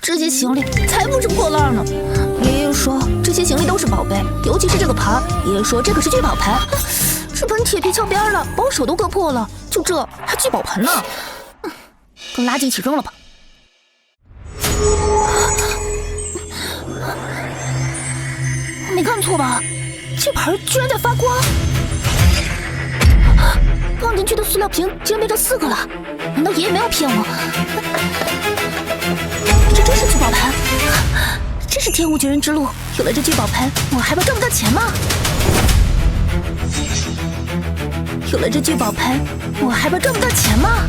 这些行李才不是破烂呢。爷爷说这些行李都是宝贝，尤其是这个盘，爷爷说这可是聚宝盆。这盆铁皮翘边了，把我手都割破了，就这还聚宝盆呢？跟垃圾一起扔了吧。我没看错吧？这盆居然在发光！放进去的塑料瓶竟然变成4个了，难道爷爷没有骗我？这真是聚宝盆，真是天无绝人之路。有了这聚宝盆，我还怕赚不到钱吗？有了这聚宝盆，我还怕赚不到钱吗？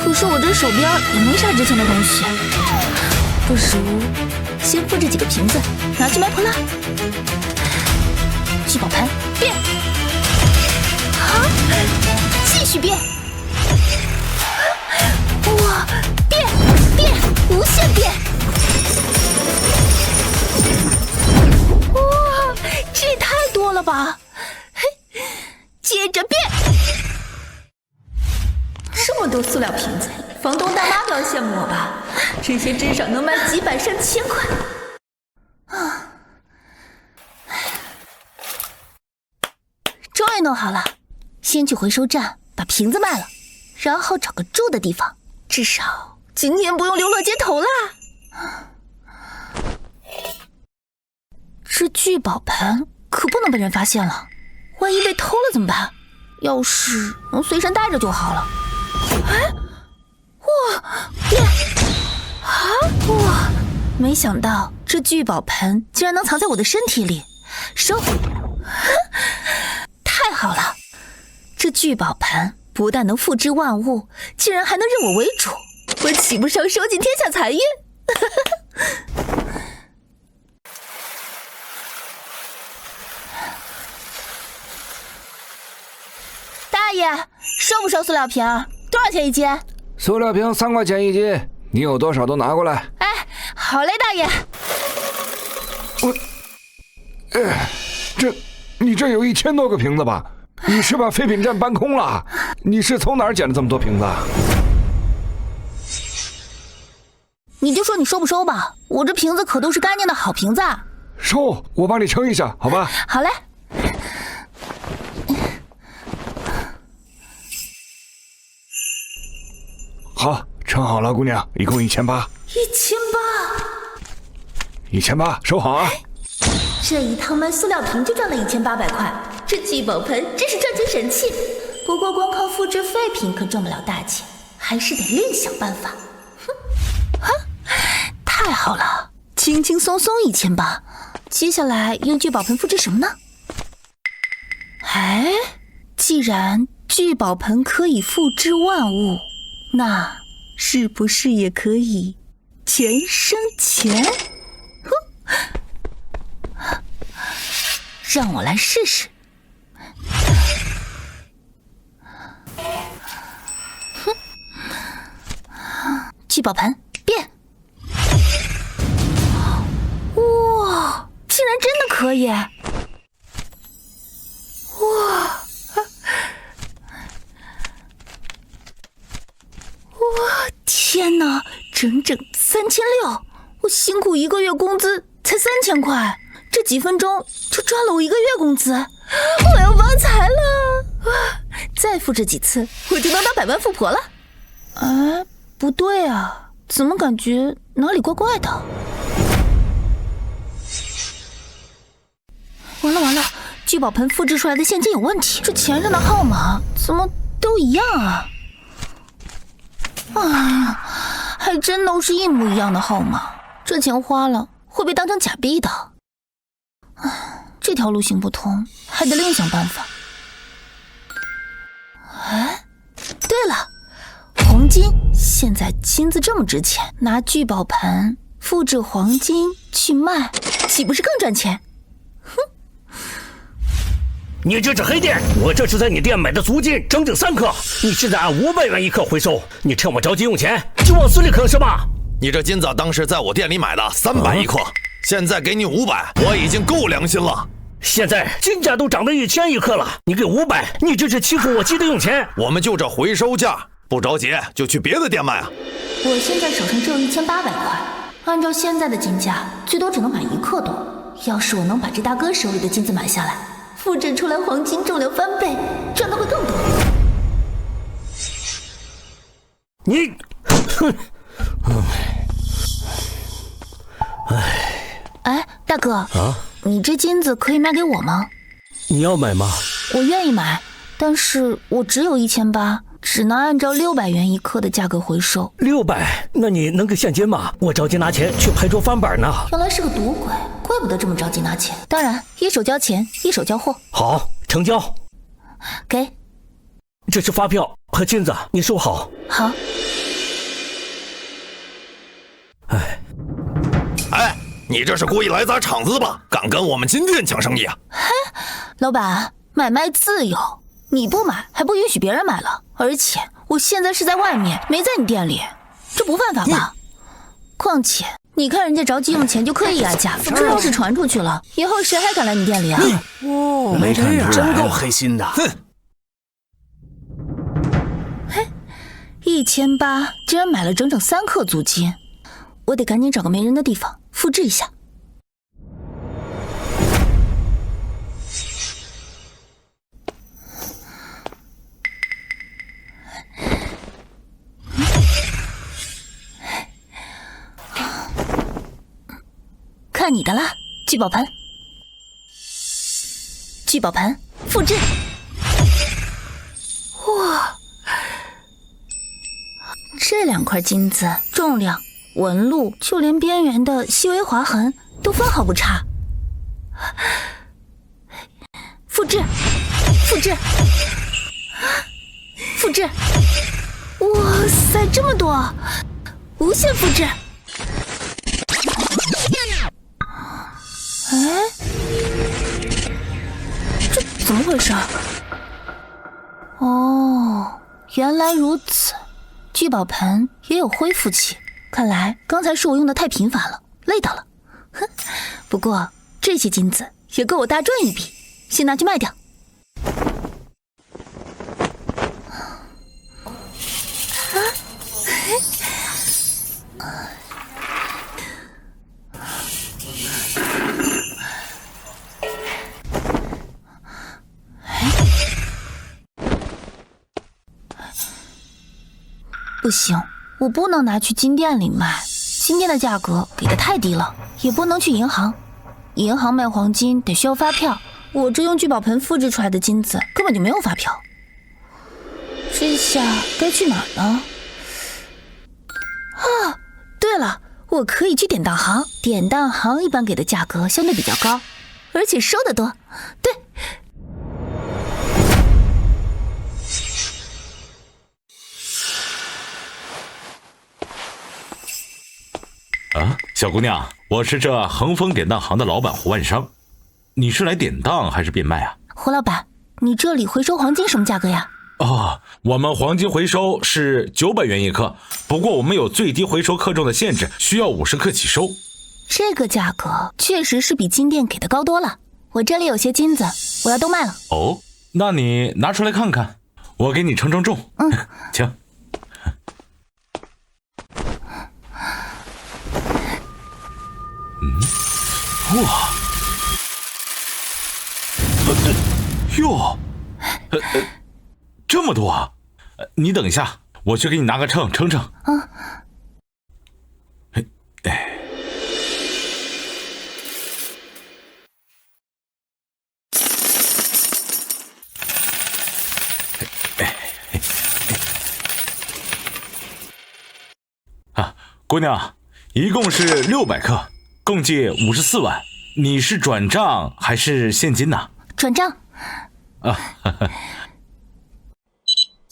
可是我这手边也没啥值钱的东西，不如先复制几个瓶子，拿去卖破烂。聚宝盆变，啊，继续变，哇，变，无限变，哇，这也太多了吧！嘿，接着变。这么多塑料瓶子，房东大妈都要羡慕我吧？这些至少能卖几百上千块。终于弄好了，先去回收站把瓶子卖了，然后找个住的地方，至少今天不用流落街头啦。这聚宝盆可不能被人发现了，万一被偷了怎么办？要是能随身带着就好了。哎，哇，变啊，哇！没想到这聚宝盆竟然能藏在我的身体里，收！太好了，这聚宝盆不但能复制万物，竟然还能认我为主，我岂不上收尽天下财运？大爷，收不收塑料瓶？多少钱一斤？塑料瓶3块钱一斤，你有多少都拿过来。哎，好嘞，大爷。你这有1000多个瓶子吧？你是把废品站搬空了？你是从哪儿捡了这么多瓶子？你就说你收不收吧，我这瓶子可都是干净的好瓶子。收，我帮你称一下，好吧？好嘞。好，称好了，姑娘，一共1800。1800，收好啊！这一趟卖塑料瓶就赚了1800块，这聚宝盆真是赚钱神器。不过光靠复制废品可赚不了大钱，还是得另想办法。太好了，轻轻松松1800。接下来用聚宝盆复制什么呢？哎，既然聚宝盆可以复制万物，那是不是也可以钱生钱？让我来试试。聚宝盆变！哇，竟然真的可以！哇，天哪，整整3600！我辛苦1个月工资才3000块，这几分钟就赚了我1个月工资，我要发财了！再复制几次，我就能当百万富婆了。哎，不对啊，怎么感觉哪里怪怪的？完了，聚宝盆复制出来的现金有问题，这钱上的号码怎么都一样啊？哎呀，还真都是一模一样的号码，这钱花了会被当成假币的。这条路行不通，还得另想办法。哎，对了，黄金，现在金子这么值钱，拿聚宝盆复制黄金去卖，岂不是更赚钱？你这是黑店，我这是在你店买的足金，整整3克，你现在按500元一克回收，你趁我着急用钱就往死里坑是吧？你这金子当时在我店里买的300一克，现在给你500，我已经够良心了。现在金价都涨到1000一克了，你给500，你这是欺负我急着用钱。我们就这回收价，不着急就去别的店卖啊。我现在手上只有1800块，按照现在的金价，最多只能买1克多。要是我能把这大哥手里的金子买下来，复制出来黄金重量翻倍，赚的会更多。你，哼，哎，大哥啊，你这金子可以卖给我吗？你要买吗？我愿意买，但是我只有1800，只能按照600元1克的价格回收。600？那你能给现金吗？我着急拿钱去牌桌翻本呢。原来是个赌鬼，怪不得这么着急拿钱。当然，一手交钱，一手交货。好，成交。给，这是发票和金子，你收好。好。哎，你这是故意来砸场子吧？敢跟我们金店抢生意啊？老板，买卖自由，你不买还不允许别人买了，而且我现在是在外面，没在你店里，这不犯法吧？况且你看人家着急用钱就刻意压价，这要是传出去了，以后谁还敢来你店里啊？哦，没这样，真够黑心的。哼，1800竟然买了整整3克租金，我得赶紧找个没人的地方复制一下。看你的啦，聚宝盆，聚宝盆复制。哇，这2块金子重量、纹路，就连边缘的细微划痕都分毫不差。复制，复制，复制！哇塞，这么多，无限复制！哎，这怎么回事？哦，原来如此，聚宝盆也有恢复期。看来刚才是我用的太频繁了，累到了。哼，不过这些金子也够我大赚一笔，先拿去卖掉。不行，我不能拿去金店里卖，金店的价格给的太低了，也不能去银行，银行卖黄金得需要发票，我这用聚宝盆复制出来的金子根本就没有发票。这下该去哪儿呢？啊，对了，我可以去典当行，典当行一般给的价格相对比较高，而且收得多。对。啊，小姑娘，我是这恒丰典当行的老板胡万商，你是来典当还是变卖啊？胡老板，你这里回收黄金什么价格呀？哦，我们黄金回收是900元1克，不过我们有最低回收克重的限制，需要50克起收。这个价格确实是比金店给的高多了。我这里有些金子，我要都卖了。哦，那你拿出来看看，我给你称重。请。哇，哟，这么多啊！你等一下，我去给你拿个秤称。姑娘，一共是600克。共计54万，你是转账还是现金呢？转账。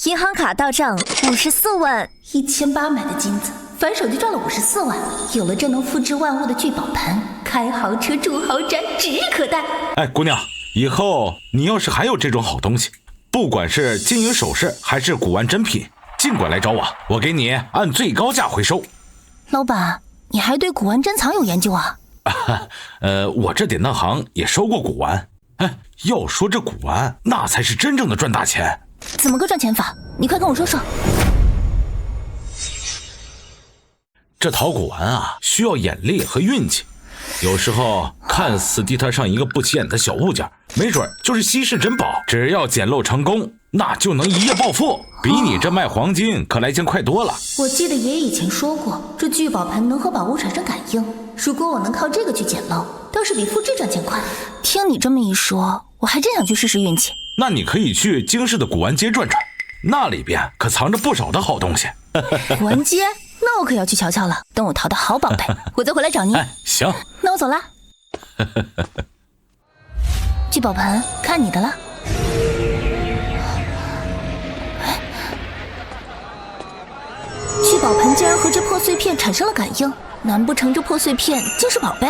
银行卡到账54万，1800买的金子，反手就赚了54万。有了这能复制万物的聚宝盆，开豪车住豪宅指日可待。哎，姑娘，以后你要是还有这种好东西，不管是金银首饰还是古玩珍品，尽管来找我，我给你按最高价回收。老板，你还对古玩珍藏有研究啊？我这典当行也收过古玩。哎，要说这古玩，那才是真正的赚大钱。怎么个赚钱法？你快跟我说说。这淘古玩啊，需要眼力和运气。有时候看似地摊上一个不起眼的小物件，没准就是稀世珍宝。只要捡漏成功，那就能一夜暴富，比你这卖黄金可来劲快多了。我记得爷爷以前说过，这聚宝盆能和宝物产生感应。如果我能靠这个去捡漏，倒是比复制赚钱快。听你这么一说，我还真想去试试运气。那你可以去京市的古玩街转转，那里边可藏着不少的好东西。古玩街？那我可要去瞧瞧了。等我淘到好宝贝，我再回来找你。行，那我走啦。聚宝盆，看你的了。聚宝盆竟然和这破碎片产生了感应，难不成这破碎片就是宝贝？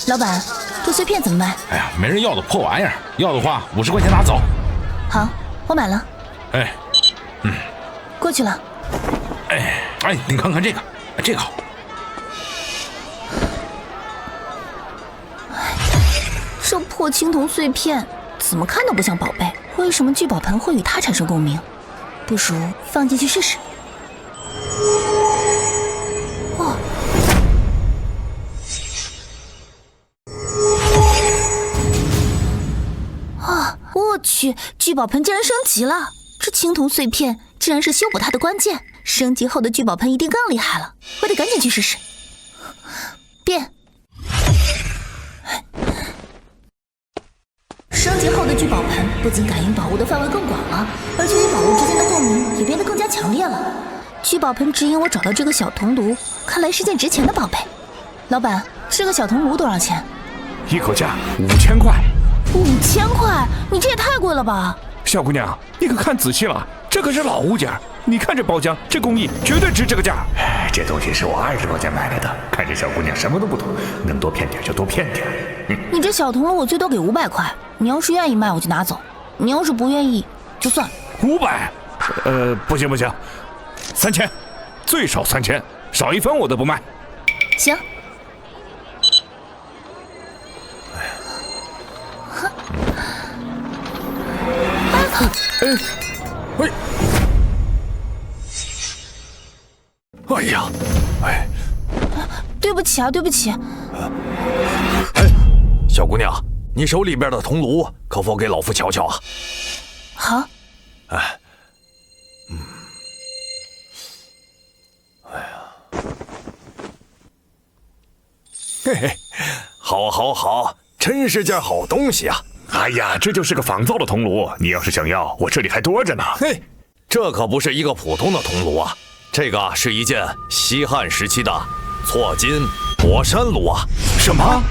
老板，这碎片怎么卖？哎呀，没人要的破玩意儿，要的话50块钱拿走。好，我买了。哎，过去了。哎，你看看这个，这个好。这破青铜碎片怎么看都不像宝贝，为什么聚宝盆会与它产生共鸣？不如放进去试试。哦，啊！我去，聚宝盆竟然升级了！这青铜碎片竟然是修补它的关键，升级后的聚宝盆一定更厉害了，我得赶紧去试试。变。升级后的聚宝盆不仅感应宝物的范围更广了，而且与宝物之间的共鸣也变得更加强烈了。聚宝盆指引我找到这个小铜炉，看来是件值钱的宝贝。老板，这个小铜炉多少钱？一口价5000块。5000块？你这也太贵了吧！小姑娘，你可看仔细了，这可是老物件，你看这包浆，这工艺绝对值这个价。这东西是我20块钱买来的，看这小姑娘什么都不懂，能多骗点就多骗点。你这小铜炉我最多给500块，你要是愿意卖我就拿走，你要是不愿意就算。500？不行，3000，最少3000，少1分我都不卖。行。哎呀，对不起啊，对不起。小姑娘，你手里边的铜炉可否给老夫瞧瞧啊？好。嘿嘿，好，真是件好东西啊！哎呀，这就是个仿造的铜炉，你要是想要，我这里还多着呢。嘿，这可不是一个普通的铜炉啊，这个是一件西汉时期的错金博山炉啊！什么？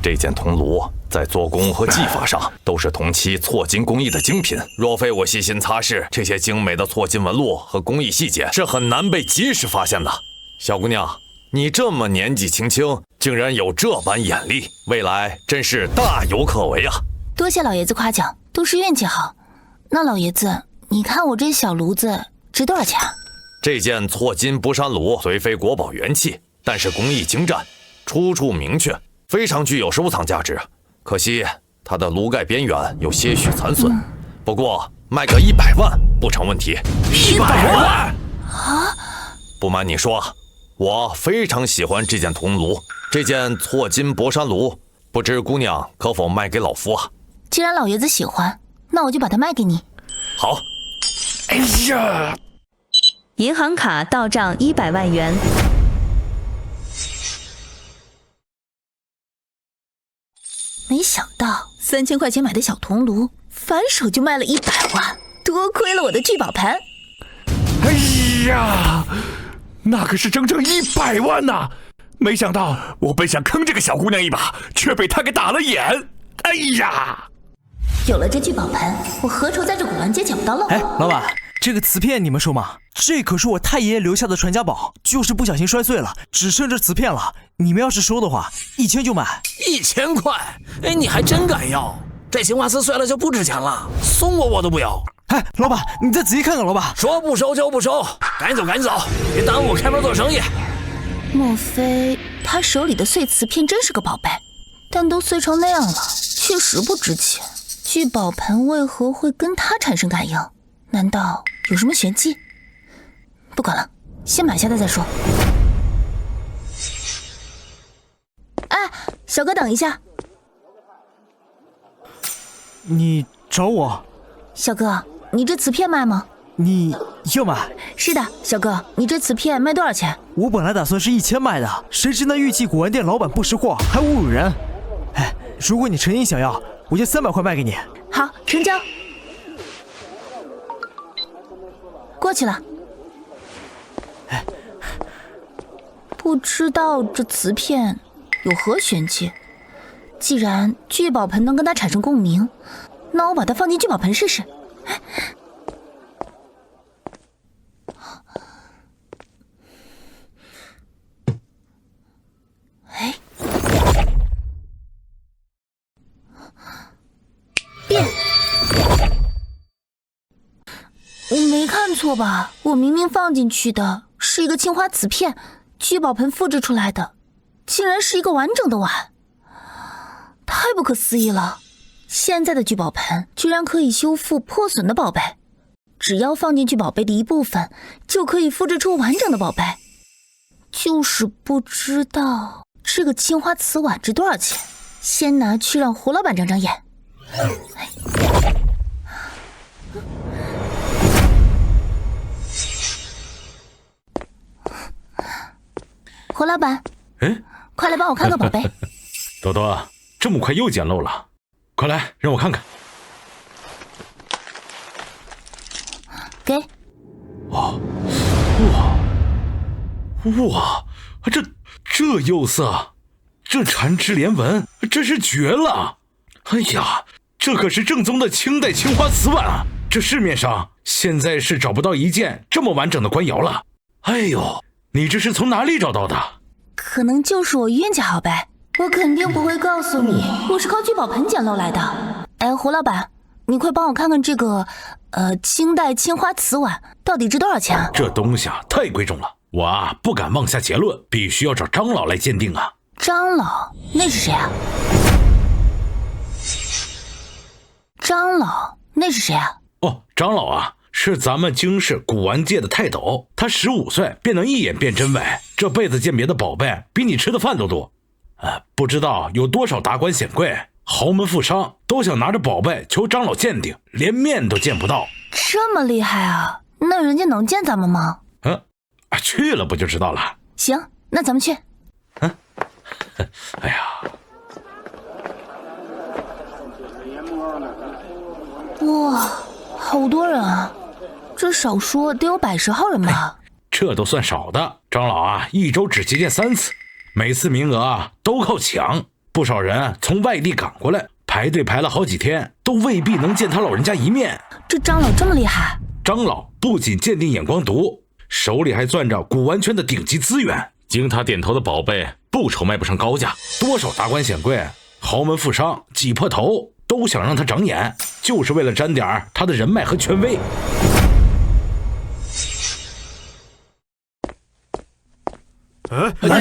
这件铜炉在做工和技法上都是同期错金工艺的精品，若非我细心擦拭，这些精美的错金纹路和工艺细节是很难被及时发现的。小姑娘，你这么年纪轻轻，竟然有这般眼力，未来真是大有可为啊！多谢老爷子夸奖，都是运气好。那老爷子，你看我这小炉子值多少钱啊？这件错金博山炉虽非国宝元气，但是工艺精湛，出处明确，非常具有收藏价值。可惜它的炉盖边缘有些许残损，不过卖个100万不成问题。100万啊！不瞒你说，我非常喜欢这件铜炉，这件错金博山炉，不知姑娘可否卖给老夫啊？既然老爷子喜欢，那我就把它卖给你。好。哎呀！银行卡到账100万元。没想到3000块钱买的小铜炉，反手就卖了100万，多亏了我的聚宝盆。哎呀，那可是整整100万呐！没想到我本想坑这个小姑娘一把，却被她给打了眼。哎呀！有了这聚宝盆，我何愁在这古玩街捡不到漏？哎，老板，这个瓷片你们收吗？这可是我太爷爷留下的传家宝，就是不小心摔碎了，只剩这瓷片了。你们要是收的话，1000就买。1000块？哎，你还真敢要？这青花瓷碎了就不值钱了，送我都不要。哎，老板，你再仔细看看，老板。说不收就不收，赶紧走，别耽误我开门做生意。莫非他手里的碎瓷片真是个宝贝？但都碎成那样了，确实不值钱。聚宝盆为何会跟他产生感应？难道有什么玄机？不管了，先买下它再说。哎，小哥等一下。你找我？小哥，你这瓷片卖吗？你要买？是的，小哥，你这瓷片卖多少钱？我本来打算是1000卖的，谁知那玉器古玩店老板不识货，还侮辱人。哎，如果你诚心想要，我就300块卖给你。好，成交。过去了。哎，不知道这瓷片有何玄机？既然聚宝盆能跟它产生共鸣，那我把它放进聚宝盆试试。哎，变！我没看错吧？我明明放进去的是一个青花瓷片，聚宝盆复制出来的，竟然是一个完整的碗，太不可思议了！现在的聚宝盆居然可以修复破损的宝贝，只要放进去宝贝的一部分，就可以复制出完整的宝贝。就是不知道这个青花瓷碗值多少钱，先拿去让胡老板长长眼。胡老板，快来帮我看个宝贝。多多，这么快又捡漏了，快来让我看看。给。哇，这釉色，这缠枝连纹，真是绝了！哎呀，这可是正宗的清代青花瓷碗啊！这市面上现在是找不到一件这么完整的官窑了。哎呦，你这是从哪里找到的？可能就是我冤家好呗，我肯定不会告诉你，我是靠聚宝盆捡漏来的。哎，胡老板，你快帮我看看这个，清代青花瓷碗到底值多少钱啊？这东西啊，太贵重了，我啊不敢妄下结论，必须要找张老来鉴定啊。张老？那是谁啊？张老？那是谁啊？哦，张老啊，是咱们京市古玩界的泰斗，他15岁便能一眼辨真伪，这辈子鉴别的宝贝比你吃的饭都多。不知道有多少达官显贵、豪门富商都想拿着宝贝求张老鉴定，连面都见不到。这么厉害啊？那人家能见咱们吗？去了不就知道了。行，那咱们去。哎呀，哇，好多人啊！这少说得有100-10号人吧？这都算少的。张老啊，一周只接见3次，每次名额啊都靠抢，不少人从外地赶过来，排队排了好几天，都未必能见他老人家一面。这张老这么厉害？张老不仅鉴定眼光毒，手里还攥着古玩圈的顶级资源，经他点头的宝贝不愁卖不上高价。多少达官显贵、豪门富商挤破头都想让他长眼，就是为了沾点他的人脉和权威。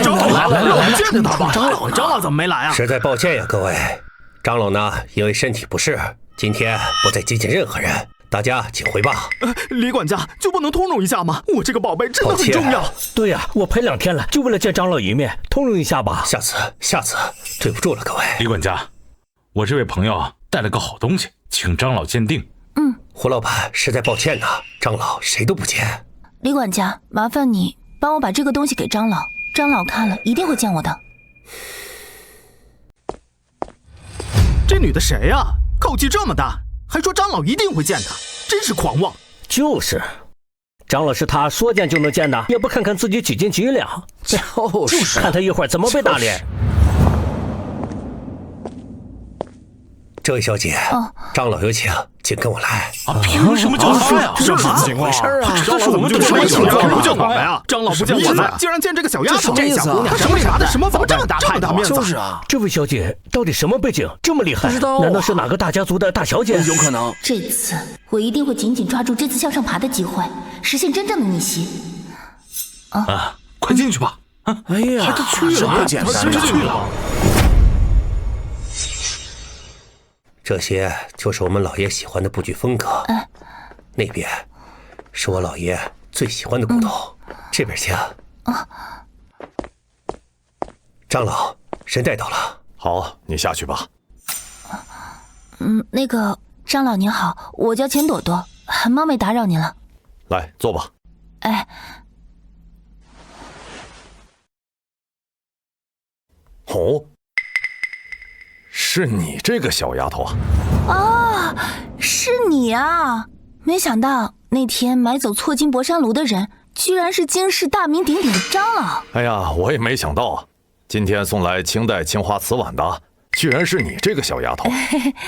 张老来了，让我们见见他吧。张老怎么没来啊？实在抱歉呀，各位。张老呢，因为身体不适，今天不再接见任何人，大家请回吧。李管家就不能通融一下吗？我这个宝贝真的很重要。对呀，我陪2天了，就为了见张老一面，通融一下吧。下次，对不住了，各位。李管家，我这位朋友带了个好东西，请张老鉴定。胡老板实在抱歉呐，张老谁都不见。李管家，麻烦你帮我把这个东西给张老，张老看了一定会见我的。这女的谁呀？口气这么大，还说张老一定会见她，真是狂妄。就是，张老是他说见就能见的，也不看看自己几斤几两。就是看他一会儿怎么被打脸。这位小姐，张老有请，请跟我来。凭什么叫他呀？什么情况？这是我们什么情况？不叫我呀？张老不见我们，竟然见这个小丫头。这小姑娘手里拿的什么宝贝？这么大面子？就是啊，这位小姐到底什么背景？这么厉害？不知道，难道是哪个大家族的大小姐？有可能。这次我一定会紧紧抓住这次向上爬的机会，实现真正的逆袭。快进去吧。哎呀，还去了，不简单，真去了。这些就是我们老爷喜欢的布局风格。那边是我老爷最喜欢的骨头，这边请。长老，人带到了。好，你下去吧。那个长老您好，我叫钱朵朵，很冒昧打扰您了。来，坐吧。哎，哦，是你这个小丫头啊！哦，是你啊！没想到那天买走错金博山炉的人，居然是京师大名鼎鼎的长老。哎呀，我也没想到啊，今天送来清代青花瓷碗的，居然是你这个小丫头。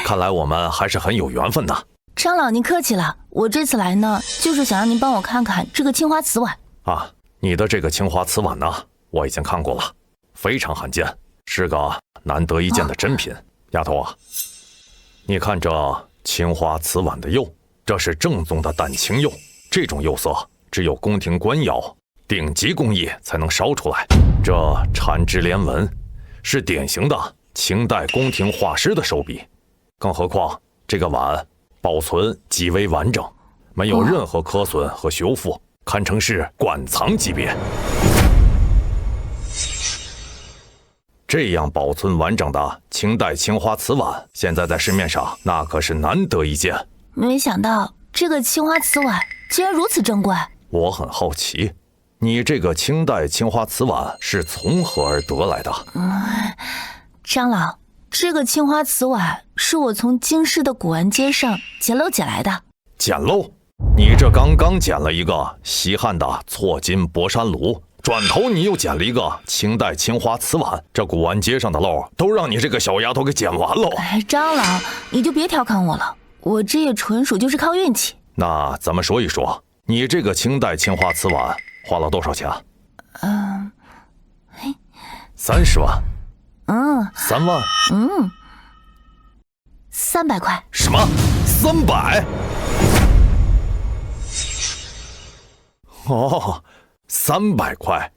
看来我们还是很有缘分的。长老您客气了，我这次来呢，就是想让您帮我看看这个青花瓷碗。啊，你的这个青花瓷碗呢，我已经看过了，非常罕见，是个难得一见的珍品。丫头啊，你看这青花瓷碗的釉，这是正宗的淡青釉，这种釉色只有宫廷官窑顶级工艺才能烧出来。这缠枝连纹是典型的清代宫廷画师的手笔，更何况这个碗保存极为完整，没有任何磕损和修复，堪称是馆藏级别。这样保存完整的清代青花瓷碗，现在在市面上那可是难得一见。没想到这个青花瓷碗竟然如此珍贵。我很好奇，你这个清代青花瓷碗是从何而得来的？长老，这个青花瓷碗是我从京师的古玩街上捡漏捡来的。捡漏？你这刚刚捡了一个西汉的错金博山炉，转头你又捡了一个清代青花瓷碗，这古玩街上的漏都让你这个小丫头给捡完喽。哎，长老，你就别调侃我了，我这也纯属就是靠运气。那咱们说一说，你这个清代青花瓷碗花了多少钱？30万。3万。300块。什么？300？哦，300块，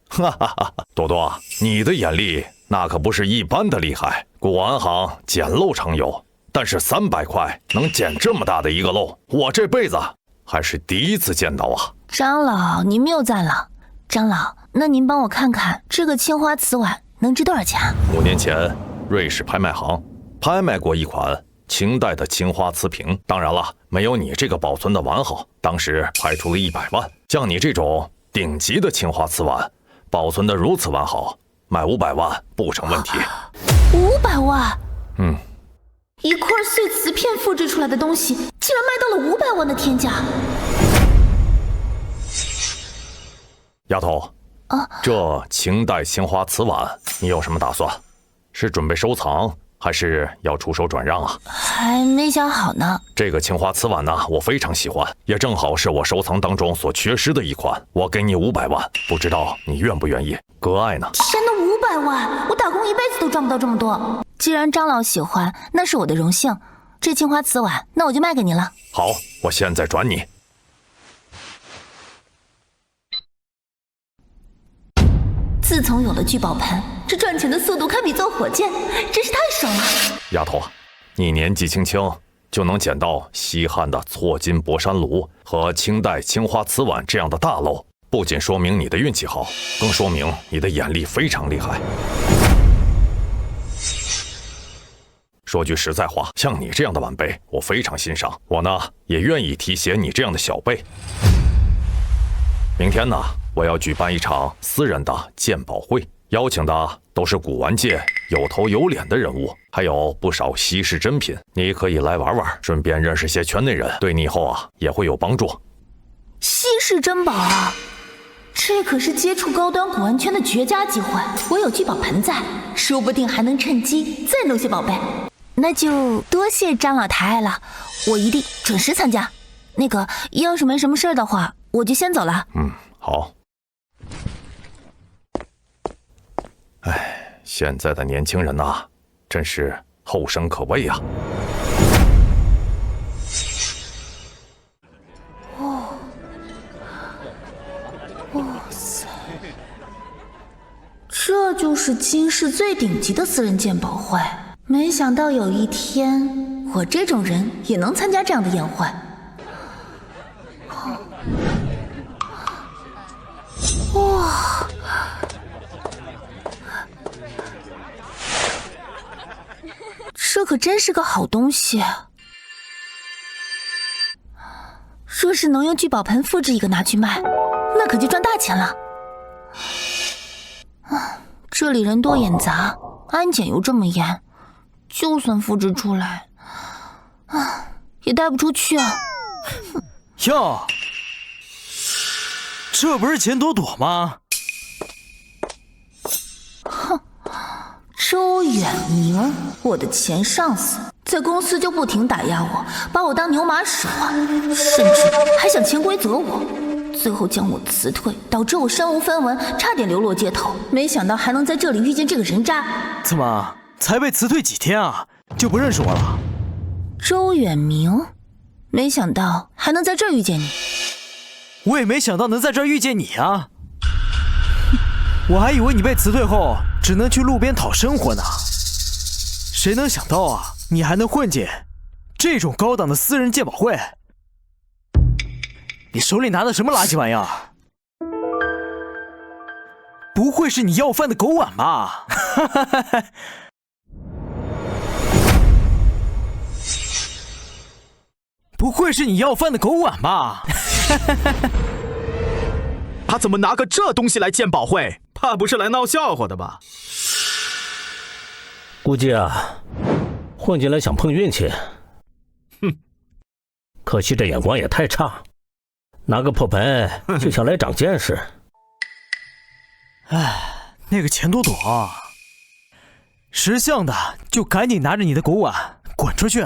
哈哈哈！多多，你的眼力那可不是一般的厉害。古玩行捡漏常有，但是300块能捡这么大的一个漏，我这辈子还是第一次见到啊！长老，您谬赞了。长老，那您帮我看看这个青花瓷碗能值多少钱？5年前，瑞士拍卖行拍卖过一款清代的青花瓷瓶，当然了，没有你这个保存的完好，当时拍出了100万。像你这种顶级的青花瓷碗，保存的如此完好，卖500万不成问题。500万？一块碎瓷片复制出来的东西，竟然卖到了500万的天价。丫头，这清代青花瓷碗你有什么打算？是准备收藏，还是要出手转让啊？还没想好呢。这个青花瓷碗呢，我非常喜欢，也正好是我收藏当中所缺失的一款。我给你500万，不知道你愿不愿意割爱呢？天哪，500万！我打工一辈子都赚不到这么多。既然长老喜欢，那是我的荣幸。这青花瓷碗，那我就卖给您了。好，我现在转你。自从有了聚宝盆，这赚钱的速度堪比坐火箭，真是太爽了。丫头，你年纪轻轻就能捡到西汉的错金博山炉和清代青花瓷碗这样的大漏，不仅说明你的运气好，更说明你的眼力非常厉害。说句实在话，像你这样的晚辈，我非常欣赏。我呢，也愿意提携你这样的小辈。明天呢，我要举办一场私人的鉴宝会，邀请的都是古玩界有头有脸的人物，还有不少稀世珍品。你可以来玩玩，顺便认识些圈内人，对你以后啊也会有帮助。稀世珍宝啊，这可是接触高端古玩圈的绝佳机会。我有聚宝盆在，说不定还能趁机再弄些宝贝。那就多谢长老抬爱了，我一定准时参加。那个，要是没什么事儿的话，我就先走了。好。哎，现在的年轻人呐，真是后生可畏啊。哇塞，这就是京市最顶级的私人鉴宝会。没想到有一天，我这种人也能参加这样的宴会。哇！这可真是个好东西。若是能用聚宝盆复制一个拿去卖，那可就赚大钱了。这里人多眼杂，安检又这么严，就算复制出来，也带不出去啊。哟，这不是钱朵朵吗？哼，周远明，我的前上司，在公司就不停打压我，把我当牛马使唤，甚至还想潜规则我，最后将我辞退，导致我身无分文，差点流落街头。没想到还能在这里遇见这个人渣。怎么才被辞退几天啊，就不认识我了？周远明，没想到还能在这儿遇见你。我也没想到能在这儿遇见你啊！我还以为你被辞退后只能去路边讨生活呢，谁能想到啊，你还能混进这种高档的私人鉴宝会？你手里拿的什么垃圾玩意儿？不会是你要饭的狗碗吧？不会是你要饭的狗碗吧？他怎么拿个这东西来鉴宝会？怕不是来闹笑话的吧？估计啊，混进来想碰运气。哼，可惜这眼光也太差，拿个破盆就想来长见识。哎，那个钱朵朵，识相的就赶紧拿着你的狗碗滚出去，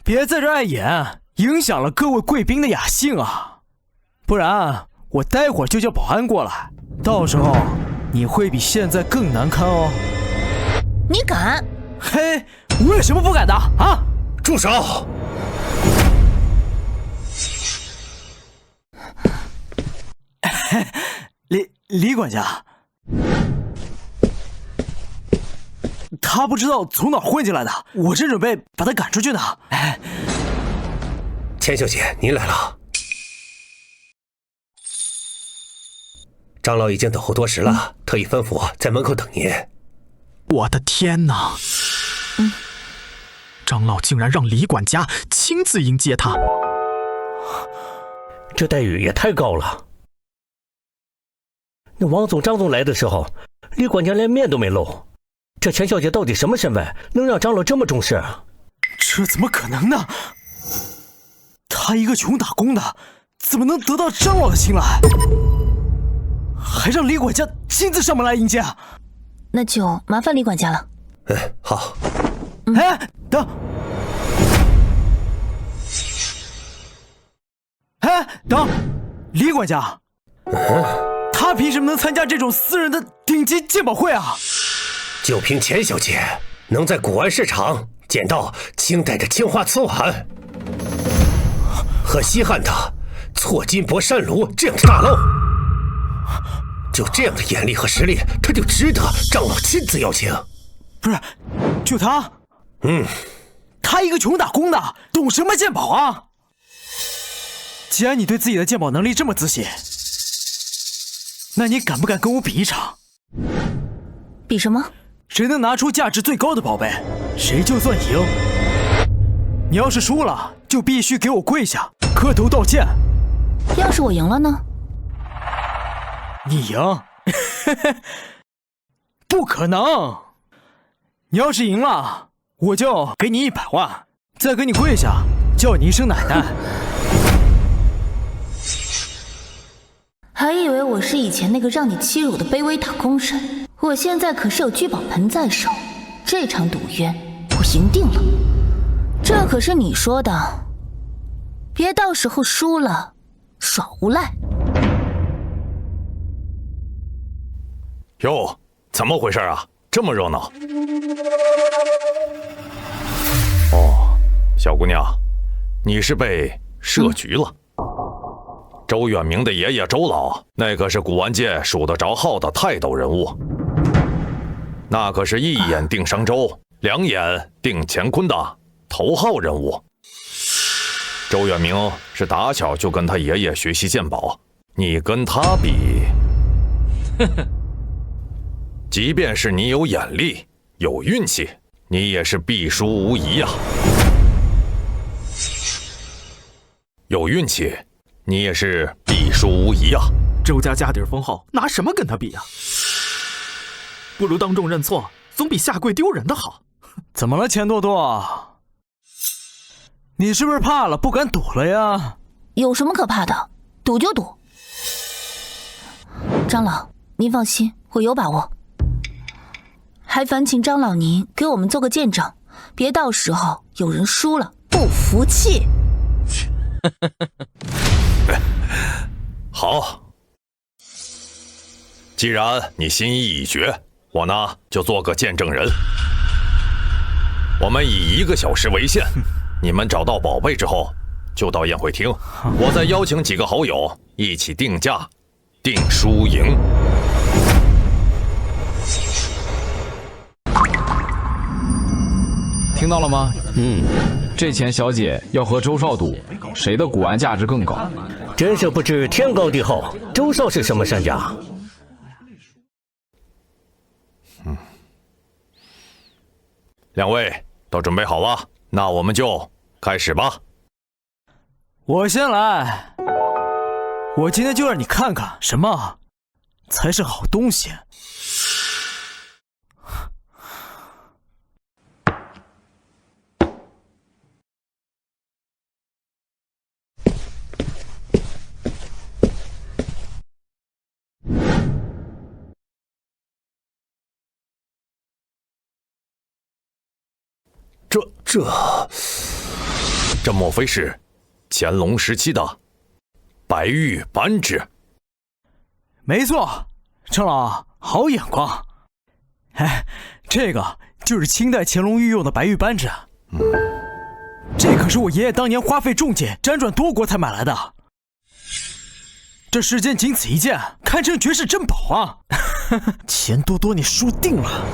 别在这碍眼，影响了各位贵宾的雅兴啊！不然我待会儿就叫保安过来，到时候你会比现在更难堪哦。你敢？嘿，我有什么不敢的啊？住手！李管家，他不知道从哪混进来的，我正准备把他赶出去呢。钱小姐，您来了。张老已经等候多时了，特意吩咐我在门口等您。我的天哪！张老竟然让李管家亲自迎接他，这待遇也太高了。那王总、张总来的时候，李管家连面都没露。这钱小姐到底什么身份，能让张老这么重视？这怎么可能呢？他一个穷打工的，怎么能得到张老的青睐？还让李管家亲自上门来迎接？那就麻烦李管家了。好。等。等，李管家，他凭什么能参加这种私人的顶级鉴宝会啊？就凭钱小姐能在古玩市场捡到清代的青花瓷碗和西汉的错金箔山炉这样的大漏，就这样的眼力和实力，他就值得张老亲自邀请。不是，就他？他一个穷打工的，懂什么鉴宝啊？既然你对自己的鉴宝能力这么自信，那你敢不敢跟我比一场？比什么？谁能拿出价值最高的宝贝，谁就算赢。你要是输了，就必须给我跪下磕头道歉。要是我赢了呢？你赢？不可能！你要是赢了，我就给你100万，再给你跪下叫你一声奶奶。还以为我是以前那个让你欺辱的卑微打工人，我现在可是有聚宝盆在手，这场赌约我赢定了。这可是你说的，别到时候输了耍无赖。哟，怎么回事啊？这么热闹？哦，小姑娘，你是被设局了。周远明的爷爷周老，那可是古玩界数得着号的泰斗人物，那可是一眼定商周，两眼定乾坤的头号人物。周远明是打小就跟他爷爷学习鉴宝，你跟他比，即便是你有眼力、有运气，你也是必输无疑呀。有运气，你也是必输无疑呀。周家家底丰厚，拿什么跟他比呀？不如当众认错，总比下跪丢人的好。怎么了，钱多多？你是不是怕了，不敢赌了呀？有什么可怕的？赌就赌。长老，您放心，我有把握。还烦请长老您给我们做个见证，别到时候有人输了不服气。好，既然你心意已决，我呢就做个见证人。我们以1个小时为限，你们找到宝贝之后，就到宴会厅，我再邀请几个好友一起定价，定输赢。听到了吗？这钱小姐要和周少赌，谁的古玩价值更高？真是不知天高地厚，周少是什么身价？两位都准备好了，那我们就开始吧。我先来，我今天就让你看看什么才是好东西。这莫非是乾隆时期的白玉扳指？没错，长老好眼光。哎，这个就是清代乾隆御用的白玉扳指。这可是我爷爷当年花费重金辗转多国才买来的。这世间仅此一件，堪称绝世珍宝啊！钱多多，你输定了。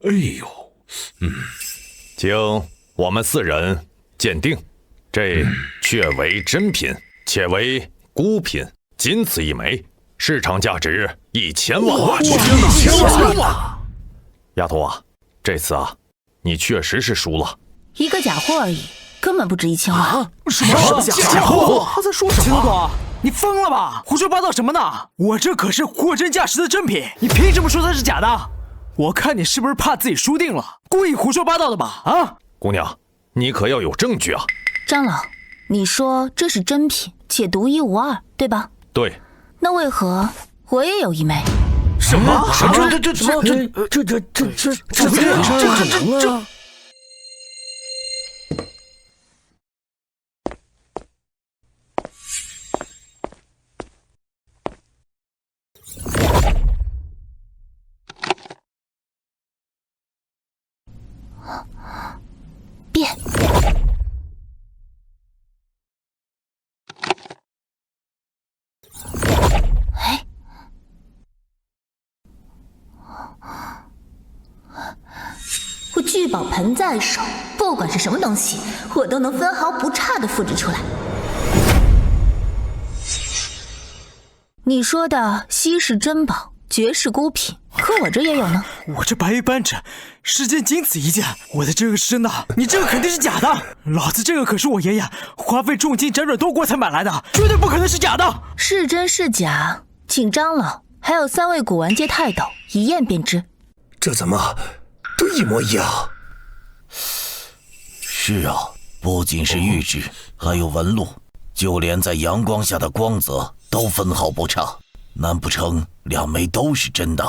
哎呦，请我们4人鉴定，这确为真品，且为孤品，仅此一枚，市场价值1000万。1000万！丫头啊，这次啊，你确实是输了。一个假货而已，根本不值1000万。什么假货？他在说什么？钱多多，你疯了吧？胡说八道什么呢？我这可是货真价实的真品，你凭什么说它是假的？我看你是不是怕自己输定了，故意胡说八道的吧？啊，姑娘，你可要有证据啊！长老，你说这是真品，且独一无二，对吧？对。那为何我也有一枚？什么？这变。哎，我聚宝盆在手，不管是什么东西，我都能分毫不差的复制出来。你说的稀世珍宝、绝世孤品，可我这也有呢。我这白玉扳指，世间仅此一件，我的这个是真的，你这个肯定是假的。老子这个可是我爷爷花费重金辗转多国才买来的，绝对不可能是假的。是真是假，请长老还有3位古玩界泰斗一验便知。这怎么都一模一样？是啊，不仅是玉质，还有纹路，就连在阳光下的光泽都分毫不差。难不成2枚都是真的？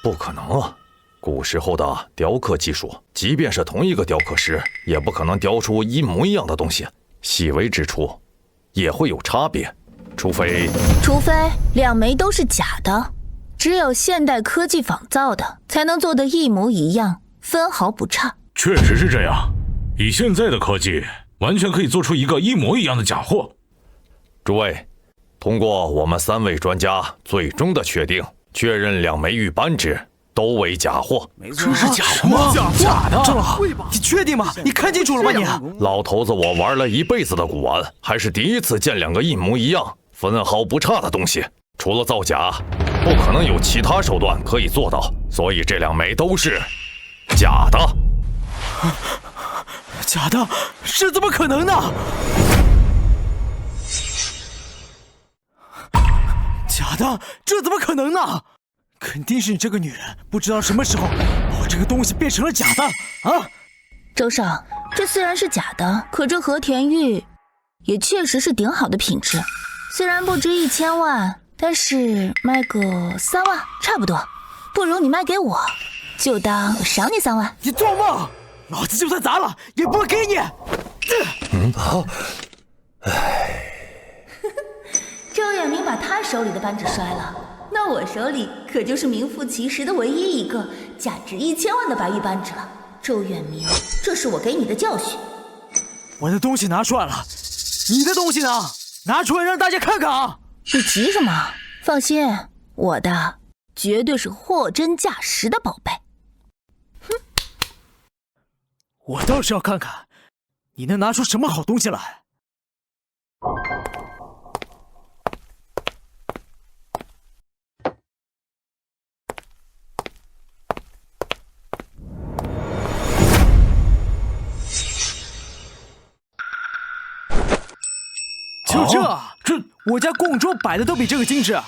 不可能啊！古时候的雕刻技术，即便是同一个雕刻师，也不可能雕出一模一样的东西，细微之处也会有差别，除非2枚都是假的，只有现代科技仿造的才能做得一模一样，分毫不差。确实是这样，以现在的科技，完全可以做出一个一模一样的假货。诸位，通过我们3位专家最终的确定，确认2枚玉扳指都为假货。这是假的吗？假的！长老，你确定吗？你看清楚了吗？你老头子，我玩了一辈子的古玩，还是第一次见两个一模一样、分毫不差的东西。除了造假，不可能有其他手段可以做到，所以这两枚都是假的。假的？这怎么可能呢？假的？这怎么可能呢？肯定是你这个女人不知道什么时候把这个东西变成了假的啊！周少，这虽然是假的，可这和田玉也确实是顶好的品质，虽然不值1000万，但是卖个3万差不多。不如你卖给我，就当我赏你3万。你做梦！老子就算砸了也不会给你。好。周远明把他手里的扳指摔了，那我手里可就是名副其实的唯一一个价值1000万的白玉扳指了。周远明，这是我给你的教训。我的东西拿出来了，你的东西呢？拿出来让大家看看啊！你急什么？放心，我的绝对是货真价实的宝贝。哼，我倒是要看看你能拿出什么好东西来。就这，我家供桌摆的都比这个精致，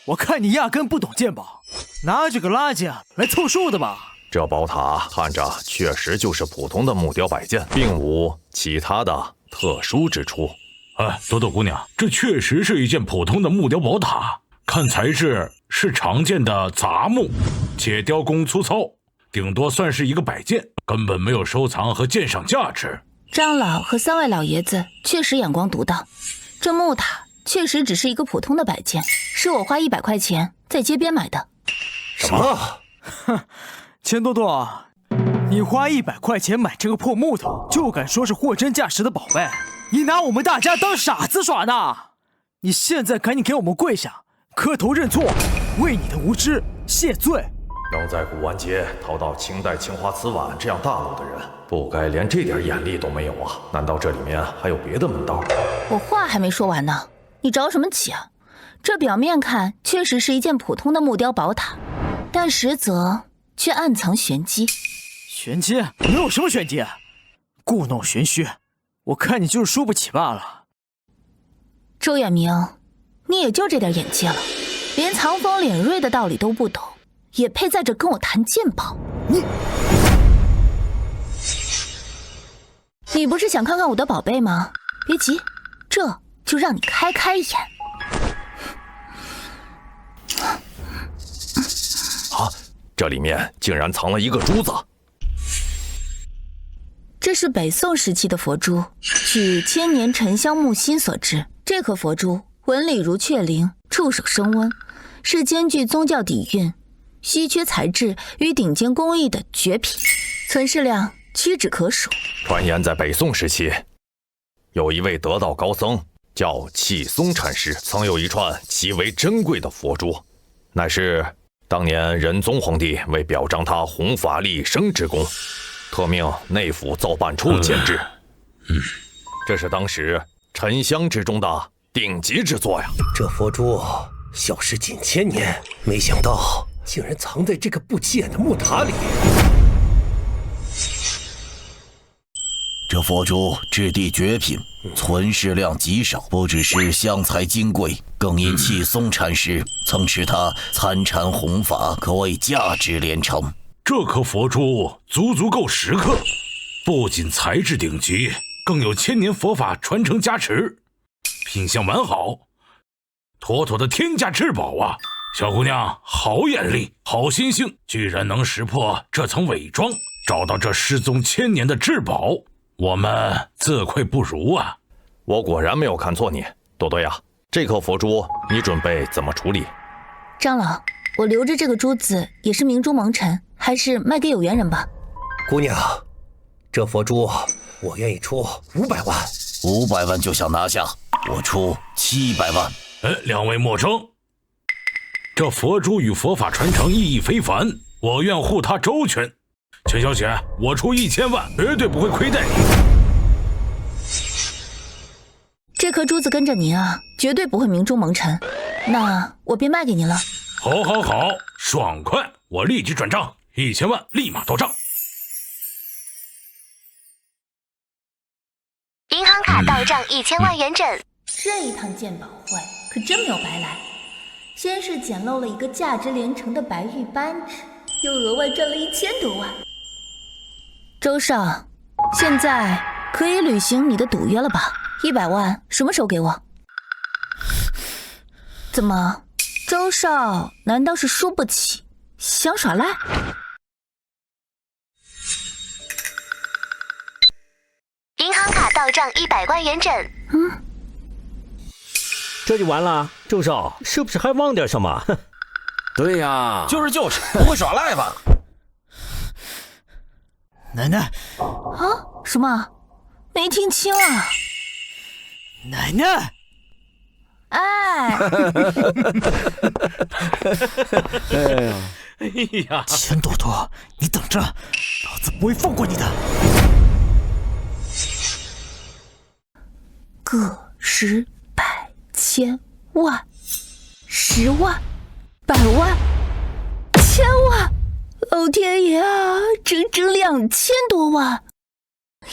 我看你压根不懂鉴宝，拿这个垃圾来凑数的吧？这宝塔看着确实就是普通的木雕摆件，并无其他的特殊之处。哎，朵朵姑娘，这确实是一件普通的木雕宝塔，看材质是常见的杂木，且雕工粗糙，顶多算是一个摆件，根本没有收藏和鉴赏价值。张老和3位老爷子确实眼光独到。这木塔确实只是一个普通的摆件，是我花100块钱在街边买的。什么？哼，钱多多，你花100块钱买这个破木头，就敢说是货真价实的宝贝？你拿我们大家当傻子耍呢？你现在赶紧给我们跪下，磕头认错，为你的无知谢罪。能在古玩街淘到清代青花瓷碗这样大陆的人，不该连这点眼力都没有啊？难道这里面还有别的门道？我话还没说完呢，你着什么急啊？这表面看确实是一件普通的木雕宝塔，但实则却暗藏玄机。玄机？能有什么玄机？故弄玄虚，我看你就是输不起罢了。周远明，你也就这点眼界了，连藏锋敛锐的道理都不懂，也配在这跟我谈鉴宝？你不是想看看我的宝贝吗？别急，这就让你开开眼。啊，这里面竟然藏了一个珠子。这是北宋时期的佛珠，据千年沉香木心所制。这颗佛珠纹理如雀翎，触手生温，是兼具宗教底蕴、稀缺材质与顶尖工艺的绝品，存世量屈指可数。传言在北宋时期，有一位得道高僧叫契松禅师，曾有一串极为珍贵的佛珠，乃是当年仁宗皇帝为表彰他弘法利生之功，特命内府造办处监制。这是当时沉香之中的顶级之作呀！这佛珠消失近1000年，没想到竟然藏在这个不起眼的木塔里。这佛珠质地绝品，存世量极少，不只是香材金贵，更因契松禅师曾持它参禅弘法，可谓价值连城。这颗佛珠足够10克，不仅材质顶级，更有1000年佛法传承加持，品相完好，妥妥的天价至宝啊！小姑娘好眼力，好心性，居然能识破这层伪装，找到这失踪1000年的至宝，我们自愧不如啊！我果然没有看错你，多多呀，这颗佛珠你准备怎么处理？张老，我留着这个珠子也是明珠蒙尘，还是卖给有缘人吧。姑娘，这佛珠我愿意出500万。500万就想拿下，我出700万。两位莫争，这佛珠与佛法传承意义非凡，我愿护他周全。钱小姐，我出1000万，绝对不会亏待你。这颗珠子跟着您啊，绝对不会明中蒙尘。那我便卖给您了。好，好，好，爽快！我立即转账，1000万立马到账。银行卡到账1000万元整。这一趟鉴宝会可真没有白来，先是捡漏了一个价值连城的白玉扳指，又额外赚了1000多万。周少，现在可以履行你的赌约了吧？100万什么时候给我？怎么，周少难道是输不起，想耍赖？银行卡到账100万元整。这就完了？周少是不是还忘点什么？对呀，就是，不会耍赖吧？奶奶，啊？什么？没听清啊？奶奶，哎，哎呀，钱多多，你等着，老子不会放过你的。个10、百、千、万、10万、100万、1000万，老天爷啊，整整2000多万！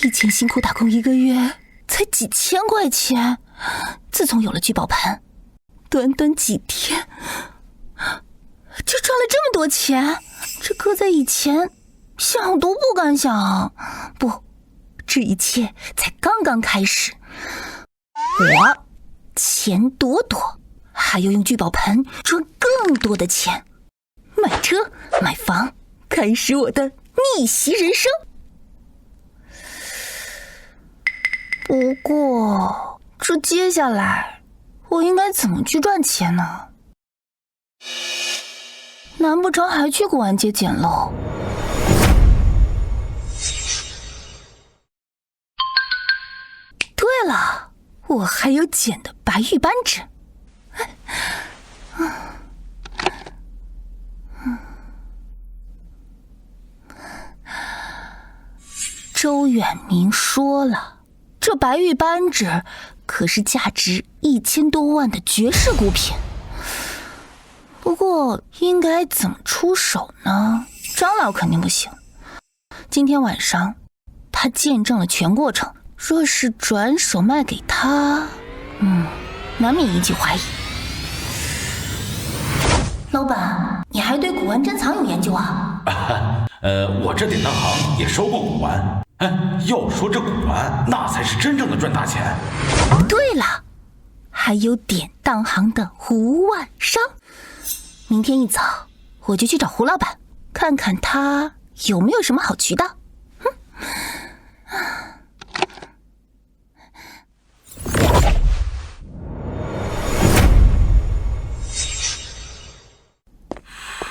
以前辛苦打工1个月才几千块钱，自从有了聚宝盆，短短几天就赚了这么多钱，这搁在以前想都不敢想。不，这一切才刚刚开始。我钱多多，还要用聚宝盆赚更多的钱，买车买房，开始我的逆袭人生。不过这接下来我应该怎么去赚钱呢？难不成还去古玩街捡漏？对了，我还有捡的白玉扳指。周远明说了，这白玉扳指可是价值1000多万的绝世古品。不过应该怎么出手呢？张老肯定不行。今天晚上他见证了全过程，若是转手卖给他，难免引起怀疑。老板，你还对古玩珍藏有研究啊？我这典当行也收过古玩。要说这古玩，那才是真正的赚大钱。对了，还有典当行的胡万商。明天一早我就去找胡老板，看看他有没有什么好渠道。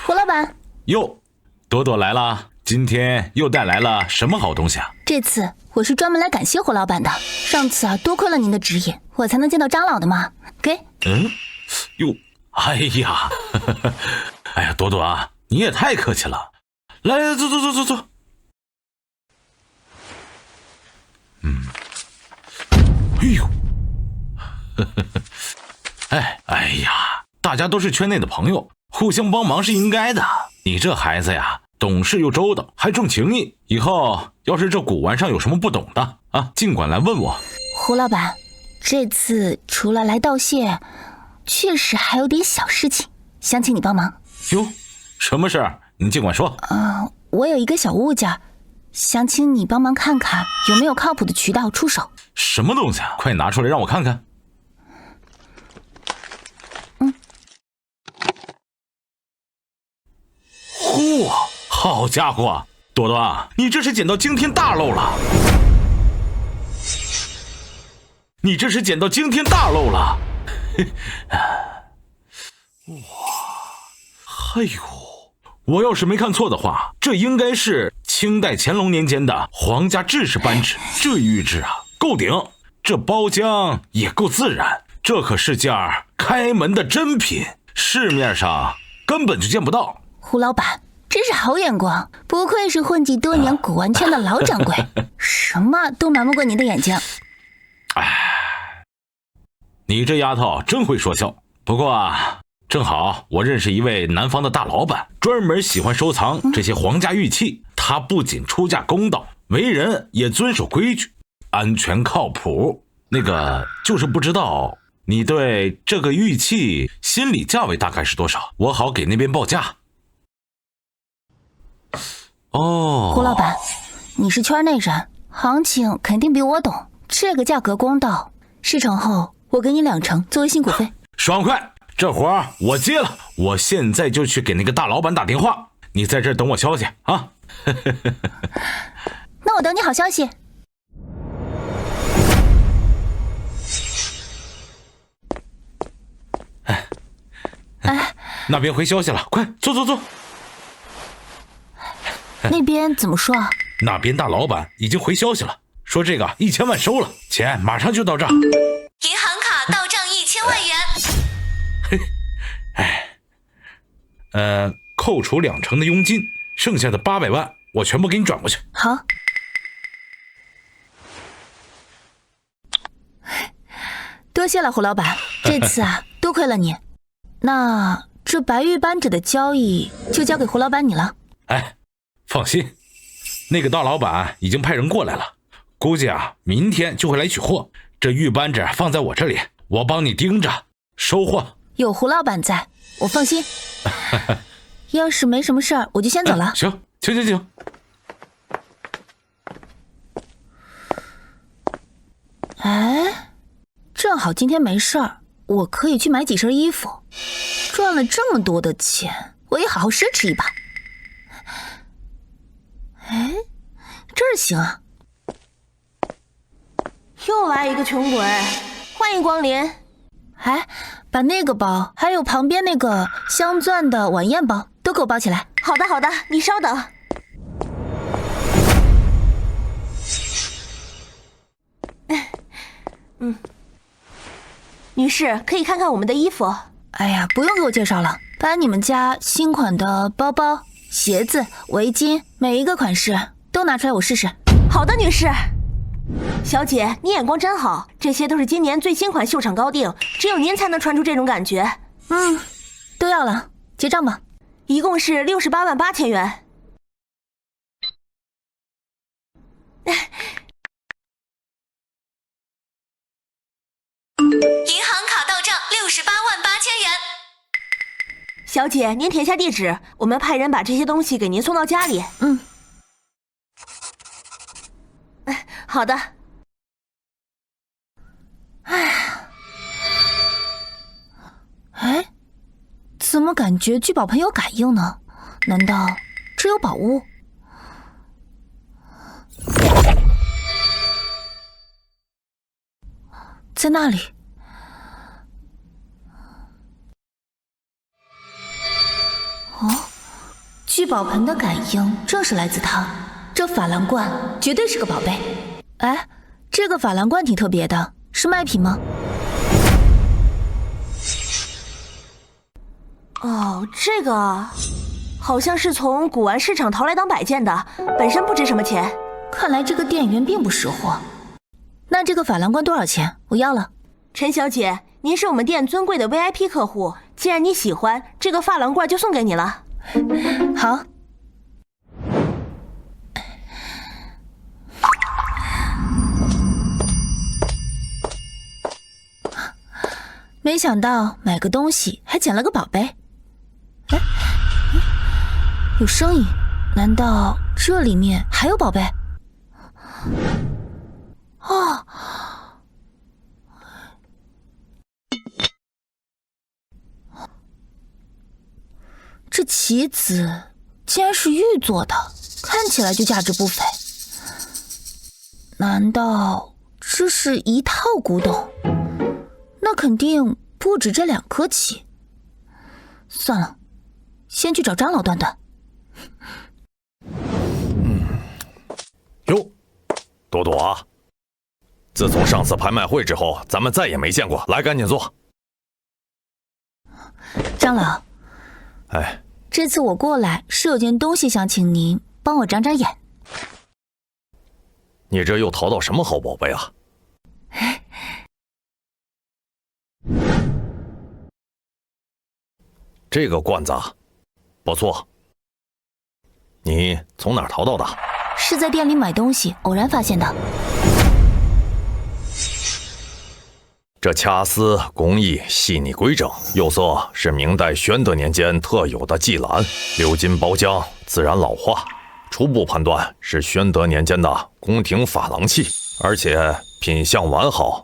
胡老板，哟，朵朵来了，今天又带来了什么好东西啊？这次我是专门来感谢胡老板的，上次啊多亏了您的指引，我才能见到张老的嘛。给。哟，哎呀，哎呀，朵朵啊，你也太客气了。来，坐。哎呦，哎呀，大家都是圈内的朋友，互相帮忙是应该的。你这孩子呀，懂事又周到，还重情义。以后要是这古玩上有什么不懂的啊，尽管来问我。胡老板，这次除了来道谢，确实还有点小事情，想请你帮忙。哟，什么事儿？你尽管说。我有一个小物件，想请你帮忙看看有没有靠谱的渠道出手。什么东西啊？快拿出来让我看看。嚯，好家伙，朵朵啊，你这是捡到惊天大漏了！你这是捡到惊天大漏了！哇，哎呦，我要是没看错的话，这应该是清代乾隆年间的皇家制式扳指，这玉质啊够顶，这包浆也够自然，这可是件开门的珍品，市面上根本就见不到。胡老板，真是好眼光，不愧是混迹多年古玩圈的老掌柜，什么都瞒不过你的眼睛。你这丫头真会说笑。不过啊，正好我认识一位南方的大老板，专门喜欢收藏这些皇家玉器。他不仅出价公道，为人也遵守规矩，安全靠谱。那个就是不知道你对这个玉器心理价位大概是多少，我好给那边报价。哦，胡老板，你是圈内人，行情肯定比我懂。这个价格公道，事成后我给你2成作为辛苦费。爽快，这活我接了，我现在就去给那个大老板打电话。你在这儿等我消息啊。那我等你好消息。那边回消息了，快坐坐坐。那边怎么说啊？那边大老板已经回消息了，说这个1000万收了，钱马上就到账。银行卡到账1000万元。扣除2成的佣金，剩下的800万我全部给你转过去。好。多谢了胡老板，这次啊多亏了你。那这白玉扳指的交易就交给胡老板你了。放心，那个大老板已经派人过来了，估计啊明天就会来取货。这玉扳指放在我这里，我帮你盯着收货。有胡老板在，我放心。要是没什么事儿，我就先走了。行。正好今天没事儿，我可以去买几身衣服。赚了这么多的钱，我也好好奢侈一把。这儿行啊。又来一个穷鬼，欢迎光临。把那个包还有旁边那个镶钻的晚宴包都给我包起来。好的，你稍等。女士，可以看看我们的衣服。不用给我介绍了，把你们家新款的包包、鞋子、围巾，每一个款式都拿出来我试试。好的，女士。小姐，你眼光真好，这些都是今年最新款秀场高定，只有您才能穿出这种感觉。都要了，结账吧。一共是68万8千元。银行卡到账68万8千元。小姐，您填下地址，我们派人把这些东西给您送到家里。好的。怎么感觉聚宝盆有感应呢？难道这有宝物？在那里。聚宝盆的感应正是来自它。这珐琅罐绝对是个宝贝。这个珐琅罐挺特别的，是卖品吗？这个好像是从古玩市场淘来当摆件的，本身不值什么钱。看来这个店员并不识货。那这个珐琅罐多少钱？我要了。陈小姐，您是我们店尊贵的 VIP 客户，既然你喜欢，这个珐琅罐就送给你了。好。没想到买个东西还捡了个宝贝。有声音，难道这里面还有宝贝？这棋子竟然是玉做的，看起来就价值不菲。难道这是一套古董？那肯定不止这2颗棋。算了，先去找张老断断。哟，朵朵啊，自从上次拍卖会之后，咱们再也没见过，来，赶紧坐。张老，这次我过来是有件东西想请您帮我长长眼。你这又淘到什么好宝贝啊？这个罐子不错，你从哪儿淘到的？是在店里买东西偶然发现的。这掐丝工艺细腻规整，釉色是明代宣德年间特有的霁蓝，鎏金包浆，自然老化。初步判断是宣德年间的宫廷珐琅器，而且品相完好，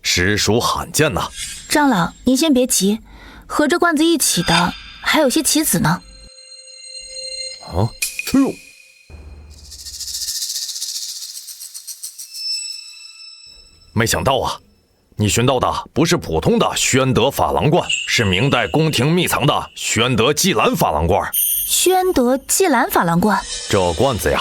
实属罕见呐。长老，您先别急，和这罐子一起的还有些棋子呢。啊，哎呦！没想到啊，你寻到的不是普通的宣德珐琅罐，是明代宫廷秘藏的宣德霁蓝珐琅罐。宣德霁蓝珐琅罐，这罐子呀，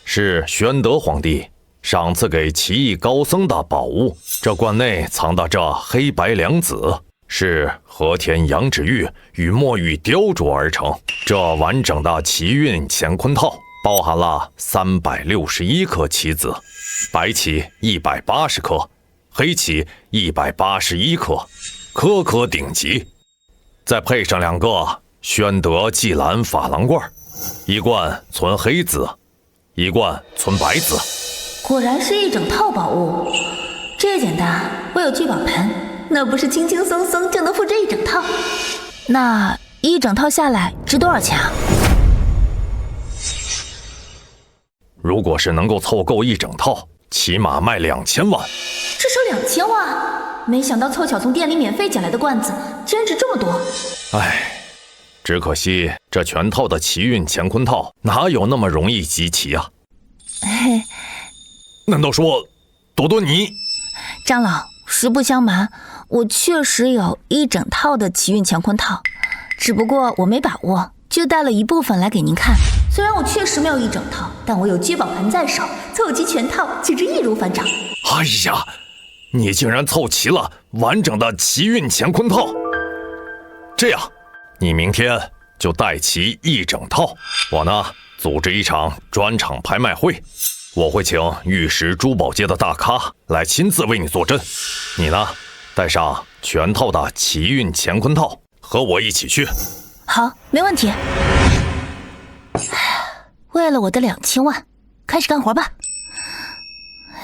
是宣德皇帝赏赐给奇异高僧的宝物。这罐内藏的这黑白两紫，是和田羊脂玉与墨玉雕琢而成。这完整的奇韵乾坤套包含了361颗棋子，白棋180颗，黑棋181颗，颗颗顶级。再配上2个宣德霁蓝珐琅罐，一罐存黑子，一罐存白子。果然是一整套宝物。这简单，我有聚宝盆，那不是轻轻松松就能复制一整套？那一整套下来值多少钱啊？如果是能够凑够一整套，起码卖2000万。至少2000万！没想到凑巧从店里免费捡来的罐子，竟然值这么多。唉，只可惜这全套的奇韵乾坤套哪有那么容易集齐啊？嘿，难道说多多你？长老，实不相瞒，我确实有一整套的奇韵乾坤套，只不过我没把握，就带了一部分来给您看。虽然我确实没有一整套，但我有聚宝盆在手，凑齐全套简直易如反掌。哎呀，你竟然凑齐了完整的奇韵乾坤套！这样，你明天就带齐一整套，我呢组织一场专场拍卖会，我会请玉石珠宝界的大咖来亲自为你坐镇，你呢带上全套的奇韵乾坤套，和我一起去。好，没问题。为了我的2000万，开始干活吧。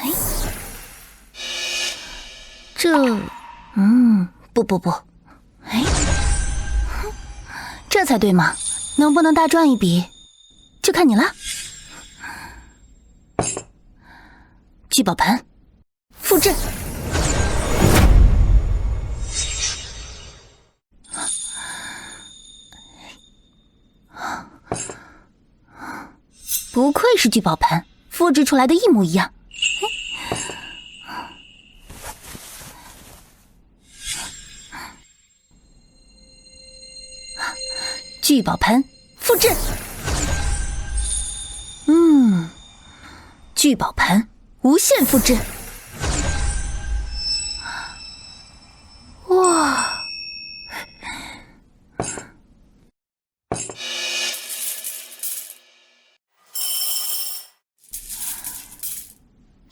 哎，不，哎，这才对嘛，能不能大赚一笔，就看你了。聚宝盆，复制。不愧是聚宝盆，复制出来的一模一样。聚宝盆复制。聚宝盆无限复制。哇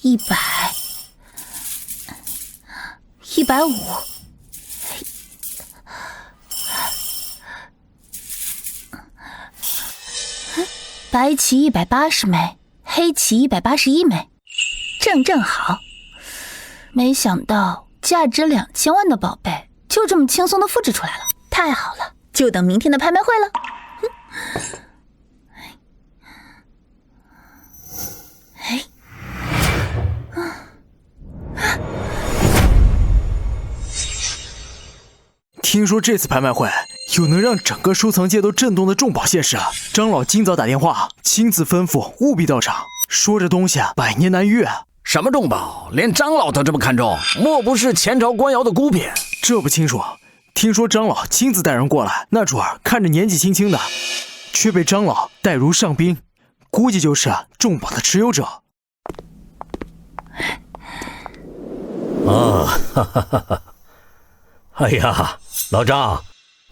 ！100、150，白棋180枚，黑棋181枚，正好。没想到价值2000万的宝贝就这么轻松的复制出来了，太好了，就等明天的拍卖会了。听说这次拍卖会有能让整个收藏界都震动的重宝现世啊！长老今早打电话，亲自吩咐务必到场，说这东西100年难遇。什么重宝，连长老都这么看重？莫不是前朝官窑的孤品？这不清楚，听说长老亲自带人过来，那主儿看着年纪轻轻的，却被长老带如上宾，估计就是重宝的持有者。哈哈哈！哎呀，老张，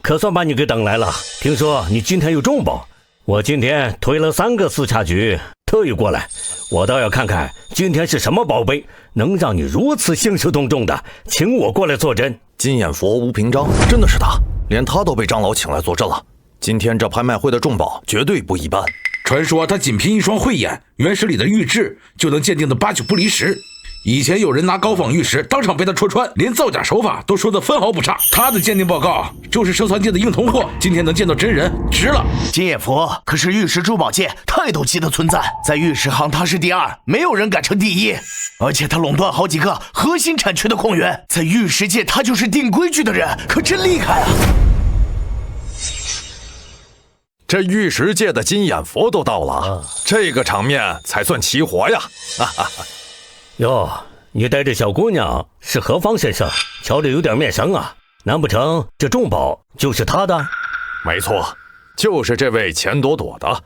可算把你给等来了。听说你今天有重宝，我今天推了3个4叉局，特意过来，我倒要看看今天是什么宝贝，能让你如此兴师动众的请我过来坐镇。金眼佛吴平章，真的是他，连他都被长老请来坐镇了。今天这拍卖会的重宝绝对不一般。传说他仅凭一双慧眼，原石里的玉质就能鉴定的8九不离10。以前有人拿高仿玉石当场被他戳穿，连造假手法都说得分毫不差。他的鉴定报告就是收藏界的硬通货，今天能见到真人，值了。金眼佛可是玉石珠宝界泰斗级的存在，在玉石行他是第2，没有人敢称第1。而且他垄断好几个核心产区的矿源，在玉石界他就是定规矩的人，可真厉害啊！这玉石界的金眼佛都到了，这个场面才算齐活呀！哈哈。哟，你带着小姑娘是何方神圣？瞧着有点面生啊，难不成这重宝就是她的？没错，就是这位钱朵朵的。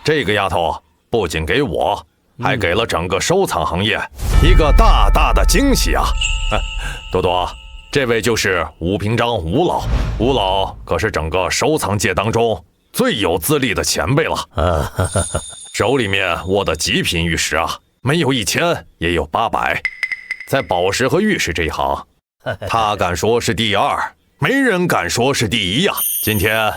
这个丫头不仅给我，还给了整个收藏行业一个大大的惊喜啊！朵朵，这位就是吴平章吴老，吴老可是整个收藏界当中最有资历的前辈了。手里面握的极品玉石啊，没有1000也有800，在宝石和玉石这一行，他敢说是第2，没人敢说是第1呀。今天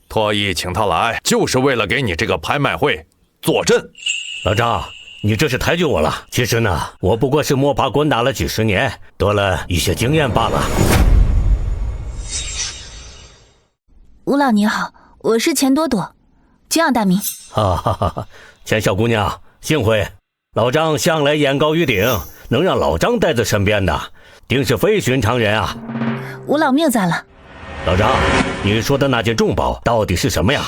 特意请他来，就是为了给你这个拍卖会坐镇。老张，你这是抬举我了。其实呢，我不过是摸爬滚打了几10年，得了一些经验罢了。吴老你好，我是钱朵朵，久仰大名。哈哈哈，钱小姑娘，幸会。老张向来眼高于顶，能让老张带在身边的，定是非寻常人啊。吴老命在了。老张，你说的那件重宝到底是什么呀？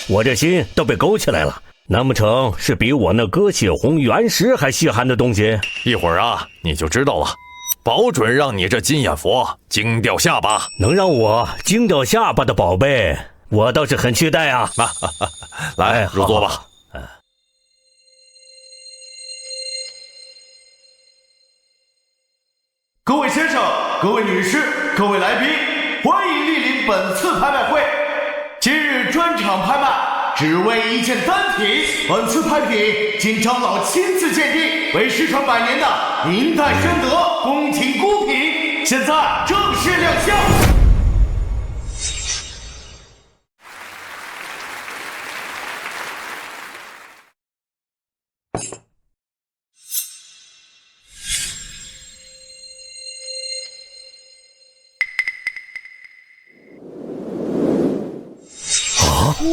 我这心都被勾起来了。难不成是比我那鸽血红原石还稀罕的东西？一会儿啊，你就知道了。保准让你这金眼佛惊掉下巴。能让我惊掉下巴的宝贝，我倒是很期待啊。来，入座吧。各位先生、各位女士、各位来宾，欢迎莅临本次拍卖会。今日专场拍卖，只为一件单品。本次拍品经张老亲自鉴定，为失传100年的明代宣德宫廷孤品，现在正式亮相。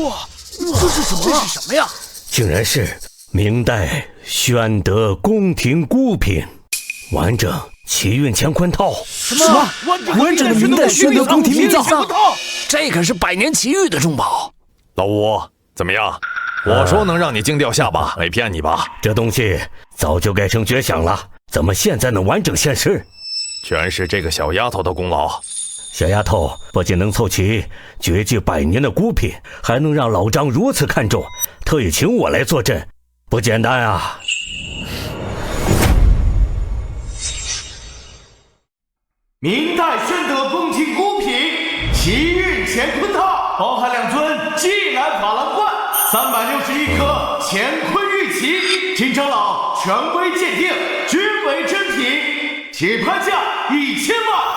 哇，这是什么？这是什么呀？竟然是明代宣德宫廷孤品，完整奇运乾坤套。什么？完整的明代宣德宫廷秘藏？这可是100年奇遇的重宝。老吴，怎么样？我说能让你惊掉下巴，没骗你吧？这东西早就该成绝响了，怎么现在能完整现世？全是这个小丫头的功劳。小丫头不仅能凑齐绝迹100年的孤品，还能让老张如此看重，特意请我来坐镇，不简单啊！明代宣德宫廷孤品奇运乾坤套，包含2尊济南珐琅冠、361颗乾坤玉旗，经长老权威鉴定，均为真品，起拍价1000万。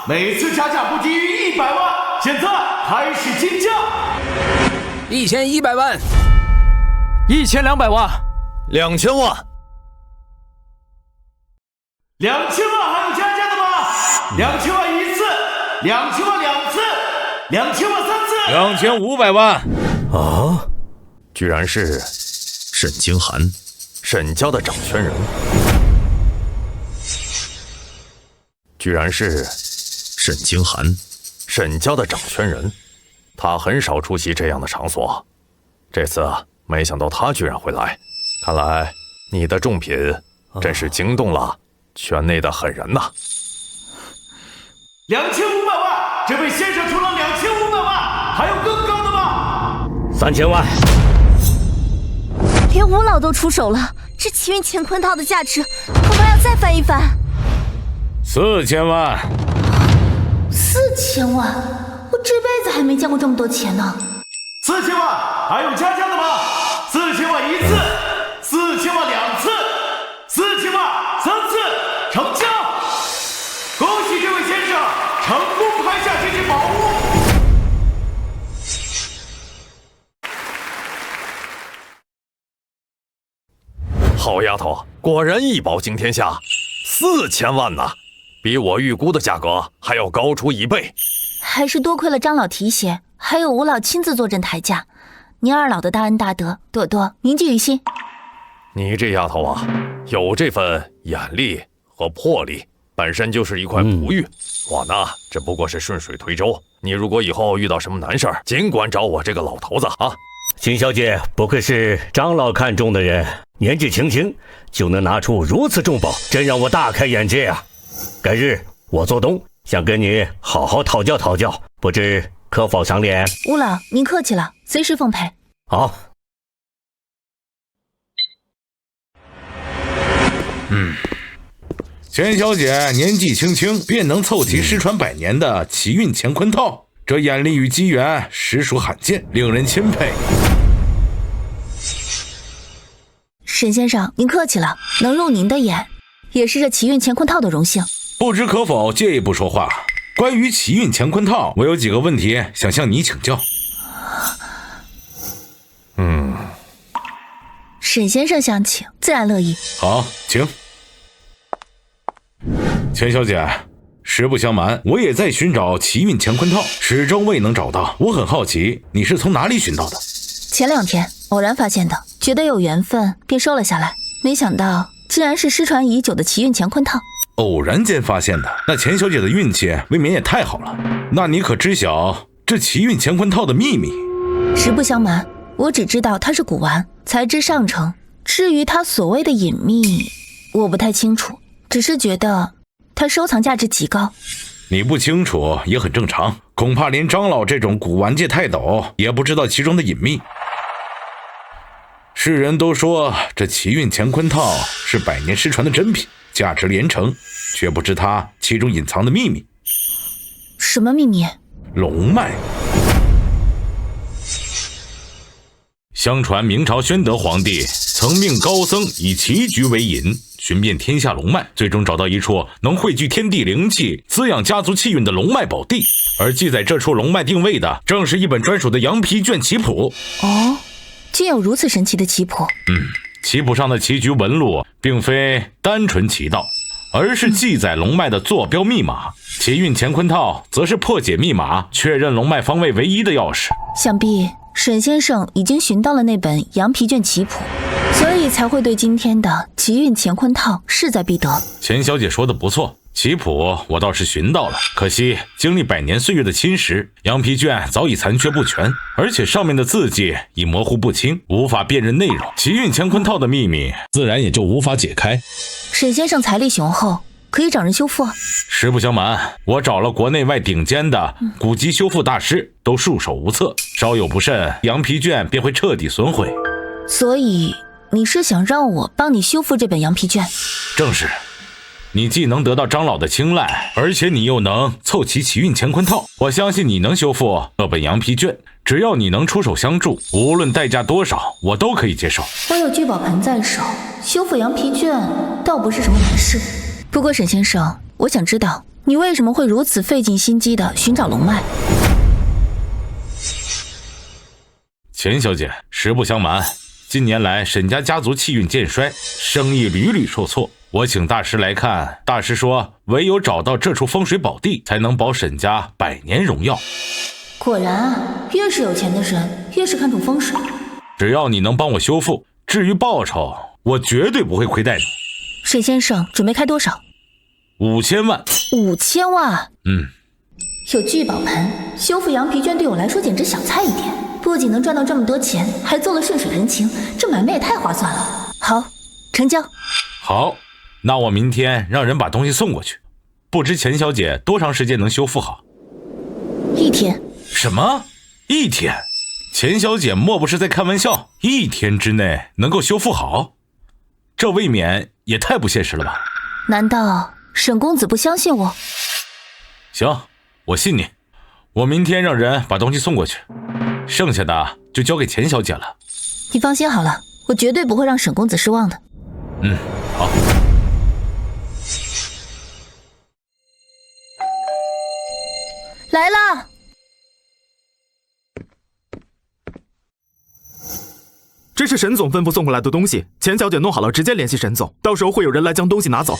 每次加价不低于100万，现在开始竞价。1100万，1200万，2000万，2000万还有加价的吗？2000万1次，2000万2次，2000万3次，2500万。啊！居然是沈清寒，沈家的掌权人。居然是沈清寒，沈家的掌权人。他很少出席这样的场所，这次没想到他居然会来。看来你的重品真是惊动了圈内的狠人呐！2500万，这位先生出了2500万，还有更高的吗？3000万。连吴老都出手了，这奇运乾坤套的价值恐怕要再翻一番。 4000万，4000万，我这辈子还没见过这么多钱呢。4000万，还有加价的吗？4000万1次，4000万2次，4000万3次，成交！恭喜这位先生成功拍下这件宝物。好丫头，果然一宝惊天下，4000万呐，比我预估的价格还要高出1倍。还是多亏了张老提携，还有吴老亲自坐镇抬价，您二老的大恩大德，朵朵铭记于心。你这丫头啊，有这份眼力和魄力，本身就是一块璞玉。我呢，只不过是顺水推舟。你如果以后遇到什么难事儿，尽管找我这个老头子啊。秦小姐不愧是长老看中的人，年纪轻轻就能拿出如此重宝，真让我大开眼界啊！改日我做东想跟你好好讨教讨教，不知可否赏脸？吴老您客气了，随时奉陪。好。钱小姐年纪轻轻便能凑齐失传100年的奇运乾坤套，这眼力与机缘实属罕见，令人钦佩。沈先生您客气了，能入您的眼也是这奇运乾坤套的荣幸。不知可否借一步说话？关于奇运乾坤套，我有几个问题想向你请教。沈先生想请，自然乐意。好，请。钱小姐，实不相瞒，我也在寻找奇运乾坤套，始终未能找到。我很好奇，你是从哪里寻到的？前2天偶然发现的，觉得有缘分，便收了下来。没想到竟然是失传已久的奇运乾坤套。偶然间发现的，那钱小姐的运气未免也太好了。那你可知晓这奇运乾坤套的秘密？实不相瞒，我只知道它是古玩，材质上乘。至于它所谓的隐秘，我不太清楚，只是觉得它收藏价值极高。你不清楚也很正常，恐怕连张老这种古玩界泰斗也不知道其中的隐秘。世人都说这奇运乾坤套是100年失传的珍品，价值连城，却不知它其中隐藏的秘密。什么秘密？龙脉。相传明朝宣德皇帝曾命高僧以棋局为引，寻遍天下龙脉，最终找到一处能汇聚天地灵气、滋养家族气运的龙脉宝地。而记载这处龙脉定位的，正是一本专属的羊皮卷棋谱。哦，竟有如此神奇的棋谱。棋谱上的棋局纹路并非单纯棋道，而是记载龙脉的坐标密码。奇运乾坤套则是破解密码、确认龙脉方位唯一的钥匙。想必沈先生已经寻到了那本羊皮卷棋谱，所以才会对今天的奇运乾坤套势在必得。钱小姐说的不错，棋谱我倒是寻到了，可惜经历100年岁月的侵蚀，羊皮卷早已残缺不全，而且上面的字迹已模糊不清，无法辨认内容。奇运乾坤套的秘密自然也就无法解开。沈先生财力雄厚，可以找人修复。实不相瞒，我找了国内外顶尖的古籍修复大师，都束手无策，稍有不慎，羊皮卷便会彻底损毁。所以你是想让我帮你修复这本羊皮卷？正是。你既能得到张老的青睐，而且你又能凑齐奇运乾坤套，我相信你能修复这本羊皮卷。只要你能出手相助，无论代价多少，我都可以接受。我有聚宝盆在手，修复羊皮卷倒不是什么难事。不过沈先生，我想知道你为什么会如此费尽心机地寻找龙脉？钱小姐，实不相瞒，近年来沈家家族气运渐衰，生意屡屡受挫。我请大师来看，大师说唯有找到这处风水宝地，才能保沈家100年荣耀。果然啊，越是有钱的人，越是看重风水。只要你能帮我修复，至于报酬，我绝对不会亏待你。沈先生准备开多少？5000万。5000万？有聚宝盆，修复羊皮卷对我来说简直小菜一碟。不仅能赚到这么多钱，还做了顺水人情，这买卖也太划算了。好，成交。好，那我明天让人把东西送过去。不知钱小姐多长时间能修复好？1天。什么？1天？钱小姐莫不是在开玩笑？1天之内能够修复好？这未免也太不现实了吧？难道沈公子不相信我？行，我信你。我明天让人把东西送过去，剩下的就交给钱小姐了。你放心好了，我绝对不会让沈公子失望的。好。来了。这是沈总吩咐送过来的东西，钱小姐弄好了直接联系沈总，到时候会有人来将东西拿走。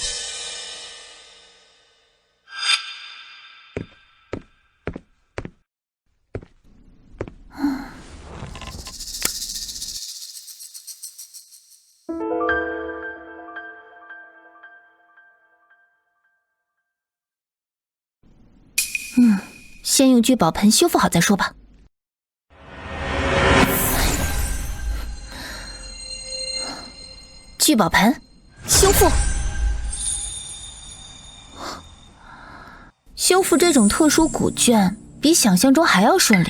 先用聚宝盆修复好再说吧。聚宝盆修复。修复这种特殊古卷比想象中还要顺利，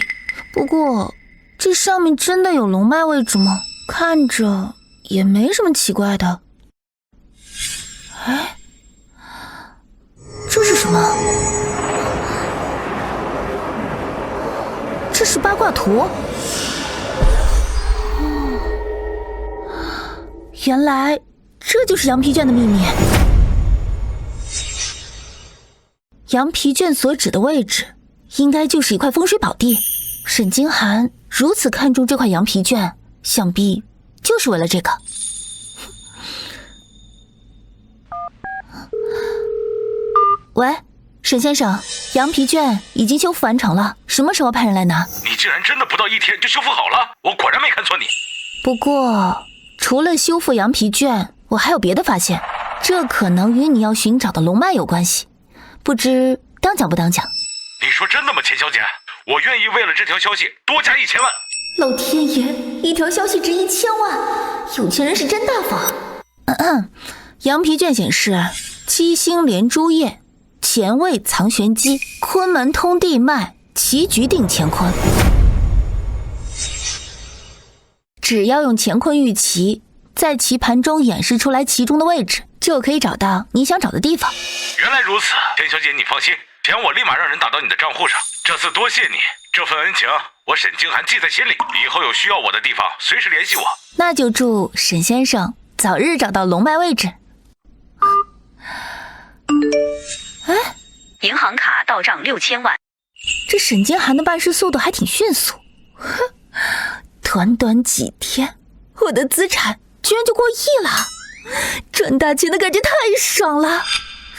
不过这上面真的有龙脉位置吗？看着也没什么奇怪的。哎，这是什么？这是八卦图。原来这就是羊皮卷的秘密。羊皮卷所指的位置应该就是一块风水宝地。沈金寒如此看重这块羊皮卷，想必就是为了这个。喂，沈先生，羊皮卷已经修复完成了，什么时候派人来拿？你竟然真的不到1天就修复好了，我果然没看错你。不过除了修复羊皮卷，我还有别的发现，这可能与你要寻找的龙脉有关系，不知当讲不当讲？你说真的吗，钱小姐？我愿意为了这条消息多加1000万。老天爷，一条消息值1000万，有钱人是真大方。羊皮卷显示七星连珠叶，乾位藏玄机，昆门通地脉，棋局定乾坤。只要用乾坤玉棋在棋盘中演示出来其中的位置，就可以找到你想找的地方。原来如此，钱小姐你放心，钱我立马让人打到你的账户上。这次多谢你，这份恩情我沈京寒记在心里，以后有需要我的地方随时联系我。那就祝沈先生早日找到龙脉位置。哎，银行卡到账6000万。这沈京寒的办事速度还挺迅速，短短几天，我的资产居然就过亿了，赚大钱的感觉太爽了。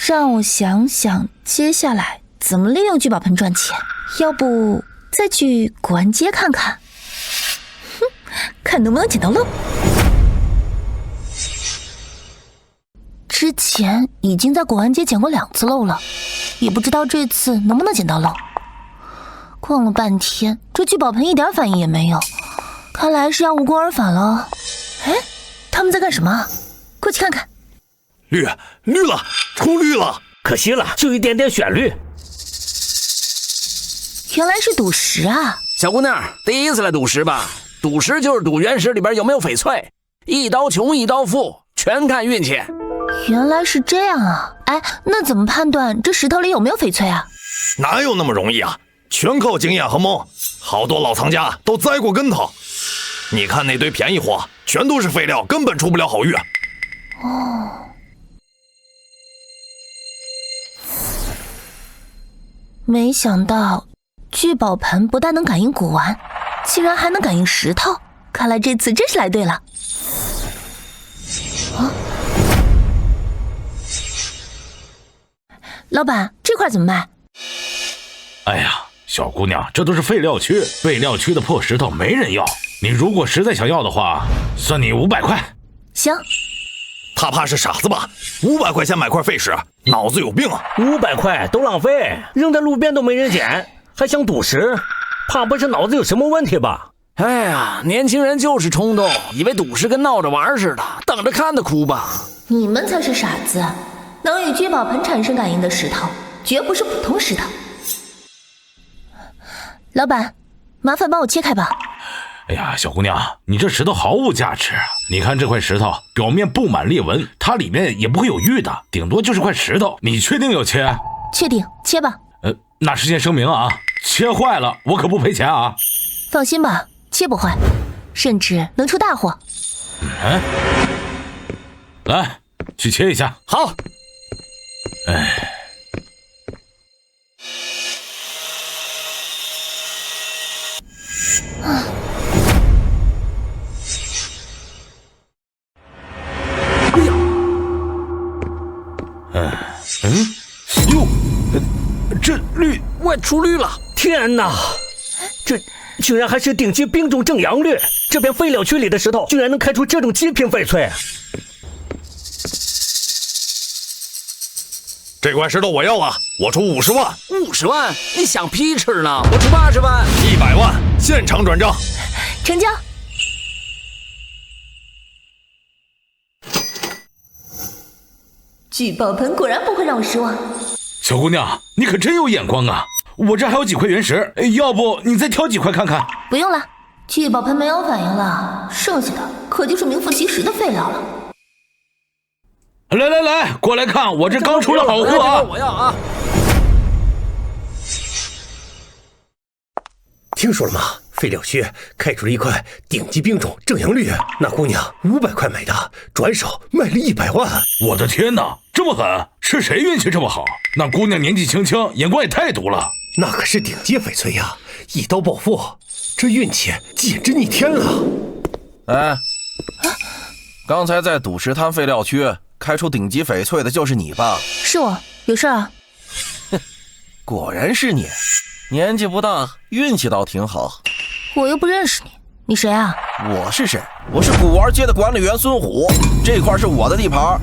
让我想想接下来怎么利用聚宝盆赚钱，要不再去古玩街看看，看能不能捡到漏。之前已经在古玩街捡过2次漏了，也不知道这次能不能捡到漏。逛了半天，这聚宝盆一点反应也没有，看来是要无功而返了。哎，他们在干什么？过去看看。绿了，出绿了，可惜了，就一点点选绿。原来是赌石啊！小姑娘，第一次来赌石吧？赌石就是赌原石里边有没有翡翠，一刀穷一刀富，全看运气。原来是这样啊！哎，那怎么判断这石头里有没有翡翠啊？哪有那么容易啊？全靠经验和蒙，好多老藏家都栽过跟头。你看那堆便宜货，全都是废料，根本出不了好玉。哦，没想到聚宝盆不但能感应古玩，竟然还能感应石头，看来这次真是来对了。啊，老板，这块怎么卖？哎呀，小姑娘，这都是废料区，废料区的破石头没人要。你如果实在想要的话，算你500块。行。他怕是傻子吧？500块钱买块废石，脑子有病啊！500块都浪费，扔在路边都没人捡，还想赌石，怕不是脑子有什么问题吧？哎呀，年轻人就是冲动，以为赌石跟闹着玩似的，等着看他哭吧。你们才是傻子，能与聚宝盆产生感应的石头，绝不是普通石头。老板，麻烦帮我切开吧。哎呀，小姑娘，你这石头毫无价值。你看这块石头表面布满裂纹，它里面也不会有玉的，顶多就是块石头。你确定要切？确定，切吧。那事先声明啊，切坏了我可不赔钱啊！放心吧，切不坏，甚至能出大货。来，去切一下。好。哎。哟，这绿我出绿了！天哪，这居然还是顶级冰种正阳绿！这片废料区里的石头居然能开出这种极品翡翠！这块石头我要了，我出50万。50万？你想屁吃呢？我出80万。100万，现场转账。成交。聚宝盆果然不会让我失望。小姑娘，你可真有眼光啊！我这还有几块原石，要不你再挑几块看看？不用了，聚宝盆没有反应了，剩下的可就是名副其实的废料了。来，过来看，我这刚出了好货啊！我要啊！听说了吗？废料区开出了一块顶级冰种正阳绿，那姑娘500块买的，转手卖了100万。我的天哪，这么狠！是谁运气这么好？那姑娘年纪轻轻，眼光也太毒了。那可是顶级翡翠呀，一刀暴富，这运气简直逆天了。哎，刚才在赌石滩废料区开出顶级翡翠的就是你吧？是我，有事啊？哼，果然是你，年纪不大，运气倒挺好。我又不认识你，你谁啊？我是谁？我是古玩街的管理员孙虎，这块是我的地盘。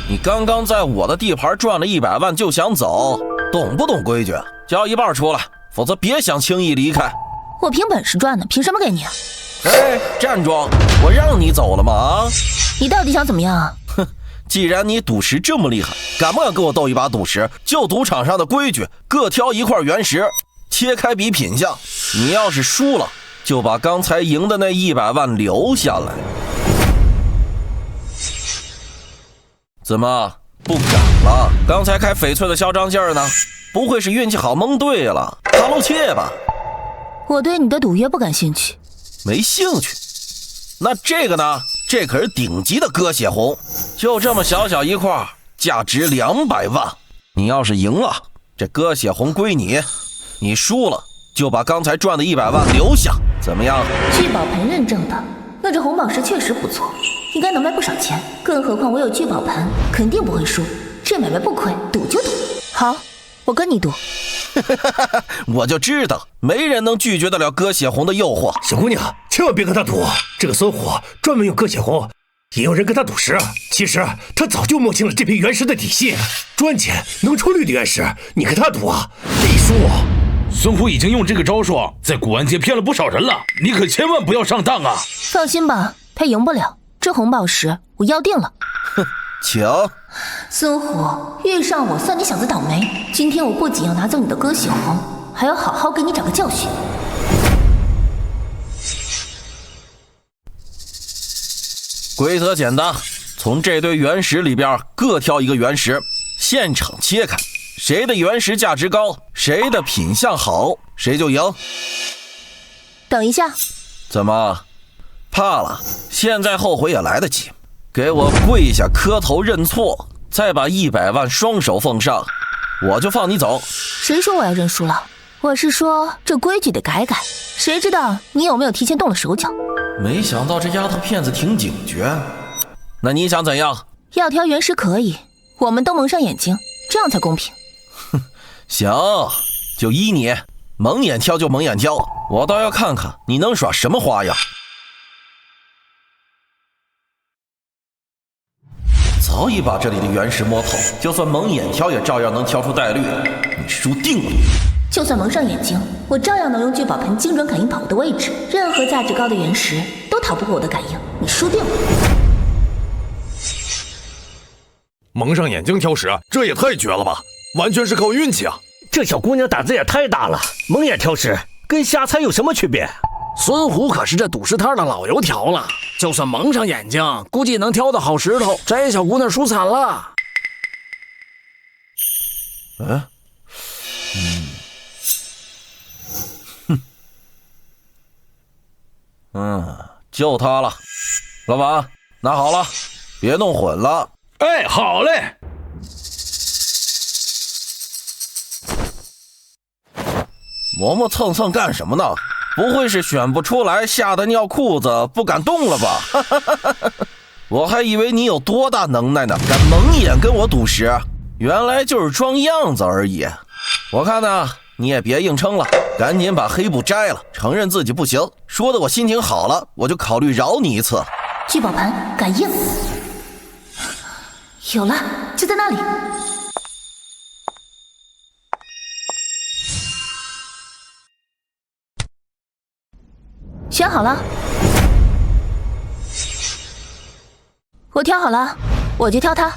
你刚刚在我的地盘赚了100万就想走，懂不懂规矩？交一半出来，否则别想轻易离开。我凭本事赚的，凭什么给你啊？哎，站住！我让你走了吗？啊！你到底想怎么样啊？哼，既然你赌石这么厉害，敢不敢跟我斗一把赌石？就赌场上的规矩，各挑一块原石，切开比品相。你要是输了，就把刚才赢的那100万留下来。怎么不敢了？刚才开翡翠的嚣张劲儿呢？不会是运气好蒙对了，怕露怯吧？我对你的赌约不感兴趣。没兴趣？那这个呢？这可是顶级的鸽血红，就这么小一块，价值200万。你要是赢了，这鸽血红归你；你输了，就把刚才赚的100万留下。怎么样？聚宝盆认证的，那这红宝石确实不错，应该能卖不少钱。更何况我有聚宝盆，肯定不会输。这买卖不亏，赌就赌。好，我跟你赌。我就知道没人能拒绝得了鸽血红的诱惑。小姑娘，千万别跟他赌。这个孙虎专门用鸽血红，也有人跟他赌石。其实他早就摸清了这批原石的底细，赚钱能出绿的原石，你跟他赌啊，必输。孙虎已经用这个招数在古玩街骗了不少人了，你可千万不要上当啊！放心吧，他赢不了。这红宝石我要定了。哼，请。孙虎，遇上我算你小子倒霉。今天我不仅要拿走你的鸽血红，还要好好给你长个教训。规则简单，从这堆原石里边各挑一个原石，现场切开，谁的原石价值高，谁的品相好，谁就赢。等一下。怎么怕了？现在后悔也来得及。给我跪下磕头认错，再把100万双手奉上，我就放你走。谁说我要认输了？我是说这规矩得改改。谁知道你有没有提前动了手脚？没想到这丫头片子挺警觉。那你想怎样？要挑原石可以，我们都蒙上眼睛，这样才公平。哼，行，就依你，蒙眼挑就蒙眼挑，我倒要看看你能耍什么花样。早已把这里的原石摸透，就算蒙眼挑也照样能挑出带绿的。你输定了。就算蒙上眼睛，我照样能用聚宝盆精准感应宝物的位置，任何价值高的原石都逃不过我的感应。你输定了。蒙上眼睛挑石，这也太绝了吧！完全是靠运气啊！这小姑娘胆子也太大了，蒙眼挑石跟瞎猜有什么区别？孙虎可是这赌石摊的老油条了，就算蒙上眼睛，估计能挑到好石头。这小姑娘输惨了。就他了。老板，拿好了，别弄混了。哎，好嘞。磨磨蹭蹭干什么呢？不会是选不出来，吓得尿裤子不敢动了吧？我还以为你有多大能耐呢，敢蒙眼跟我赌石，原来就是装样子而已。我看呢，你也别硬撑了，赶紧把黑布摘了，承认自己不行，说的我心情好了，我就考虑饶你一次。聚宝盆感应，有了，就在那里。选好了，我挑好了，我就挑它。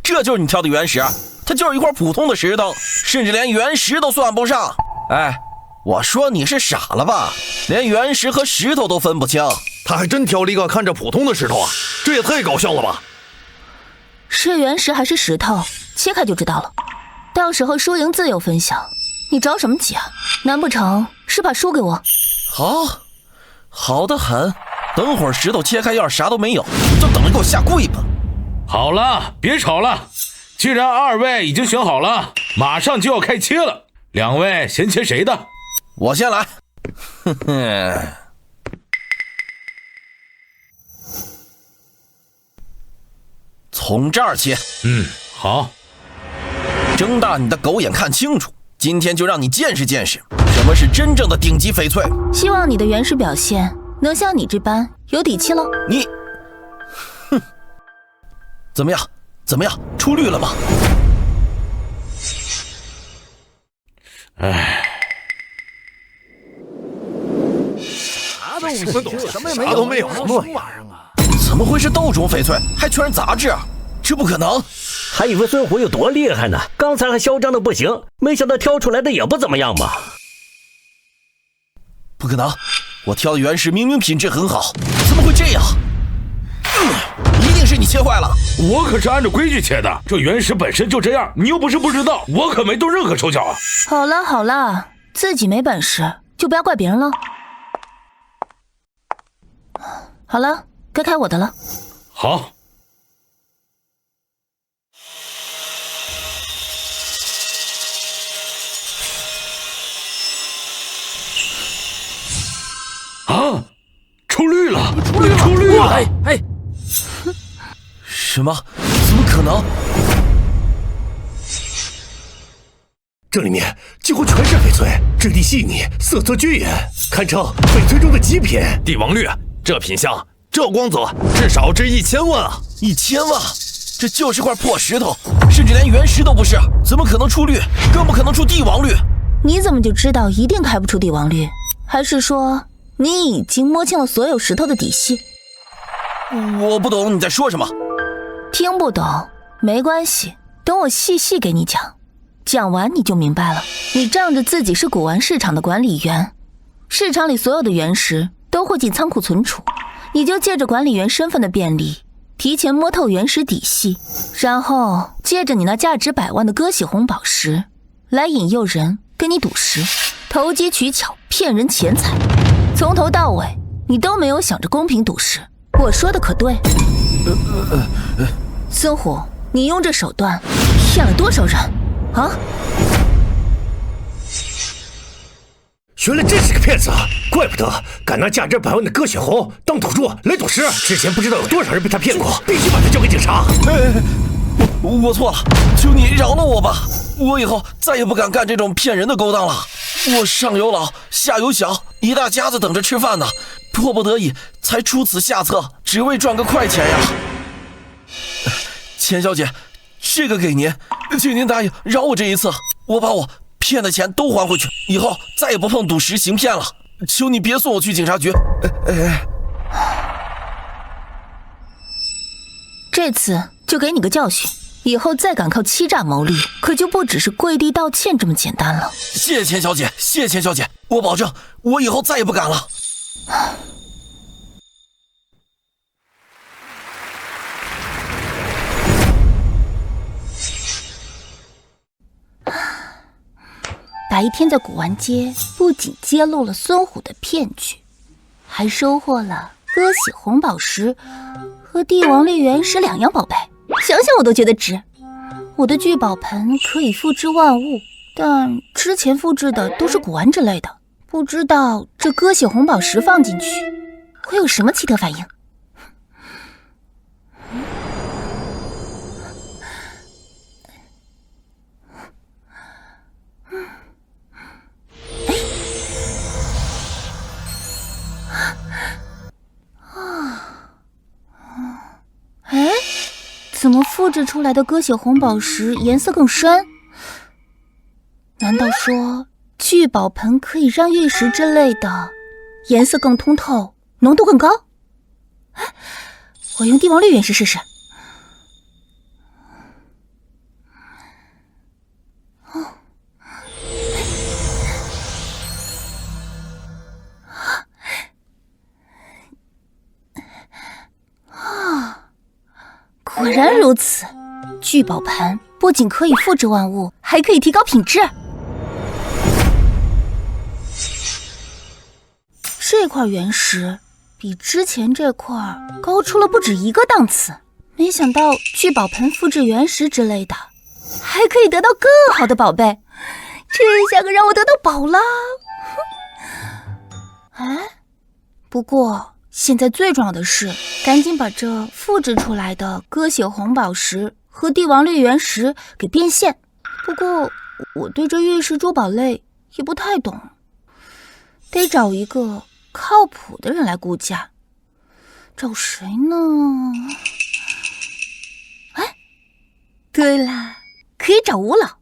这就是你挑的原石，它就是一块普通的石头，甚至连原石都算不上。哎，我说你是傻了吧？连原石和石头都分不清，他还真挑了一个看着普通的石头啊，这也太搞笑了吧！是原石还是石头，切开就知道了，到时候输赢自由分享。你着什么急啊？难不成是怕输给我？好的很。等会儿石头切开，要是啥都没有，就等着给我下跪吧。好了，别吵了。既然二位已经选好了，马上就要开切了。两位先切谁的？我先来。从这儿切。好。睁大你的狗眼看清楚，今天就让你见识见识什么是真正的顶级翡翠。希望你的原始表现能像你这般有底气喽。你，怎么样？出绿了吗？哎，啥都没有，什么玩意儿啊？怎么会是豆种翡翠？还全是杂质？这不可能！还以为孙虎有多厉害呢，刚才还嚣张的不行，没想到挑出来的也不怎么样嘛。不可能，我挑的原石明明品质很好，怎么会这样？一定是你切坏了。我可是按照规矩切的，这原石本身就这样，你又不是不知道，我可没动任何手脚啊。好了，自己没本事就不要怪别人了。好了，该开我的了。好。啊！出绿了！出绿了！哎！什么？怎么可能？这里面几乎全是翡翠，质地细腻，色泽均匀，堪称翡翠中的极品。帝王绿，这品相，这光泽，至少值1000万啊！1000万？这就是块破石头，甚至连原石都不是，怎么可能出绿？更不可能出帝王绿。你怎么就知道一定开不出帝王绿？还是说你已经摸清了所有石头的底细？我不懂你在说什么。听不懂没关系，等我细细给你讲，讲完你就明白了。你仗着自己是古玩市场的管理员，市场里所有的原石都会进仓库存储，你就借着管理员身份的便利，提前摸透原石底细，然后借着你那价值100万的歌血红宝石来引诱人跟你赌石，投机取巧，骗人钱财。从头到尾你都没有想着公平赌石，我说的可对？孙虎，你用这手段骗了多少人啊？原来真是个骗子，怪不得敢拿价值100万的歌血红当赌注来赌石。之前不知道有多少人被他骗过，必须把他交给警察。我错了，求你饶了我吧，我以后再也不敢干这种骗人的勾当了。我上有老下有小，一大家子等着吃饭呢，迫不得已才出此下策，只为赚个快钱呀。钱小姐，这个给您，请您答应饶我这一次，我把我骗的钱都还回去，以后再也不碰赌石行骗了，求你别送我去警察局。这次就给你个教训，以后再敢靠欺诈牟利，可就不只是跪地道歉这么简单了。谢谢钱小姐，谢谢钱小姐，我保证我以后再也不敢了。白天在古玩街不仅揭露了孙虎的骗局，还收获了歌血红宝石和帝王绿原石2样宝贝，想想我都觉得值。我的聚宝盆可以复制万物，但之前复制的都是古玩之类的，不知道这歌血红宝石放进去会有什么奇特反应。哎，怎么复制出来的歌血红宝石颜色更深？难道说聚宝盆可以让玉石之类的颜色更通透，浓度更高？哎，我用帝王绿原石试试。果然如此，聚宝盆不仅可以复制万物，还可以提高品质。这块原石比之前这块高出了不止一个档次，没想到聚宝盆复制原石之类的，还可以得到更好的宝贝，这下可让我得到宝了。哎，不过现在最重要的是，赶紧把这复制出来的歌血红宝石和帝王绿原石给变现。不过我对这玉石珠宝类也不太懂，得找一个靠谱的人来估价。找谁呢？哎，对了，可以找吴老，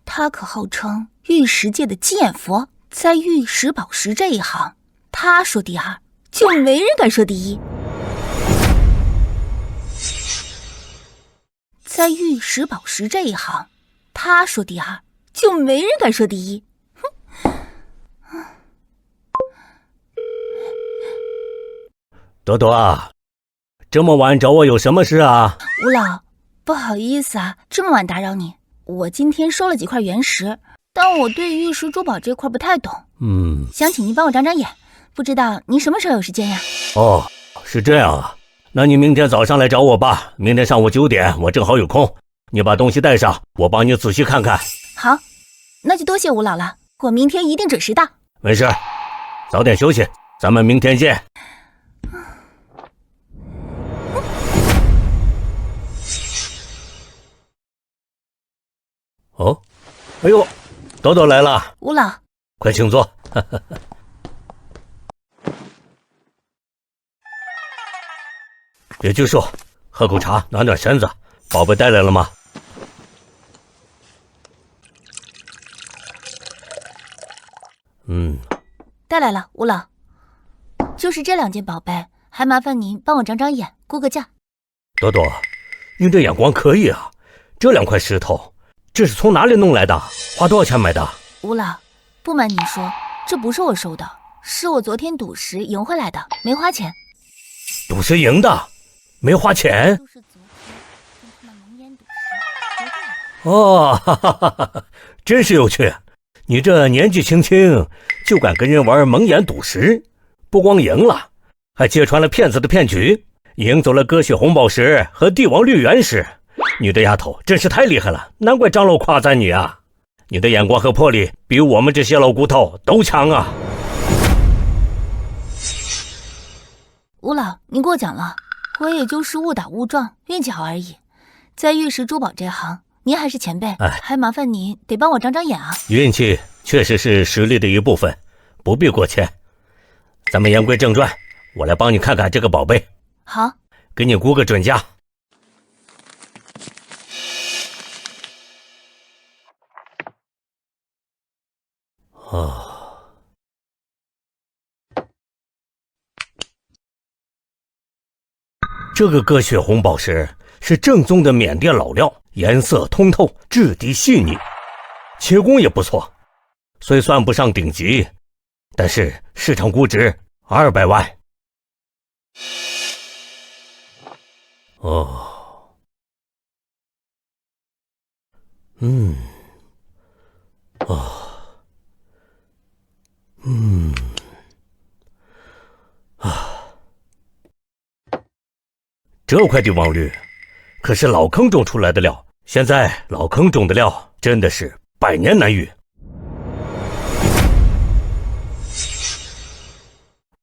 他可号称玉石界的金眼佛，在玉石宝石这一行，他说第二，就没人敢说第一。在玉石宝石这一行，他说第二，就没人敢说第一。朵朵啊，这么晚找我有什么事啊？吴老，不好意思啊，这么晚打扰你。我今天收了几块原石，但我对玉石珠宝这块不太懂。想请您帮我长长眼，不知道您什么时候有时间呀？哦，是这样啊，那你明天早上来找我吧。明天上午9点，我正好有空。你把东西带上，我帮你仔细看看。好，那就多谢吴老了，我明天一定准时到。没事，早点休息，咱们明天见。哦，哎呦，朵朵来了。吴老，快请坐。别拘束，喝口茶，暖暖身子。宝贝带来了吗？带来了，吴老。就是这2件宝贝，还麻烦您帮我长长眼，估个价。朵朵，你这眼光可以啊！这2块石头，这是从哪里弄来的？花多少钱买的？吴老，不瞒您说，这不是我收的，是我昨天赌石赢回来的，没花钱。赌石赢的，没花钱？哦，哈哈哈哈，真是有趣！你这年纪轻轻就敢跟人玩蒙眼赌石，不光赢了，还揭穿了骗子的骗局，赢走了歌血红宝石和帝王绿原石。你这丫头真是太厉害了，难怪长老夸赞你啊！你的眼光和魄力比我们这些老骨头都强啊！吴老，您过奖了，我也就是误打误撞，运气好而已。在玉石珠宝这行，您还是前辈，还麻烦您得帮我长长眼啊。运气确实是实力的一部分，不必过谦。咱们言归正传，我来帮你看看这个宝贝。好，给你估个准价。这个歌血红宝石是正宗的缅甸老料，颜色通透，质地细腻，切工也不错。虽算不上顶级，但是市场估值200万。哦，这块帝王绿可是老坑中出来的料，现在老坑中的料真的是百年难遇。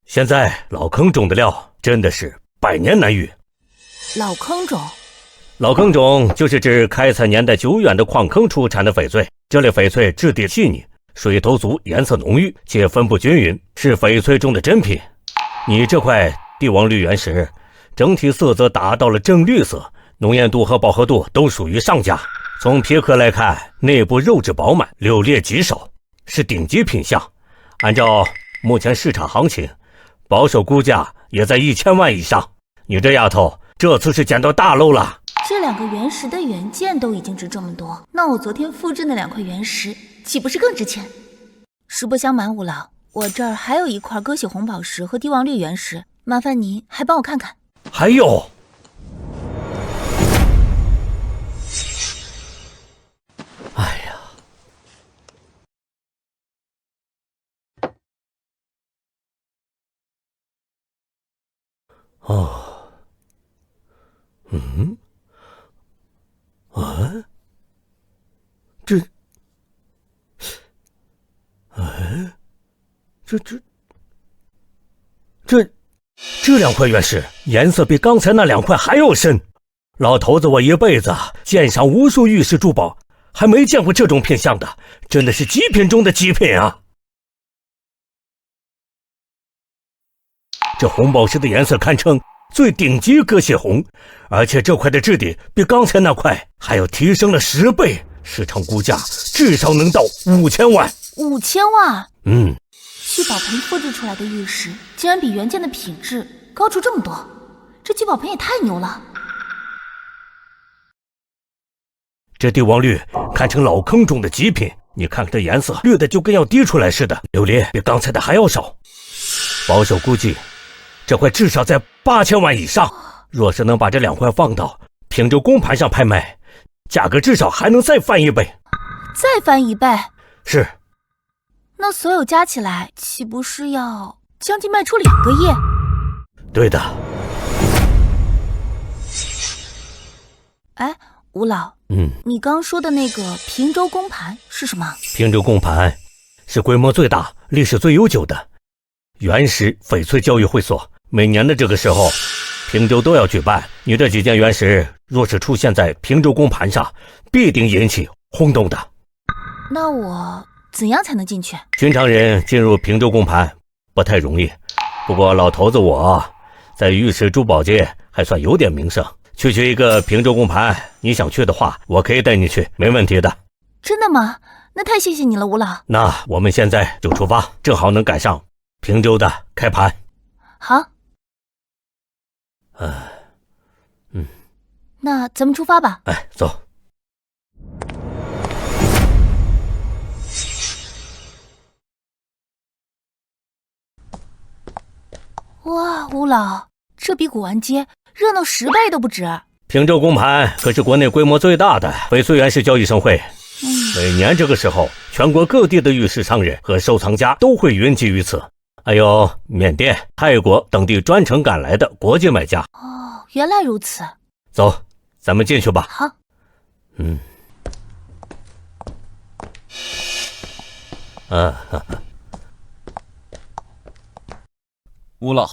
现在老坑中的料真的是百年难遇。老坑种，老坑种就是指开采年代久远的矿坑出产的翡翠，这类翡翠质地细腻，水头足，颜色浓郁，且分布均匀，是翡翠中的珍品。你这块帝王绿原石，整体色泽达到了正绿色，浓艳度和饱和度都属于上佳。从皮壳来看，内部肉质饱满，柳裂极少，是顶级品相。按照目前市场行情，保守估价也在1000万以上。你这丫头，这次是捡到大漏了。这2个原石的原件都已经值这么多，那我昨天复制那2块原石，岂不是更值钱？实不相瞒，吴老，我这儿还有一块鸽血红宝石和帝王绿原石，麻烦你还帮我看看。还有，哎呀，哦，这2块原石颜色比刚才那2块还要深。老头子，我一辈子鉴赏无数玉石珠宝，还没见过这种品相的，真的是极品中的极品啊！这红宝石的颜色堪称最顶级鸽血红，而且这块的质地比刚才那块还要提升了10倍，市场估价至少能到5000万。5000万？聚宝盆复制出来的玉石，竟然比原件的品质高出这么多，这聚宝盆也太牛了！这帝王绿堪称老坑中的极品，你看看这颜色，绿的就跟要滴出来似的，榴莲比刚才的还要少。保守估计，这块至少在8000万以上。若是能把这2块放到平洲公盘上拍卖，价格至少还能再翻1倍。再翻1倍？是。那所有加起来，岂不是要将近卖出2个亿？对的。哎，吴老，你刚说的那个平洲公盘是什么？平洲公盘是规模最大、历史最悠久的原石翡翠交易会所，每年的这个时候，平洲都要举办。你这几件原石若是出现在平洲公盘上，必定引起轰动的。那我怎样才能进去？寻常人进入平洲公盘不太容易，不过老头子我在玉石珠宝界还算有点名声，区一个平洲公盘，你想去的话，我可以带你去，没问题的。真的吗？那太谢谢你了，吴老。那我们现在就出发，正好能赶上平洲的开盘。好。那咱们出发吧。哎，走。哇，吴老，这比古玩街热闹10倍都不止。平洲公盘可是国内规模最大的翡翠原石交易盛会，每年这个时候，全国各地的玉石商人和收藏家都会云集于此，还有缅甸、泰国等地专程赶来的国际买家。哦，原来如此。走，咱们进去吧。好。吴老，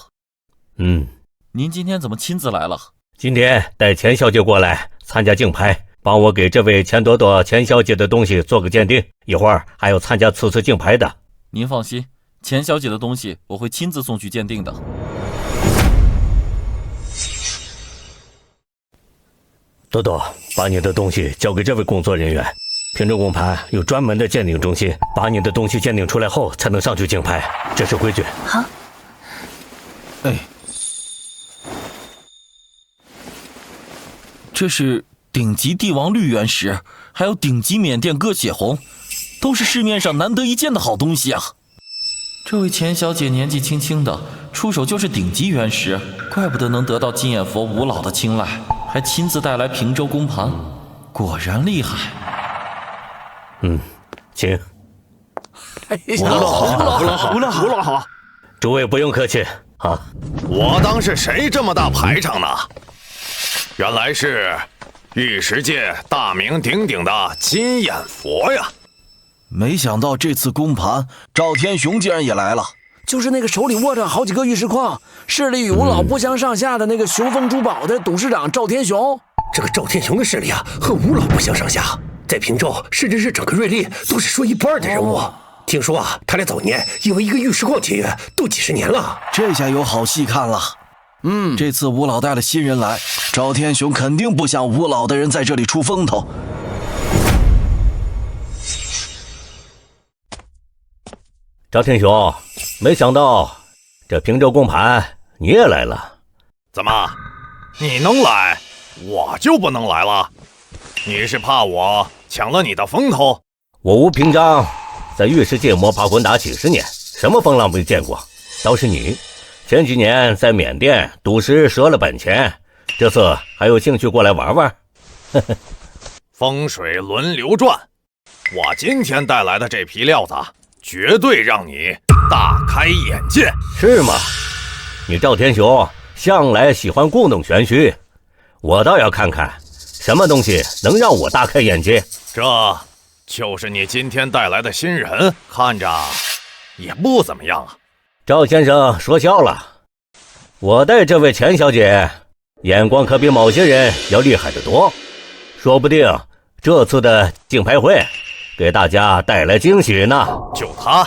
您今天怎么亲自来了？今天带钱小姐过来参加竞拍，帮我给这位钱朵朵钱小姐的东西做个鉴定，一会儿还要参加此次竞拍的。您放心，钱小姐的东西我会亲自送去鉴定的。朵朵，把你的东西交给这位工作人员。平洲公盘有专门的鉴定中心，把你的东西鉴定出来后才能上去竞拍，这是规矩。好。这是顶级帝王绿原石，还有顶级缅甸鸽血红，都是市面上难得一见的好东西啊！这位钱小姐年纪轻轻的，出手就是顶级原石，怪不得能得到金眼佛吴老的青睐，还亲自带来平洲公盘，果然厉害。请。吴老好，吴老好，诸位不用客气啊。我当是谁这么大排场呢？原来是玉石界大名鼎鼎的金眼佛呀！没想到这次公盘，赵天雄竟然也来了。就是那个手里握着好几个玉石矿，势力与吴老不相上下的那个雄风珠宝的董事长赵天雄。这个赵天雄的势力啊，和吴老不相上下，在平州甚至是整个瑞丽都是说一不二的人物。听说啊，他俩早年因为一个玉石矿签约，都几十年了。这下有好戏看了。这次吴老带了新人来，赵天雄肯定不想吴老的人在这里出风头。赵天雄，没想到这平州公盘你也来了。怎么，你能来，我就不能来了？你是怕我抢了你的风头？我吴平章在玉石界摸爬滚打几十年，什么风浪没见过。倒是你，前几年在缅甸赌石折了本钱，这次还有兴趣过来玩玩？风水轮流转，我今天带来的这批料子，绝对让你大开眼界。是吗？你赵天雄向来喜欢故弄玄虚，我倒要看看什么东西能让我大开眼界。这就是你今天带来的新人，看着也不怎么样啊。赵先生说笑了，我带这位钱小姐眼光可比某些人要厉害得多，说不定这次的竞拍会给大家带来惊喜呢。就她，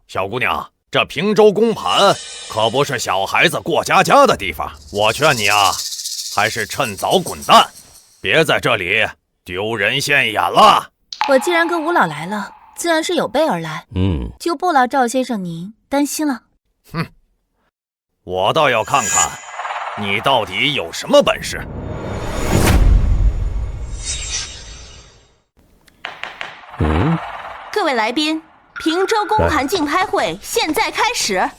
小姑娘，这平州公盘可不是小孩子过家家的地方，我劝你啊，还是趁早滚蛋，别在这里丢人现眼了。我既然跟吴老来了，自然是有备而来，就不劳赵先生您担心了。哼，我倒要看看你到底有什么本事。各位来宾，平州公盘竞拍会现在开始。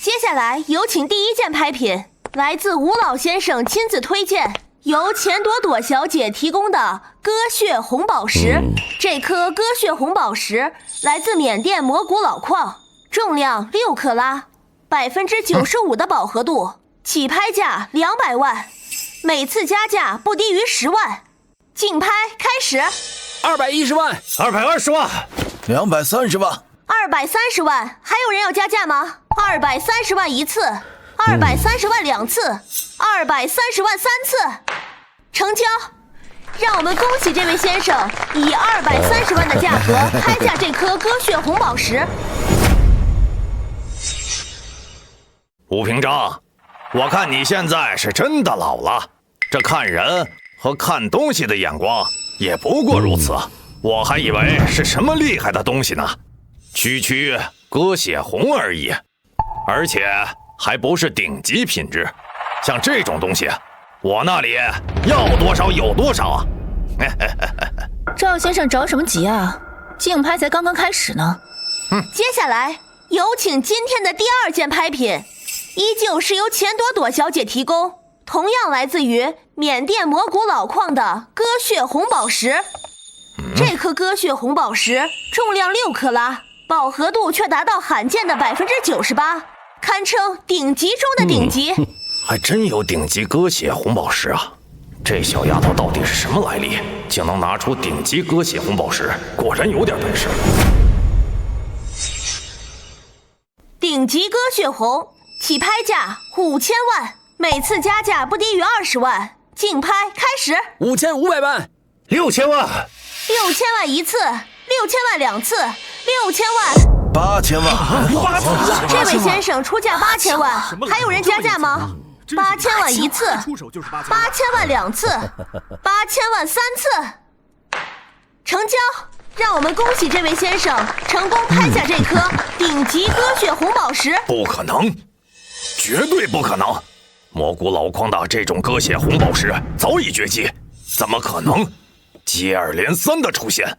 接下来有请第一件拍品，来自吴老先生亲自推荐，由钱朵朵小姐提供的鸽血红宝石。这颗鸽血红宝石来自缅甸摩古老矿，重量6克拉，95%的饱和度，起拍价200万，每次加价不低于10万。竞拍开始。210万，220万，230万，230万，还有人要加价吗？230万一次，230万2次，230万3次，成交。让我们恭喜这位先生以230万的价格拍下这颗鸽血红宝石。吴平章，我看你现在是真的老了，这看人和看东西的眼光也不过如此，我还以为是什么厉害的东西呢，区区鸽血红而已，而且还不是顶级品质，像这种东西，我那里要多少有多少啊！赵先生着什么急啊？竞拍才刚刚开始呢。接下来有请今天的第二件拍品，依旧是由钱朵朵小姐提供，同样来自于缅甸摩古老矿的鸽血红宝石。这颗鸽血红宝石重量6克拉，饱和度却达到罕见的98%，堪称顶级中的顶级。还真有顶级鸽血红宝石啊！这小丫头到底是什么来历，竟能拿出顶级鸽血红宝石，果然有点本事。顶级鸽血红，起拍价5000万，每次加价不低于20万。竞拍开始。5500万，6000万，6000万一次，6000万2次，6000万，8000万。这位先生出价8000万，还有人加价吗？8000万一次，8000万2次，8000万3次，成交！让我们恭喜这位先生成功拍下这颗顶级鸽血红宝石。不可能，绝对不可能！蘑菇老矿的这种鸽血红宝石早已绝迹，怎么可能接二连三的出现？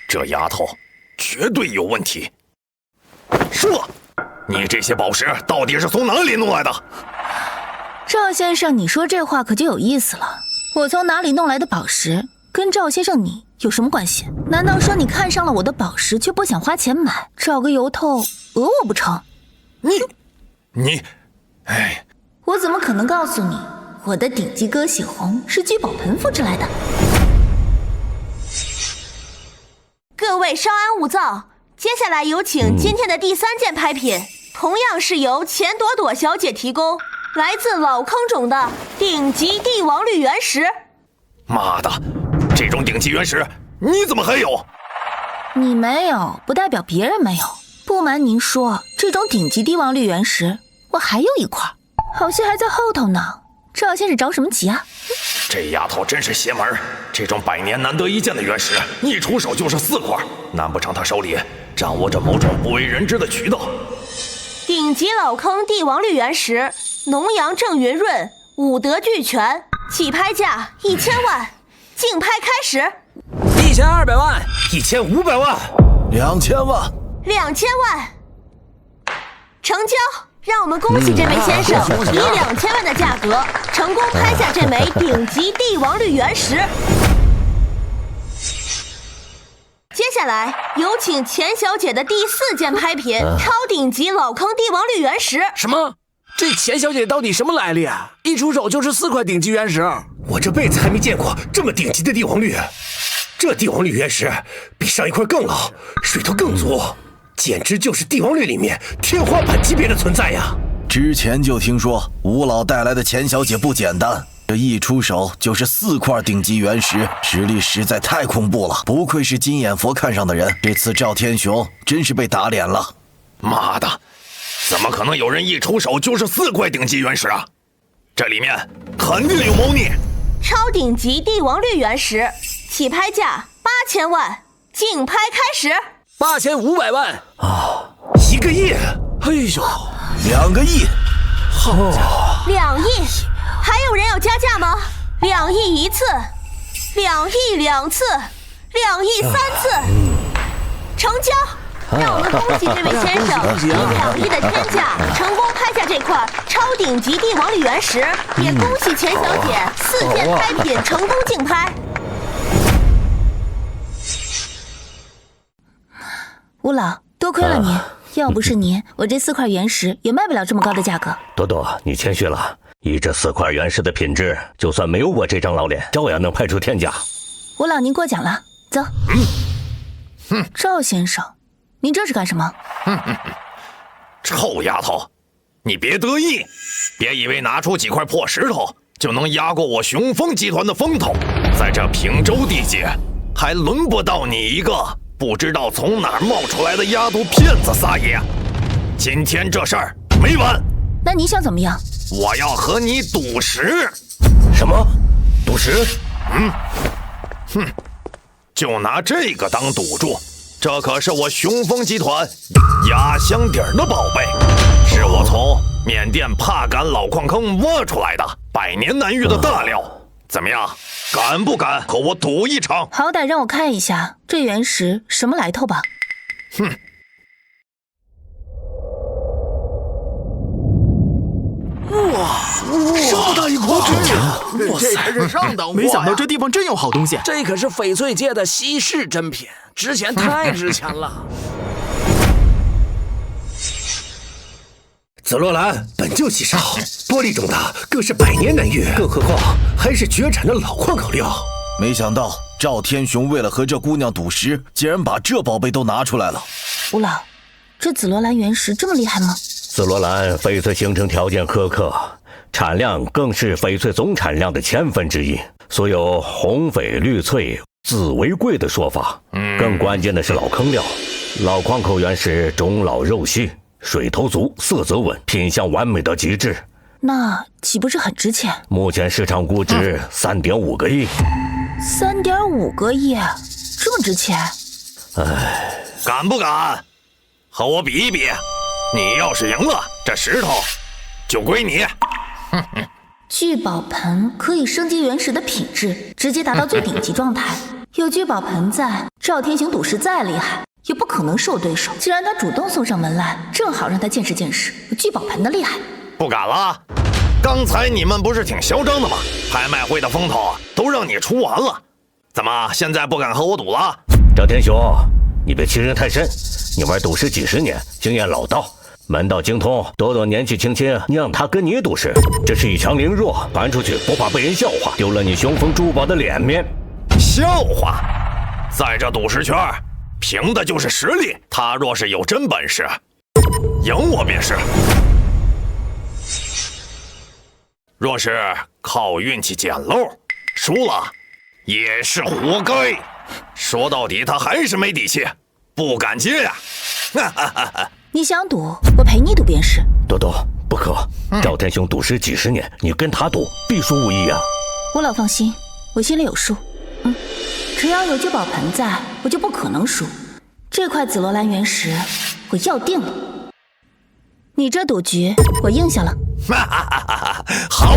这丫头绝对有问题。说，你这些宝石到底是从哪里弄来的？赵先生，你说这话可就有意思了。我从哪里弄来的宝石，跟赵先生你有什么关系？难道说你看上了我的宝石，却不想花钱买，找个由头讹我不成？你，哎，我怎么可能告诉你我的顶级鸽血红是聚宝盆复制来的。各位稍安勿躁，接下来有请今天的第3件拍品，同样是由钱朵朵小姐提供，来自老坑种的顶级帝王绿原石。妈的，这种顶级原石你怎么还有？你没有不代表别人没有。不瞒您说，这种顶级帝王绿原石我还有一块，好像还在后头呢。赵先生着什么急啊？这丫头真是邪门，这种100年难得一见的原石，一出手就是4块，难不成她手里掌握着某种不为人知的渠道？顶级老坑帝王绿原石，农阳正云润，五德俱全，起拍价1000万，竞拍开始。1200万，1500万，2000万，2000万，成交！让我们恭喜这位先生以2000万的价格成功拍下这枚顶级帝王绿原石。接下来有请钱小姐的第4件拍品，超顶级老坑帝王绿原石。什么？这钱小姐到底什么来历啊？一出手就是4块顶级原石，我这辈子还没见过这么顶级的帝王绿。这帝王绿原石比上一块更老，水头更足，简直就是帝王绿里面天花板级别的存在呀！之前就听说吴老带来的钱小姐不简单，这一出手就是4块顶级原石，实力实在太恐怖了，不愧是金眼佛看上的人。这次赵天雄真是被打脸了。妈的，怎么可能有人一出手就是4块顶级原石啊？这里面肯定有猫腻。超顶级帝王绿原石，起拍价8000万，竞拍开始。8500万啊！1个亿！哎呦，2个亿！好家伙！2亿！还有人要加价吗？2亿1次，2亿2次，2亿3次，成交！让我们恭喜这位先生以2亿的天价成功拍下这块超顶级帝王绿原石，也恭喜钱小姐4件拍品成功竞拍。吴老，多亏了您，要不是您，我这4块原石也卖不了这么高的价格。朵朵，你谦虚了，以这4块原石的品质，就算没有我这张老脸，照样能拍出天价。吴老，您过奖了，走。赵先生，您这是干什么？臭丫头，你别得意，别以为拿出几块破石头就能压过我雄风集团的风头，在这平州地界，还轮不到你一个不知道从哪儿冒出来的丫头骗子撒野。今天这事儿没完。那你想怎么样？我要和你赌石。什么？赌石？就拿这个当赌注，这可是我雄风集团压箱底儿的宝贝，是我从缅甸帕敢老矿坑挖出来的100年难遇的大料。怎么样，敢不敢和我赌一场？好歹让我看一下这原石什么来头吧。哇，这么大一块！哇塞，这才是上等货！没想到这地方真有好东西。这可是翡翠界的稀世珍品，值钱太值钱了。紫罗兰本就稀少，玻璃中的更是100年难遇，更何况还是绝产的老矿口料。没想到赵天雄为了和这姑娘赌石，竟然把这宝贝都拿出来了。吴老，这紫罗兰原石这么厉害吗？紫罗兰翡翠形成条件苛刻，产量更是翡翠总产量的1/1000，所有红翡绿翠自为贵的说法。更关键的是老坑料，老矿口原石中老肉细，水头足，色泽稳，品相完美到极致。那岂不是很值钱？目前市场估值3.5个亿。3.5个亿，这么值钱？唉，敢不敢和我比一比？你要是赢了，这石头就归你。聚宝盆可以升级原石的品质，直接达到最顶级状态。有聚宝盆在，赵天行赌石再厉害，也不可能是我对手。既然他主动送上门来，正好让他见识见识聚宝盆的厉害。不敢了？刚才你们不是挺嚣张的吗？拍卖会的风头都让你出完了，怎么现在不敢和我赌了？赵天雄，你别欺人太甚，你玩赌石几10年，经验老道，门道精通，多多年纪轻轻，你让他跟你赌石，这是一强凌弱，传出去不怕被人笑话，丢了你雄风珠宝的脸面。笑话，在这赌石圈，凭的就是实力。他若是有真本事，赢我便是；若是靠运气捡漏，输了也是活该。说到底，他还是没底气，不敢接呀。你想赌，我陪你赌便是。多多，不可！赵天雄赌石几十年，你跟他赌，必输无疑啊！吴老放心，我心里有数。只要有聚宝盆在，我就不可能输。这块紫罗兰原石，我要定了。你这赌局，我应下了。好，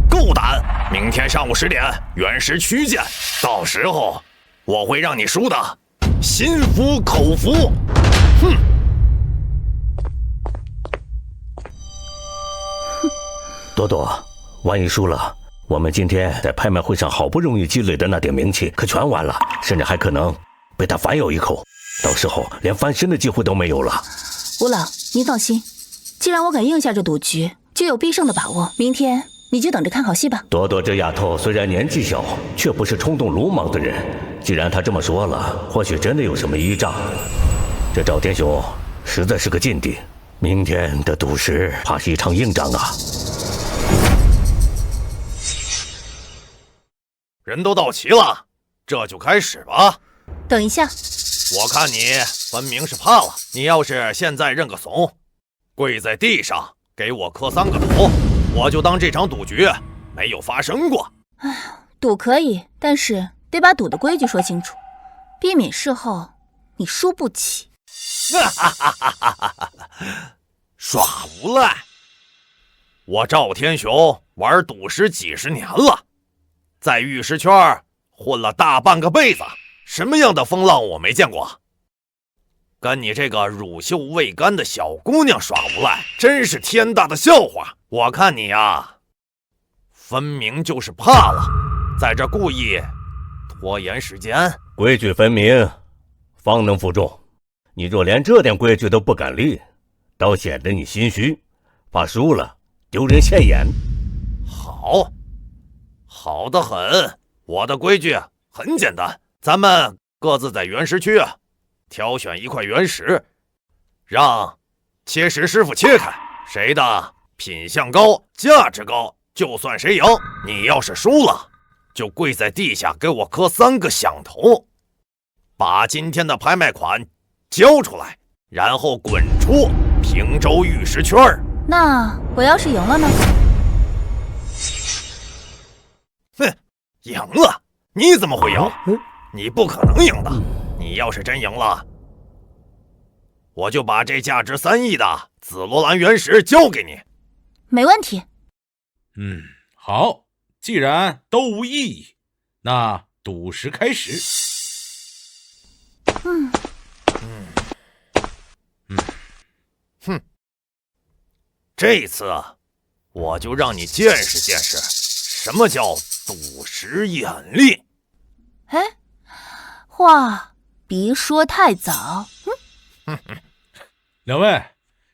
够胆！明天上午10点，原石区见。到时候我会让你输的心服口服。哼！多多，万一输了，我们今天在拍卖会上好不容易积累的那点名气可全完了，甚至还可能被他反咬一口，到时候连翻身的机会都没有了。吴老，您放心，既然我敢应下这赌局，就有必胜的把握。明天你就等着看好戏吧。多多这丫头虽然年纪小，却不是冲动鲁莽的人。既然她这么说了，或许真的有什么依仗。这赵天雄实在是个劲敌，明天的赌石怕是一场硬仗啊！人都到齐了，这就开始吧。等一下，我看你分明是怕了。你要是现在认个怂，跪在地上给我磕3个头，我就当这场赌局没有发生过。赌可以，但是得把赌的规矩说清楚，避免事后你输不起。耍无赖！我赵天雄玩赌石几十年了，在玉石圈混了大半个辈子，什么样的风浪我没见过。跟你这个乳臭未干的小姑娘耍无赖，真是天大的笑话。我看你呀，分明就是怕了，在这故意拖延时间。规矩分明，方能服众。你若连这点规矩都不敢立，倒显得你心虚，怕输了丢人现眼。好得很。我的规矩很简单，咱们各自在原石区挑选一块原石，让切石师傅切开，谁的品相高价值高就算谁赢。你要是输了，就跪在地下给我磕3个响头，把今天的拍卖款交出来，然后滚出平州玉石圈。那我要是赢了呢？哼，赢了？你怎么会赢？你不可能赢的。你要是真赢了，我就把这价值3亿的紫罗兰原石交给你。没问题。好，既然都无异议，那赌石开始。这次我就让你见识见识什么叫赌石眼力。话别说太早。两位，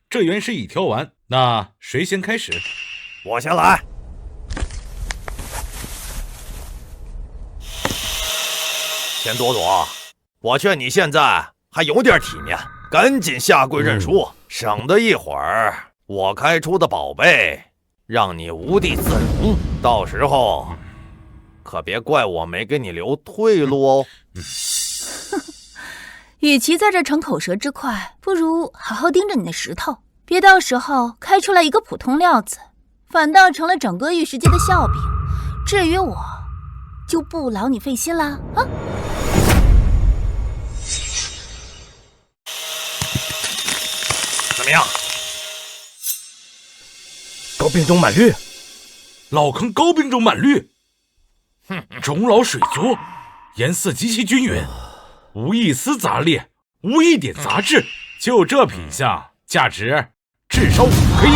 这原石已挑完，那谁先开始？我先来。钱朵朵，我劝你现在还有点体面，赶紧下跪认输，省得一会儿我开出的宝贝让你无地自容，到时候可别怪我没给你留退路哦。与其在这逞口舌之快，不如好好盯着你的石头，别到时候开出来一个普通料子，反倒成了整个玉石界的笑柄。至于我，就不劳你费心啦啊！怎么样？高并中满绿，老坑高并中满绿，中老水足，颜色极其均匀，无一丝杂裂，无一点杂质，就这品相，价值至少5个亿。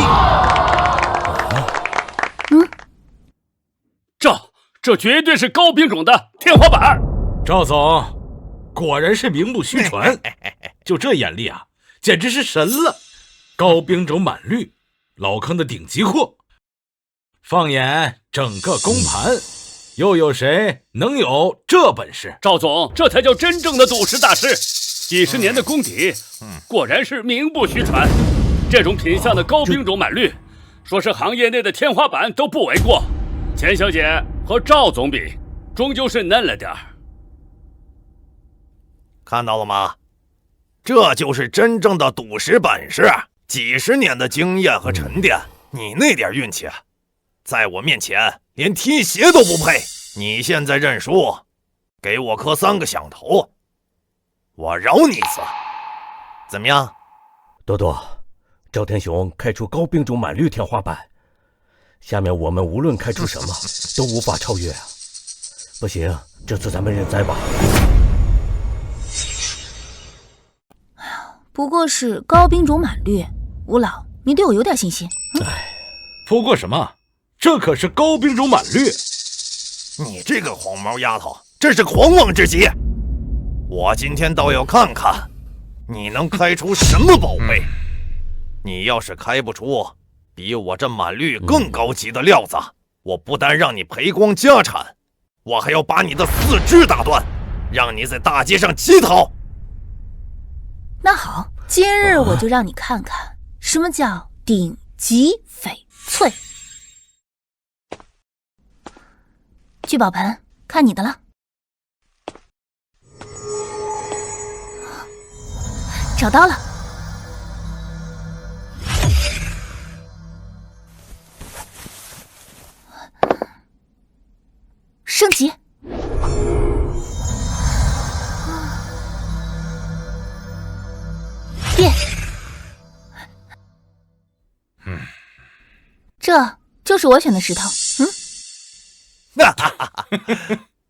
这绝对是高品种的天花板。赵总，果然是名不虚传，就这眼力啊，简直是神了。高兵种满绿，老坑的顶级货。放眼整个公盘，又有谁能有这本事？赵总，这才叫真正的赌石大师，几十年的功底，果然是名不虚传。这种品相的高兵种满绿，说是行业内的天花板都不为过。钱小姐和赵总比，终究是嫩了点儿。看到了吗？这就是真正的赌石本事，几十年的经验和沉淀，你那点运气，在我面前连踢鞋都不配。你现在认输，给我磕3个响头，我饶你一次，怎么样？多多，赵天雄开出高兵种满绿天花板，下面我们无论开出什么都无法超越啊！不行，这次咱们认栽吧。不过是高兵种满绿，吴老，你对我有点信心。不过什么？这可是高兵种满绿。你这个黄毛丫头，真是狂妄之极！我今天倒要看看，你能开出什么宝贝。你要是开不出比我这满绿更高级的料子，我不但让你赔光家产，我还要把你的4肢打断，让你在大街上乞讨。那好，今日我就让你看看什么叫顶级翡翠。聚宝盆，看你的了。找到了。升级。变。这就是我选的石头。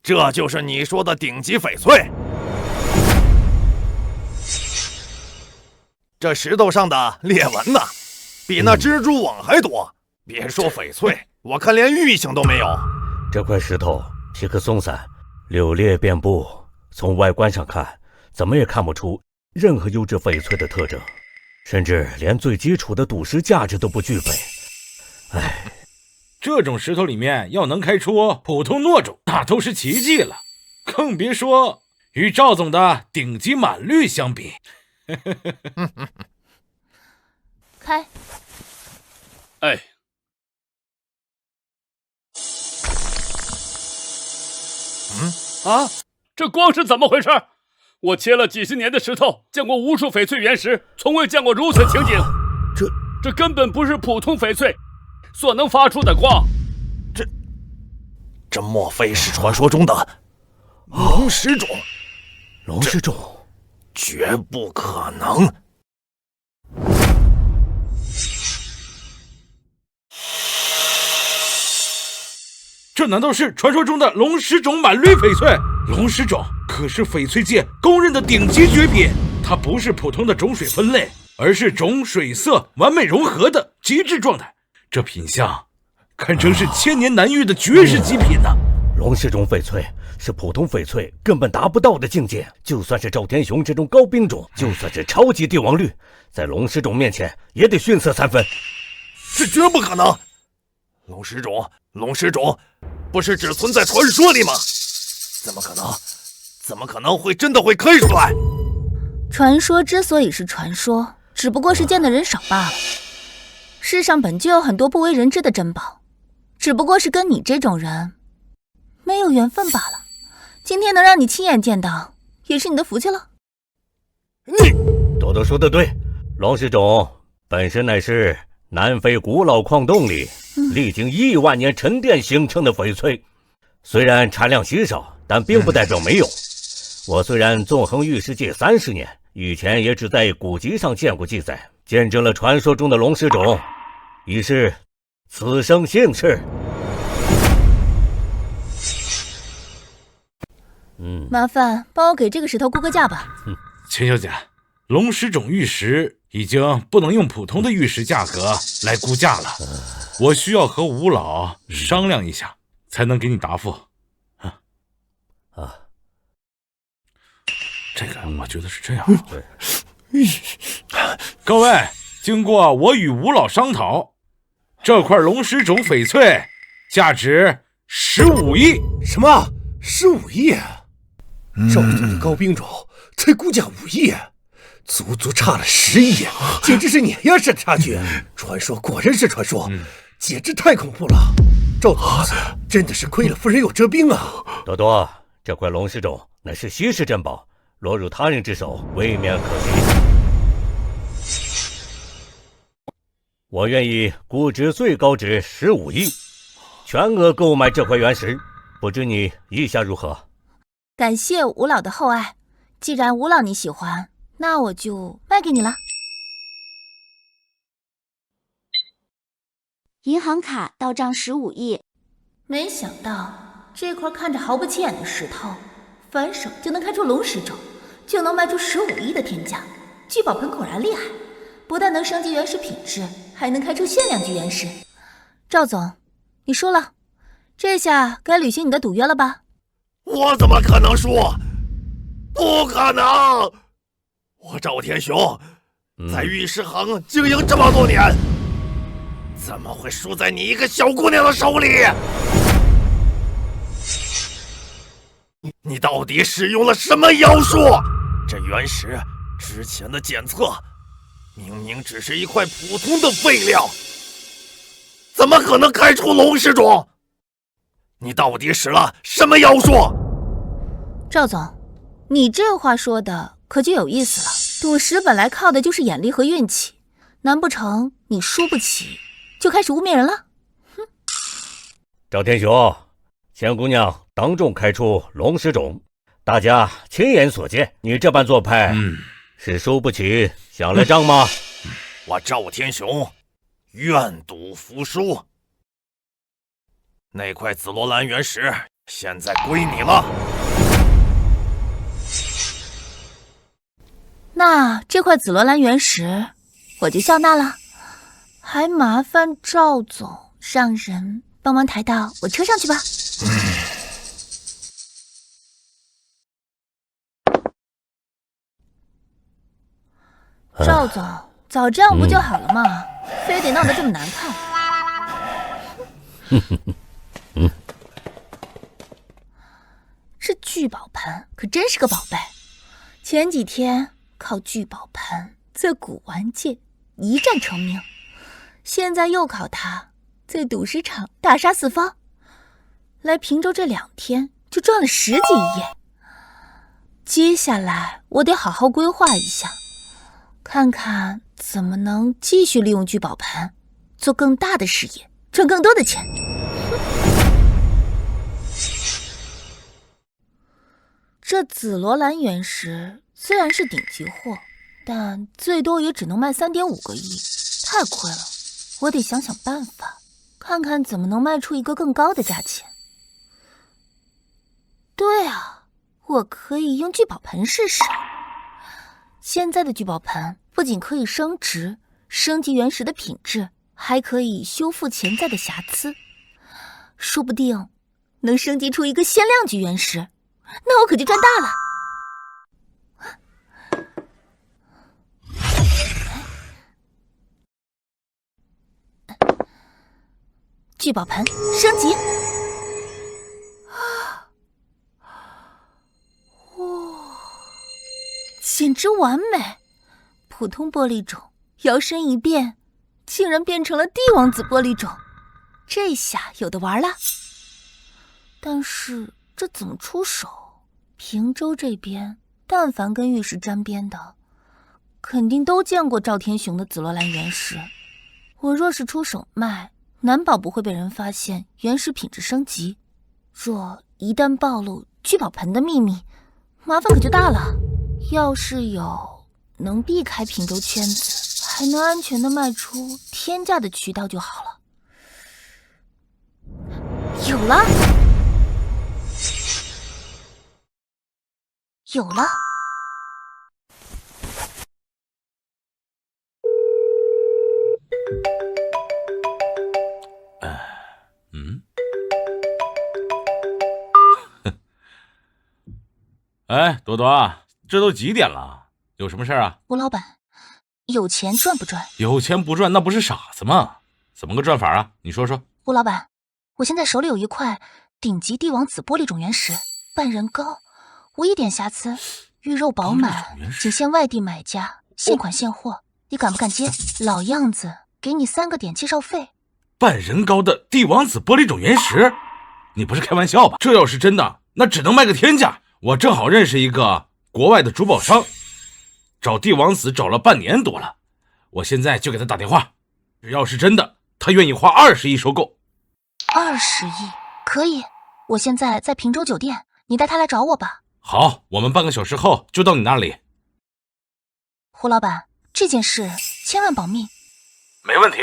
这就是你说的顶级翡翠。这石头上的裂纹呢，比那蜘蛛网还多。别说翡翠，我看连玉性都没有。这块石头皮壳松散，柳裂遍布，从外观上看，怎么也看不出任何优质翡翠的特征，甚至连最基础的赌石价值都不具备。唉。这种石头里面要能开出普通糯种，那都是奇迹了，更别说与赵总的顶级满绿相比。开。哎。这光是怎么回事？我切了几十年的石头，见过无数翡翠原石，从未见过如此情景。这根本不是普通翡翠所能发出的光，这莫非是传说中的龙石种？龙石种，绝不可能！这难道是传说中的龙石种满绿翡翠？龙石种可是翡翠界公认的顶级绝品，它不是普通的种水分类，而是种水色完美融合的极致状态。这品相堪称是千年难遇的绝世极品呢。龙石种翡翠是普通翡翠根本达不到的境界，就算是赵天雄这种高兵种，就算是超级帝王绿，在龙石种面前也得逊色3分。这绝不可能！龙石种，不是只存在传说里吗？怎么可能会真的会开出来？传说之所以是传说，只不过是见的人少罢了。世上本就有很多不为人知的珍宝，只不过是跟你这种人没有缘分罢了。今天能让你亲眼见到，也是你的福气了。多多说得对，龙石种本身乃是南非古老矿洞里历经亿万年沉淀形成的翡翠，虽然产量稀少，但并不代表没有。我虽然纵横玉石界30年，以前也只在古籍上见过记载，见证了传说中的龙石种，已是此生幸事。麻烦帮我给这个石头估个价吧。钱小姐，龙石种玉石已经不能用普通的玉石价格来估价了，我需要和吴老商量一下，才能给你答复。这个我觉得是这样。各位，经过我与吴老商讨，这块龙石种翡翠价值15亿。什么？15亿？赵总的高兵种才估价5亿，足足差了10亿，简直是碾压式的差距。传说果然是传说，简直太恐怖了。赵总真的是亏了夫人有折兵啊！多多，这块龙石种乃是稀世珍宝，落入他人之手，未免可惜。我愿意估值最高值15亿，全额购买这块原石，不知你意下如何？感谢吴老的厚爱，既然吴老你喜欢，那我就卖给你了。银行卡到账15亿。没想到这块看着毫不起眼的石头，反手就能开出龙石种，就能卖出15亿的天价。聚宝盆果然厉害，不但能升级原石品质，还能开出限量级原石。赵总，你输了，这下该履行你的赌约了吧？我怎么可能输？不可能！我赵天雄在玉石行经营这么多年，怎么会输在你一个小姑娘的手里？你到底使用了什么妖术？这原石之前的检测明明只是一块普通的废料，怎么可能开出龙石种？你到底使了什么妖术？赵总，你这话说的可就有意思了。赌石本来靠的就是眼力和运气，难不成你输不起就开始污蔑人了？哼！赵天雄，钱姑娘当众开出龙石种，大家亲眼所见，你这般做派，是输不起想来账吗？我赵天雄愿赌服输。那块紫罗兰原石现在归你了。那这块紫罗兰原石我就笑纳了，还麻烦赵总让人帮忙抬到我车上去吧。赵总，早这样不就好了吗？非得闹得这么难看。这聚宝盆可真是个宝贝，前几天靠聚宝盆在古玩界一战成名，现在又靠它在赌石场大杀四方，来平州这2天就赚了10几亿。接下来我得好好规划一下，看看怎么能继续利用聚宝盆做更大的事业，赚更多的钱。这紫罗兰原石虽然是顶级货，但最多也只能卖3.5个亿，太亏了。我得想想办法，看看怎么能卖出一个更高的价钱。对啊，我可以用聚宝盆试试。现在的聚宝盆不仅可以升值、升级原石的品质，还可以修复潜在的瑕疵，说不定能升级出一个限量级原石，那我可就赚大了。聚宝盆升级！哇，简直完美！普通玻璃种摇身一变，竟然变成了帝王紫玻璃种，这下有的玩了。但是这怎么出手？平州这边，但凡跟玉石沾边的，肯定都见过赵天雄的紫罗兰原石。我若是出手卖，难保不会被人发现原石品质升级。若一旦暴露聚宝盆的秘密，麻烦可就大了。要是有能避开平州圈子，还能安全的卖出天价的渠道就好了。有了！有了！哎，多多，这都几点了？有什么事啊？吴老板，有钱赚不赚？有钱不赚，那不是傻子吗？怎么个赚法啊？你说说。胡老板，我现在手里有一块顶级帝王紫玻璃种原石，半人高，无一点瑕疵，玉肉饱满，仅限外地买家，现款现货。你敢不敢接？老样子，给你3个点介绍费。半人高的帝王紫玻璃种原石？你不是开玩笑吧？这要是真的，那只能卖个天价。我正好认识一个国外的珠宝商，找帝王紫找了半年多了，我现在就给他打电话，只要是真的，他愿意花20亿收购。20亿可以，我现在在平洲酒店，你带他来找我吧。好，我们半个小时后就到你那里。胡老板，这件事千万保密。没问题。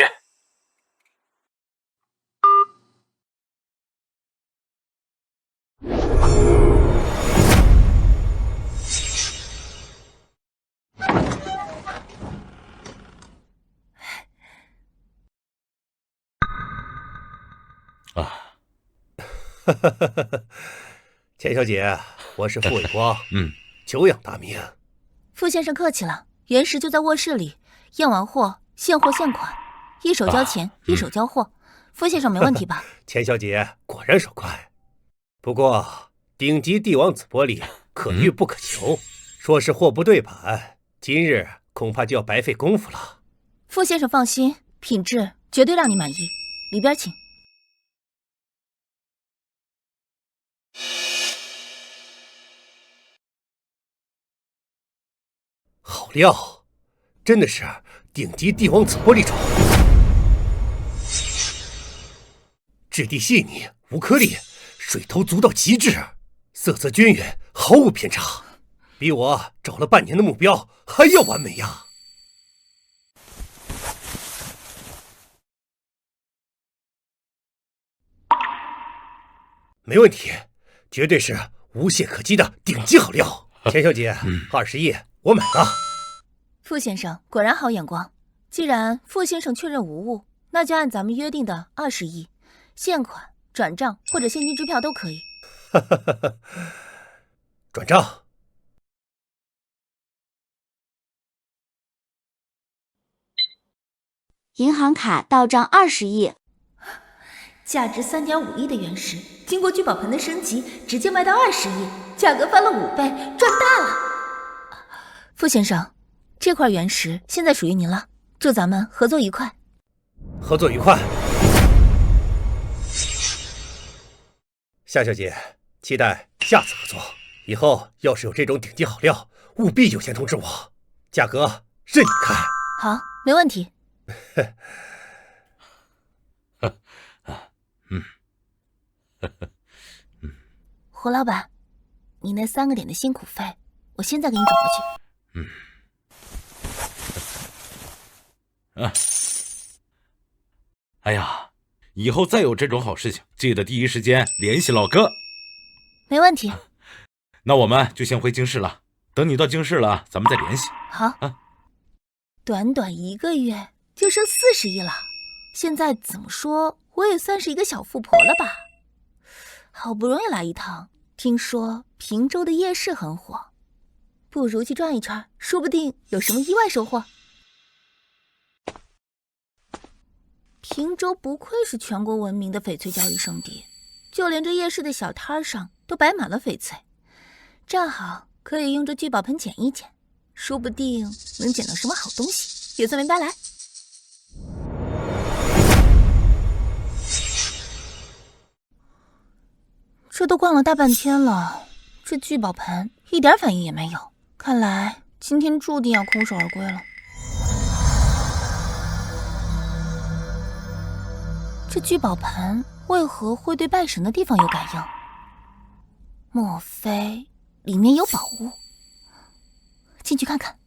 钱小姐，我是傅伟光，久仰大名。傅先生客气了，原石就在卧室里，验完货，现货现款，一手交钱，一手交货。傅先生没问题吧？钱小姐果然手快。不过顶级帝王紫玻璃可遇不可求，说是货不对版，今日恐怕就要白费功夫了。傅先生放心，品质绝对让你满意。里边请。好料，真的是顶级帝王紫玻璃种，质地细腻，无颗粒，水头足到极致，色泽均匀，毫无偏差，比我找了半年的目标还要完美呀！没问题，绝对是无懈可击的顶级好料。钱小姐，20亿我买了。傅先生果然好眼光，既然傅先生确认无误，那就按咱们约定的20亿，现款、转账或者现金支票都可以。转账。银行卡到账20亿。价值3.5亿的原石，经过聚宝盆的升级，直接卖到20亿，价格翻了5倍，赚大了！傅先生，这块原石现在属于您了，祝咱们合作愉快。合作愉快。夏小姐，期待下次合作。以后要是有这种顶级好料，务必优先通知我，价格任你开。好，没问题。胡老板，你那3个点的辛苦费，我现在给你转过去。哎呀，以后再有这种好事情，记得第一时间联系老哥。没问题。那我们就先回京市了，等你到京市了，咱们再联系。好。短短1个月就剩40亿了，现在怎么说，我也算是一个小富婆了吧？好不容易来一趟，听说平洲的夜市很火，不如去转一圈，说不定有什么意外收获。平洲不愧是全国闻名的翡翠交易圣地，就连这夜市的小摊上都摆满了翡翠，正好可以用这聚宝盆捡一捡，说不定能捡到什么好东西，也算没白来。这都逛了大半天了，这聚宝盆一点反应也没有，看来今天注定要空手而归了。这聚宝盆为何会对拜神的地方有感应？莫非里面有宝物？进去看看。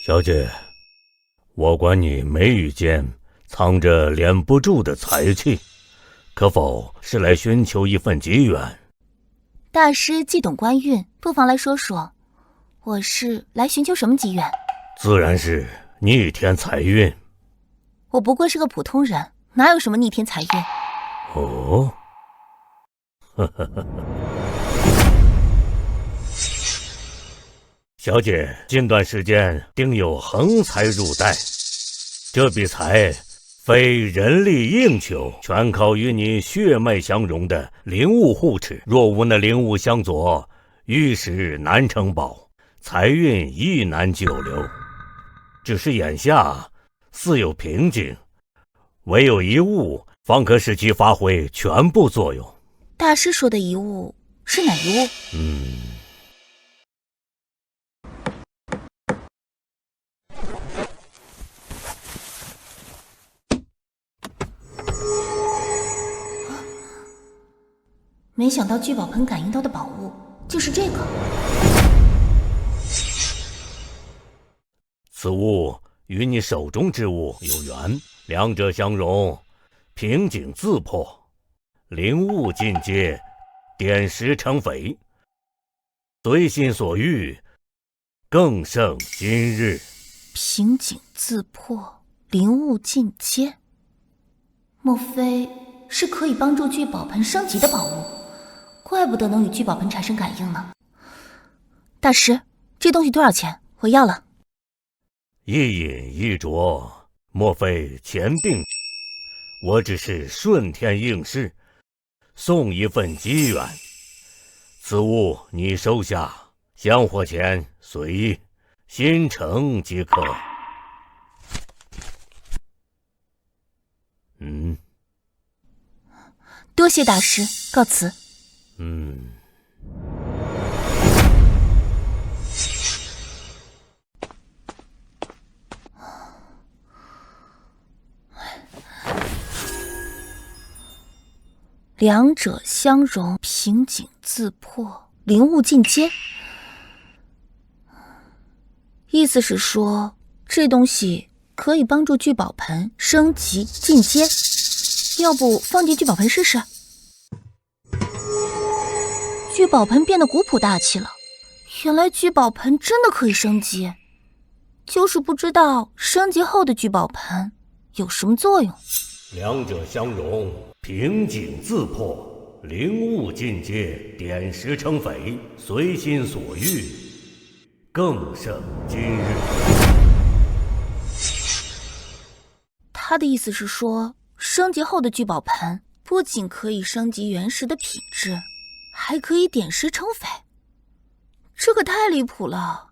小姐，我管你眉宇间藏着敛不住的财气，可否是来寻求一份机缘？大师既懂官运，不妨来说说，我是来寻求什么机缘？自然是逆天财运。我不过是个普通人，哪有什么逆天财运？哦，小姐，近段时间定有横财入袋，这笔财非人力硬求，全靠与你血脉相融的灵物护持。若无那灵物相佐，玉石难成宝，财运亦难久留。只是眼下似有瓶颈，唯有一物方可使其发挥全部作用。大师说的一物是哪一物？没想到聚宝盆感应到的宝物就是这个。此物与你手中之物有缘，两者相融，瓶颈自破，灵物进阶，点石成肥，随心所欲，更胜今日。瓶颈自破，灵物进阶，莫非是可以帮助聚宝盆升级的宝物？怪不得能与聚宝盆产生感应呢。大师，这东西多少钱？我要了。一饮一啄，莫非前定？我只是顺天应试，送一份机缘。此物你收下，香火钱随意，心诚即可。多谢大师，告辞。两者相融，瓶颈自破，灵物进阶。意思是说，这东西可以帮助聚宝盆升级进阶。要不放进聚宝盆试试？聚宝盆变得古朴大气了，原来聚宝盆真的可以升级，就是不知道升级后的聚宝盆有什么作用。两者相融，瓶颈自破，灵物进阶，点石成肥，随心所欲，更胜今日。他的意思是说，升级后的聚宝盆不仅可以升级原石的品质，还可以点石成肥。这可太离谱了！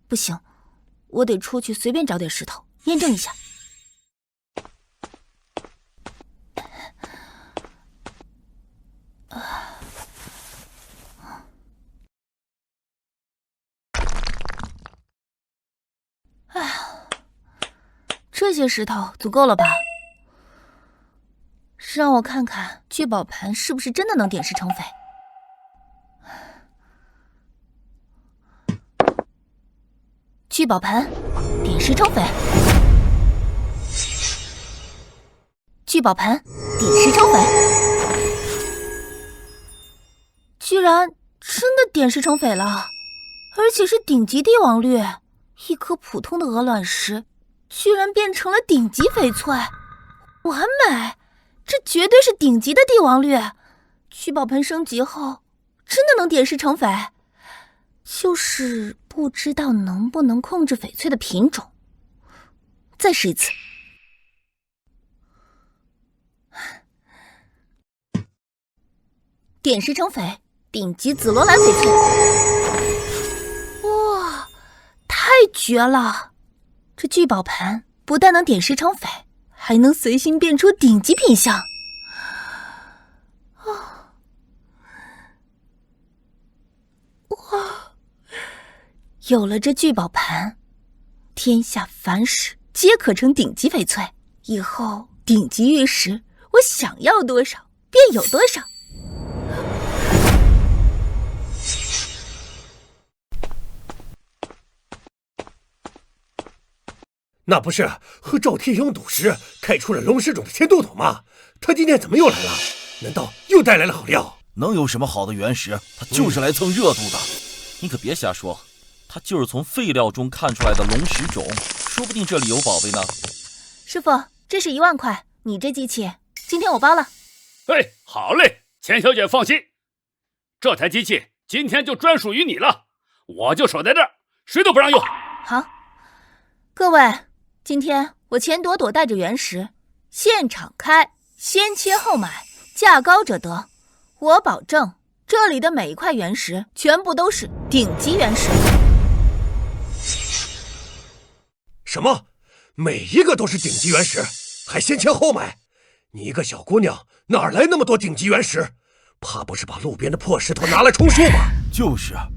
不行，我得出去随便找点石头验证一下。哎呀，这些石头足够了吧？让我看看聚宝盆是不是真的能点石成肥。聚宝盆点石成肥，聚宝盆点石成肥，居然真的点石成肥了，而且是顶级帝王绿。一颗普通的鹅卵石居然变成了顶级翡翠，完美！这绝对是顶级的帝王绿。聚宝盆升级后真的能点石成肥，就是不知道能不能控制翡翠的品种。再试一次。点石成肥，顶级紫罗兰翡翠。哇，太绝了！这聚宝盆不但能点石成肥，还能随心变出顶级品相。哇！有了这聚宝盆，天下凡石皆可成顶级翡翠。以后顶级玉石，我想要多少便有多少。那不是和赵天勇赌石开出了龙石种的天都统吗？他今天怎么又来了？难道又带来了好料？能有什么好的原石？他就是来蹭热度的。你可别瞎说，他就是从废料中看出来的龙石种，说不定这里有宝贝呢。师傅，这是1万块，你这机器今天我包了。哎，好嘞，钱小姐放心，这台机器今天就专属于你了，我就守在这儿，谁都不让用。好，各位，今天我钱朵朵带着原石，现场开，先切后买，价高者得。我保证，这里的每一块原石全部都是顶级原石。什么？每一个都是顶级原石，还先切后买？你一个小姑娘哪来那么多顶级原石？怕不是把路边的破石头拿来充数吧？就是啊，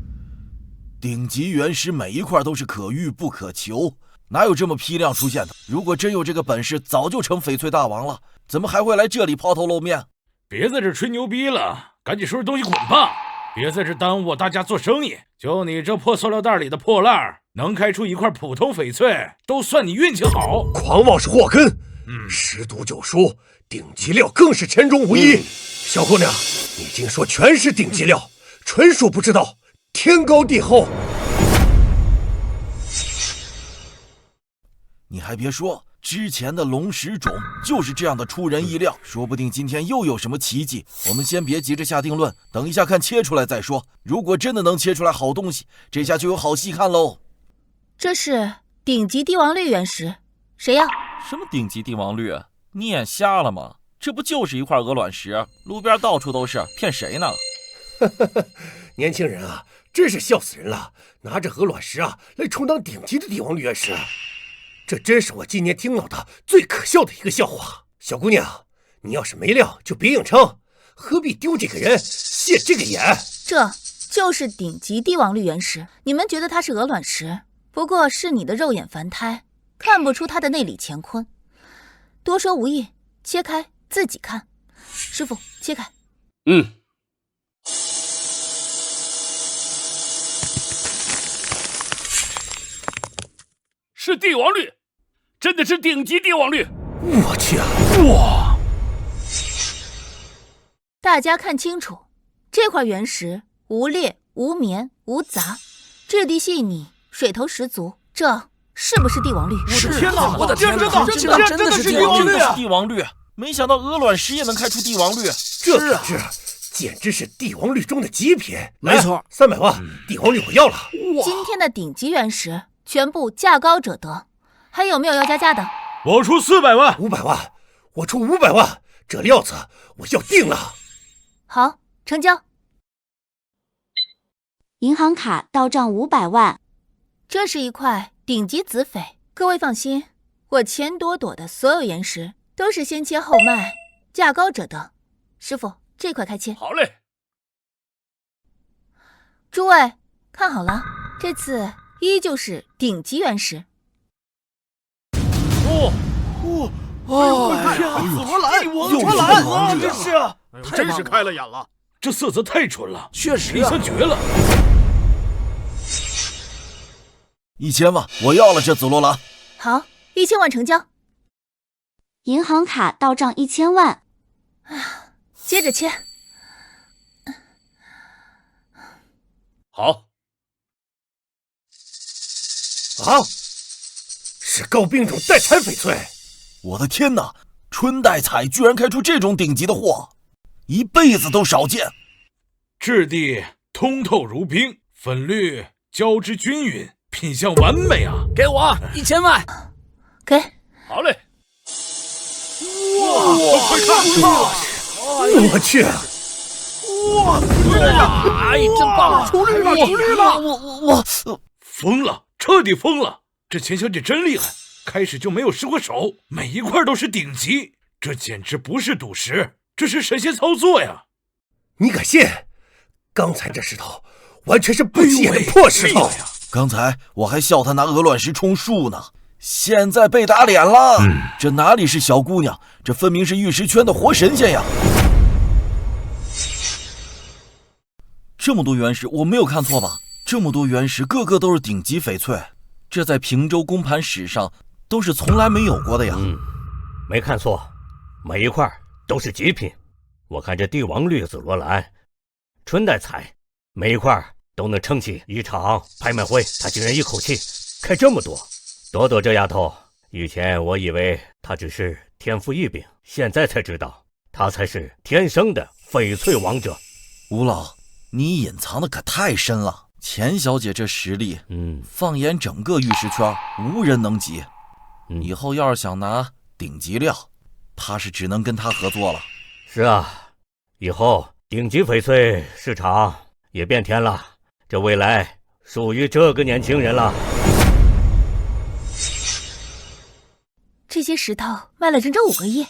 顶级原石每一块都是可遇不可求，哪有这么批量出现的？如果真有这个本事，早就成翡翠大王了，怎么还会来这里抛头露面？别在这吹牛逼了，赶紧收拾东西滚吧！别在这耽误我大家做生意。就你这破塑料袋里的破烂，能开出一块普通翡翠，都算你运气好。狂妄是祸根，十赌九输，顶级料更是千中无一。小姑娘，你竟说全是顶级料，纯属不知道天高地厚。你还别说，之前的龙石种就是这样的出人意料，说不定今天又有什么奇迹。我们先别急着下定论，等一下看切出来再说。如果真的能切出来好东西，这下就有好戏看喽。这是顶级帝王绿原石，谁要？什么顶级帝王绿？你眼瞎了吗？这不就是一块鹅卵石，路边到处都是，骗谁呢？年轻人啊，真是笑死人了！拿着鹅卵石啊来充当顶级的帝王绿原石，这真是我今年听到的最可笑的一个笑话。小姑娘，你要是没料就别硬撑，何必丢这个人现这个眼？这就是顶级帝王绿原石，你们觉得它是鹅卵石，不过是你的肉眼凡胎，看不出它的内里乾坤。多说无益，切开自己看。师傅，切开。是帝王绿，真的是顶级帝王绿！我去啊！哇！大家看清楚，这块原石无裂、无棉、无杂，质地细腻，水头十足，这是不是帝王绿？天哪！我的天哪！这真的是帝王绿啊！帝王绿，没想到鹅卵石也能开出帝王绿，这可是简直是帝王绿中的极品。没错，300万，帝王绿我要了！今天的顶级原石全部价高者得，还有没有要加价的？我出400万，500万，我出500万，这料子我要定了。好，成交。银行卡到账500万。这是一块顶级紫翡，各位放心，我钱朵朵的所有原石都是先切后卖，价高者得。师傅，这块开切。好嘞。诸位看好了，这次依旧是顶级原石。快看，紫罗兰，紫罗兰，这是，真是开了眼了。这色泽太纯了，确实一下绝了。1000万，我要了这紫罗兰。好，1000万成交。银行卡到账1000万。接着切。好。啊！是高冰种代产翡翠。我的天哪！春代彩居然开出这种顶级的货，一辈子都少见。质地通透如冰，粉绿交织均匀，品相完美啊！给我1000万。给。好嘞。哇！快看！我去！哇！哎，真棒！出绿了，出绿了！我疯了，彻底疯了！这钱小姐真厉害，开始就没有失过手，每一块都是顶级，这简直不是赌石，这是神仙操作呀！你敢信？刚才这石头完全是不起眼的破石头呀！刚才我还笑他拿鹅卵石充数呢，现在被打脸了。这哪里是小姑娘，这分明是玉石圈的活神仙呀！这么多原石，我没有看错吧？这么多原石，个个都是顶级翡翠，这在平州公盘史上都是从来没有过的呀。没看错，每一块都是极品。我看这帝王绿紫罗兰、春代彩，每一块都能撑起一场拍卖会。他竟然一口气开这么多，朵朵这丫头，以前我以为她只是天赋异禀，现在才知道她才是天生的翡翠王者。吴老，你隐藏的可太深了。钱小姐这实力，放眼整个玉石圈，无人能及。以后要是想拿顶级料，怕是只能跟她合作了。是啊，以后顶级翡翠市场也变天了，这未来属于这个年轻人了。这些石头卖了整整5个亿。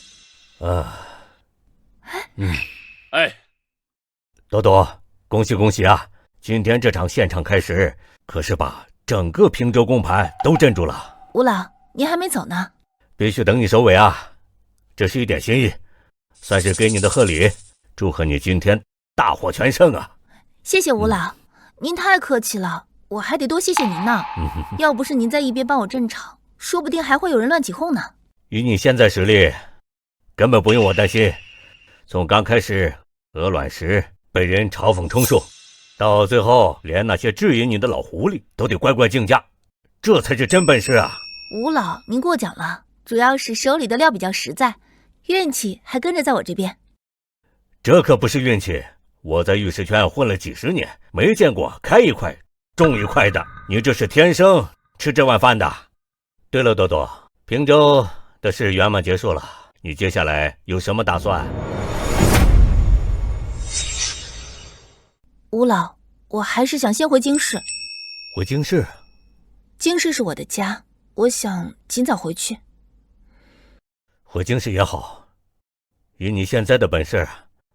朵朵，恭喜恭喜啊！今天这场现场开石，可是把整个平州公盘都镇住了。吴老，您还没走呢。必须等你收尾啊！这是一点心意，算是给你的贺礼。祝贺你今天大获全胜啊！谢谢吴老，您太客气了，我还得多谢谢您呢。要不是您在一边帮我镇场，说不定还会有人乱起哄呢。以你现在实力，根本不用我担心。从刚开始鹅卵石被人嘲讽充数，到最后连那些质疑你的老狐狸都得乖乖竞价，这才是真本事啊！吴老，您过奖了，主要是手里的料比较实在，运气还跟着在我这边。这可不是运气，我在玉石圈混了几10年，没见过开一块中一块的，你这是天生吃这碗饭的。对了，朵朵，平州的事圆满结束了，你接下来有什么打算？吴老，我还是想先回京市。回京市？京市是我的家，我想尽早回去。回京市也好，以你现在的本事，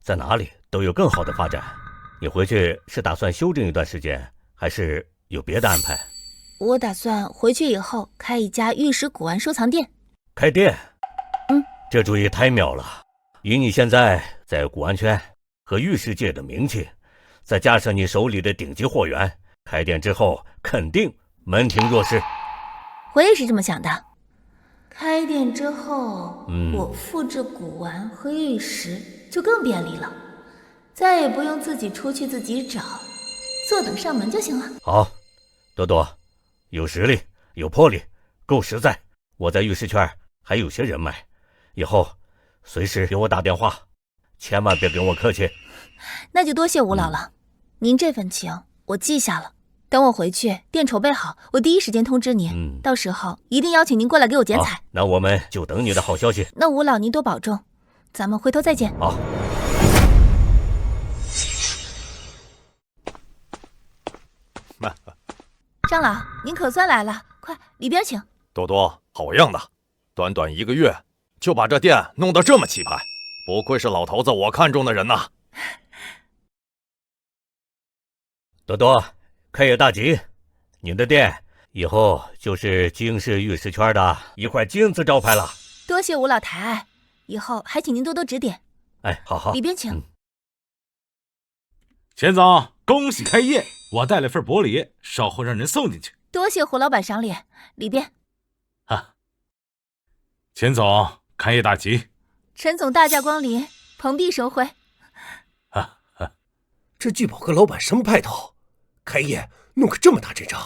在哪里都有更好的发展。你回去是打算休整一段时间，还是有别的安排？我打算回去以后开一家玉石古玩收藏店。开店？这主意太妙了。以你现在在古玩圈和玉石界的名气，再加上你手里的顶级货源，开店之后肯定门庭若市。我也是这么想的。开店之后，我复制古玩和玉石就更便利了，再也不用自己出去自己找，坐等上门就行了。好，朵朵，有实力，有魄力，够实在。我在玉石圈还有些人脉，以后随时给我打电话，千万别跟我客气。那就多谢吴老了，您这份情我记下了。等我回去，店筹备好，我第一时间通知您。到时候一定邀请您过来给我剪彩。那我们就等你的好消息。那吴老您多保重，咱们回头再见。好。张老，您可算来了，快里边请。多多，好样的！短短1个月就把这店弄得这么气派，不愧是老头子我看中的人呐。多多，开业大吉！你的店以后就是京市玉石圈的一块金字招牌了。多谢吴老抬爱，以后还请您多多指点。哎，好好，里边请。钱总，恭喜开业！我带了份薄礼，稍后让人送进去。多谢胡老板赏脸，里边。钱总，开业大吉！陈总大驾光临，蓬荜生辉。这聚宝阁老板什么派头？开业弄个这么大阵仗，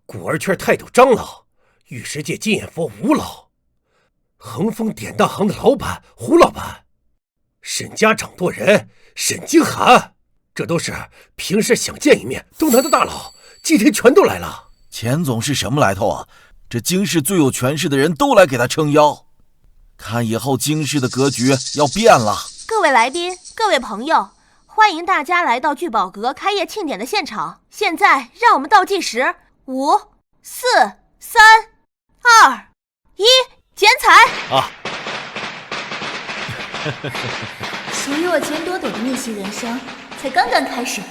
古玩圈泰斗张老，玉石界金眼佛吴老，恒丰典当行的老板胡老板，沈家掌舵人沈京涵，这都是平时想见一面都难的大佬，今天全都来了。钱总是什么来头啊？这京市最有权势的人都来给他撑腰，看以后京市的格局要变了。各位来宾，各位朋友，欢迎大家来到聚宝阁开业庆典的现场。现在让我们倒计时，5、4、3、2、1，剪彩！属于我钱朵朵的逆袭人生才刚刚开始。